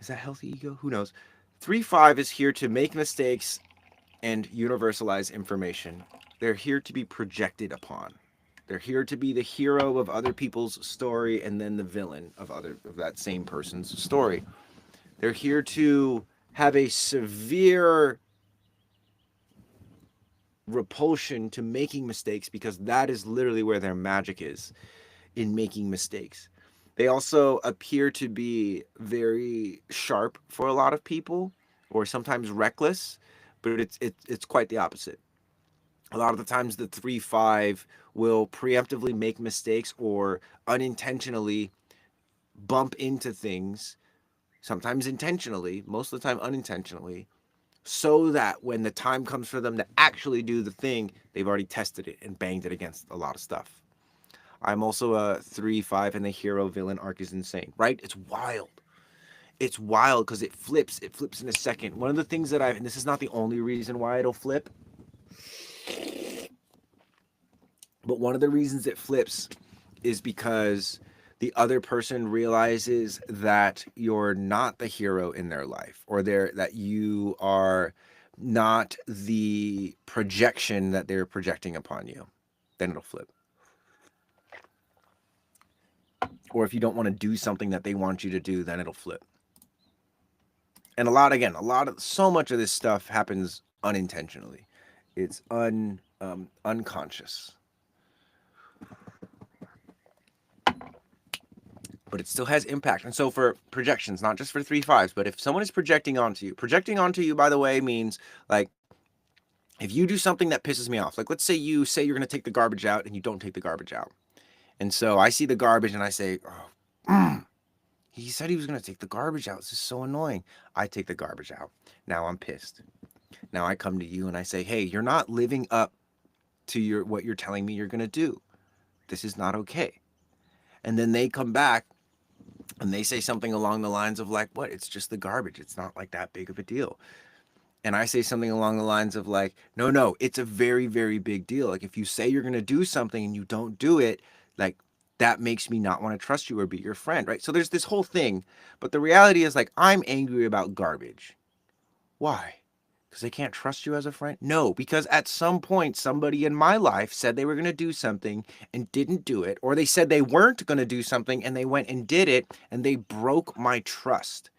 Is that healthy ego? Who knows? 3-5 is here to make mistakes and universalize information. They're here to be projected upon. They're here to be the hero of other people's story and then the villain of that same person's story. They're here to have a severe repulsion to making mistakes because that is literally where their magic is, in making mistakes. They also appear to be very sharp for a lot of people, or sometimes reckless, but it's quite the opposite. A lot of the times the 3-5 will preemptively make mistakes or unintentionally bump into things, sometimes intentionally, most of the time unintentionally, so that when the time comes for them to actually do the thing, they've already tested it and banged it against a lot of stuff. I'm also a 3-5 and the hero villain arc is insane, right? It's wild. It's wild because it flips in a second. One of the things that and this is not the only reason why it'll flip, but one of the reasons it flips is because the other person realizes that you're not the hero in their life, or that you are not the projection that they're projecting upon you. Then it'll flip. Or if you don't want to do something that they want you to do, then it'll flip. And so much of this stuff happens unintentionally. It's unconscious. But it still has impact. And so for projections, not just for 3-5s, but if someone is projecting onto you, by the way, means like, if you do something that pisses me off, like let's say you're going to take the garbage out and you don't take the garbage out. And so I see the garbage and I say, oh, he said he was going to take the garbage out. This is so annoying. I take the garbage out. Now I'm pissed. Now I come to you and I say, hey, you're not living up to what you're telling me you're going to do. This is not okay. And then they come back and they say something along the lines of like, what? It's just the garbage. It's not like that big of a deal. And I say something along the lines of like, no, it's a very, very big deal. Like if you say you're going to do something and you don't do it, like that makes me not want to trust you or be your friend, right? So there's this whole thing. But the reality is like, I'm angry about garbage. Why? Because they can't trust you as a friend? No, because at some point, somebody in my life said they were going to do something and didn't do it, or they said they weren't going to do something and they went and did it, and they broke my trust.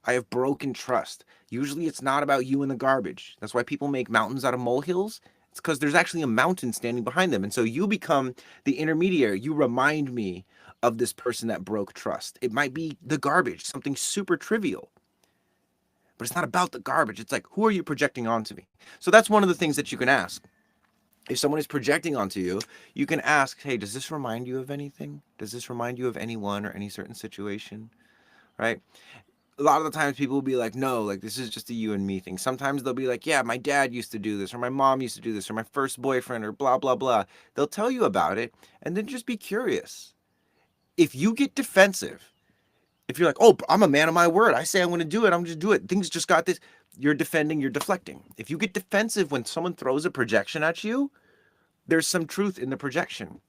I have broken trust. Usually it's not about you and the garbage. That's why people make mountains out of molehills. It's because there's actually a mountain standing behind them. And so you become the intermediary. You remind me of this person that broke trust. It might be the garbage, something super trivial, but it's not about the garbage. It's like, who are you projecting onto me? So that's one of the things that you can ask. If someone is projecting onto you, you can ask, hey, does this remind you of anything? Does this remind you of anyone or any certain situation? Right? A lot of the times people will be like, no, like this is just a you and me thing. Sometimes they'll be like, yeah, my dad used to do this, or my mom used to do this, or my first boyfriend, or blah, blah, blah. They'll tell you about it, and then just be curious. If you get defensive, if you're like, oh, I'm a man of my word, I say I'm going to do it, I'm just do it. Things just got this. You're defending, you're deflecting. If you get defensive when someone throws a projection at you, there's some truth in the projection.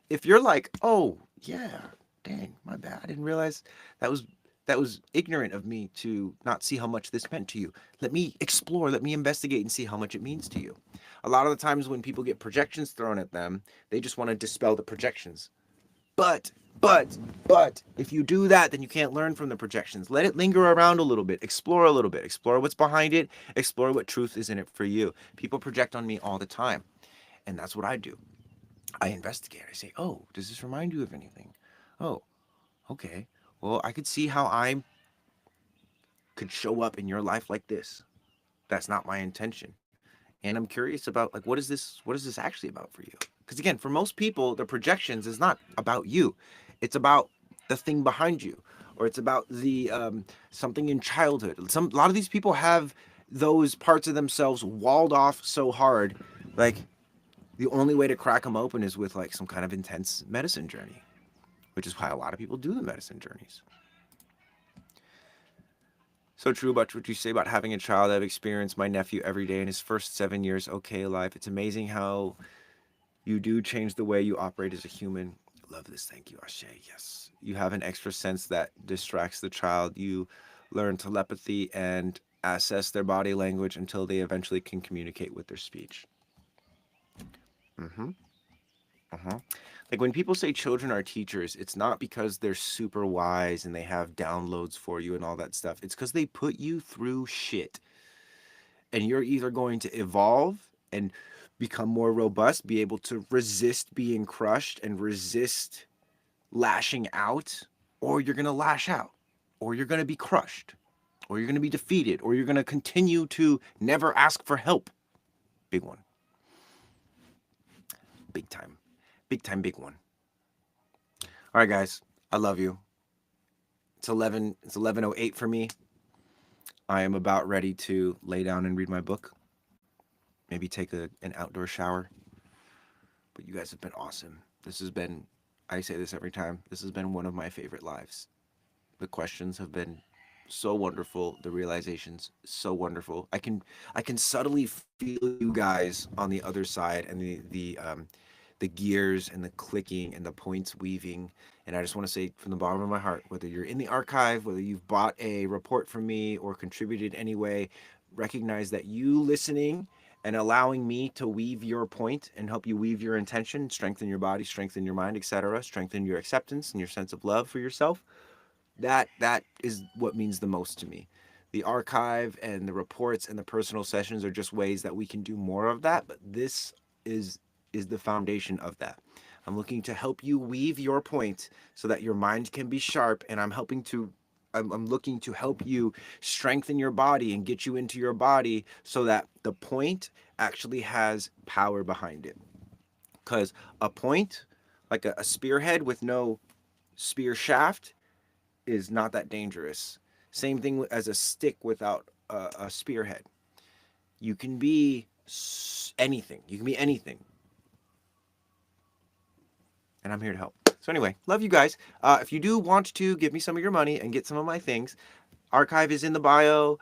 If you're like, oh, yeah, dang, my bad. I didn't realize that was ignorant of me to not see how much this meant to you. Let me explore, let me investigate and see how much it means to you. A lot of the times when people get projections thrown at them, they just want to dispel the projections. But if you do that, then you can't learn from the projections. Let it linger around a little bit, explore what's behind it, explore what truth is in it for you. People project on me all the time, and that's what I do. I investigate. I say, oh, does this remind you of anything? Oh, okay. Well, I could see how I could show up in your life like this. That's not my intention. And I'm curious about like what is this actually about for you? Because again, for most people, the projections is not about you. It's about the thing behind you, or it's about the something in childhood. A lot of these people have those parts of themselves walled off so hard, like the only way to crack them open is with like some kind of intense medicine journey, which is why a lot of people do the medicine journeys. So true about what you say about having a child. I've experienced my nephew every day in his first 7 years okay alive. It's amazing how you do change the way you operate as a human. Love this. Thank you, Ashe. Yes. You have an extra sense that distracts the child. You learn telepathy and assess their body language until they eventually can communicate with their speech. Mm-hmm. Uh-huh. Like when people say children are teachers, it's not because they're super wise and they have downloads for you and all that stuff. It's because they put you through shit. And you're either going to evolve and become more robust, be able to resist being crushed and resist lashing out, or you're going to lash out, or you're going to be crushed, or you're going to be defeated, or you're going to continue to never ask for help. Big one. Big time. Big time, big one. All right, guys. I love you. It's 11:08 for me. I am about ready to lay down and read my book. Maybe take an outdoor shower. But you guys have been awesome. This has been, I say this every time, this has been one of my favorite lives. The questions have been so wonderful. The realizations so wonderful. I can subtly feel you guys on the other side, and the gears and the clicking and the points weaving. And I just want to say from the bottom of my heart, whether you're in the archive, whether you've bought a report from me or contributed anyway, recognize that you listening and allowing me to weave your point and help you weave your intention, strengthen your body, strengthen your mind, etc., strengthen your acceptance and your sense of love for yourself. That is what means the most to me. The archive and the reports and the personal sessions are just ways that we can do more of that, but this is the foundation of that. I'm looking to help you weave your point so that your mind can be sharp, and I'm looking to help you strengthen your body and get you into your body so that the point actually has power behind it. Because a point, like a spearhead with no spear shaft, is not that dangerous. Same thing as a stick without a spearhead. You can be anything. You can be anything. And I'm here to help. So anyway, love you guys. If you do want to give me some of your money and get some of my things, archive is in the bio.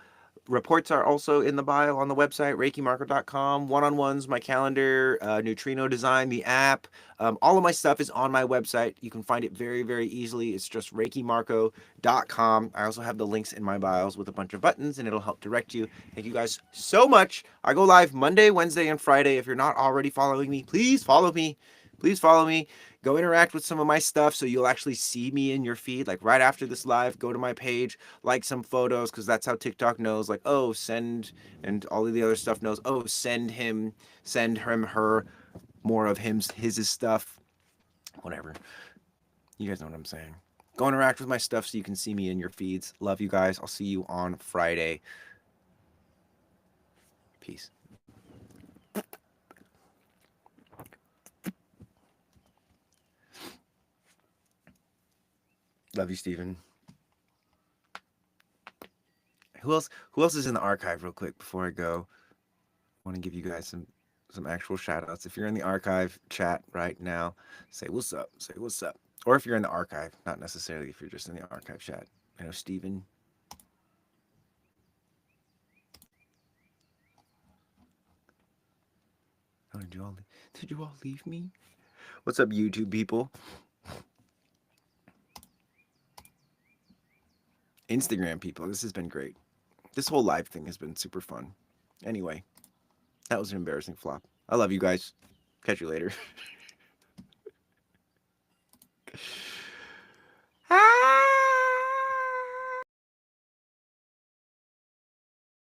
Reports are also in the bio on the website, reikimarco.com. One-on-ones, my calendar, neutrino design, the app. All of my stuff is on my website. You can find it very, very easily. It's just reikimarco.com. I also have the links in my bios with a bunch of buttons, and it'll help direct you. Thank you guys so much. I go live Monday, Wednesday, and Friday. If you're not already following me, please follow me. Please follow me. go interact with some of my stuff so you'll actually see me in your feed. Like right after this live, go to my page, like some photos, because that's how TikTok knows, like, oh, send, and all of the other stuff knows, oh, send him, her more of his stuff, whatever. You guys know what I'm saying. Go interact with my stuff so you can see me in your feeds. Love you guys. I'll see you on Friday. Peace. Love you, Steven. Who else is in the archive real quick before I go? I want to give you guys some actual shout outs. If you're in the archive chat right now, say what's up. Say what's up. Or if you're in the archive, not necessarily if you're just in the archive chat. I know Steven. Oh, did you all leave me? What's up, YouTube people? Instagram people. This has been great. This whole live thing has been super fun. Anyway, that was an embarrassing flop. I love you guys. Catch you later.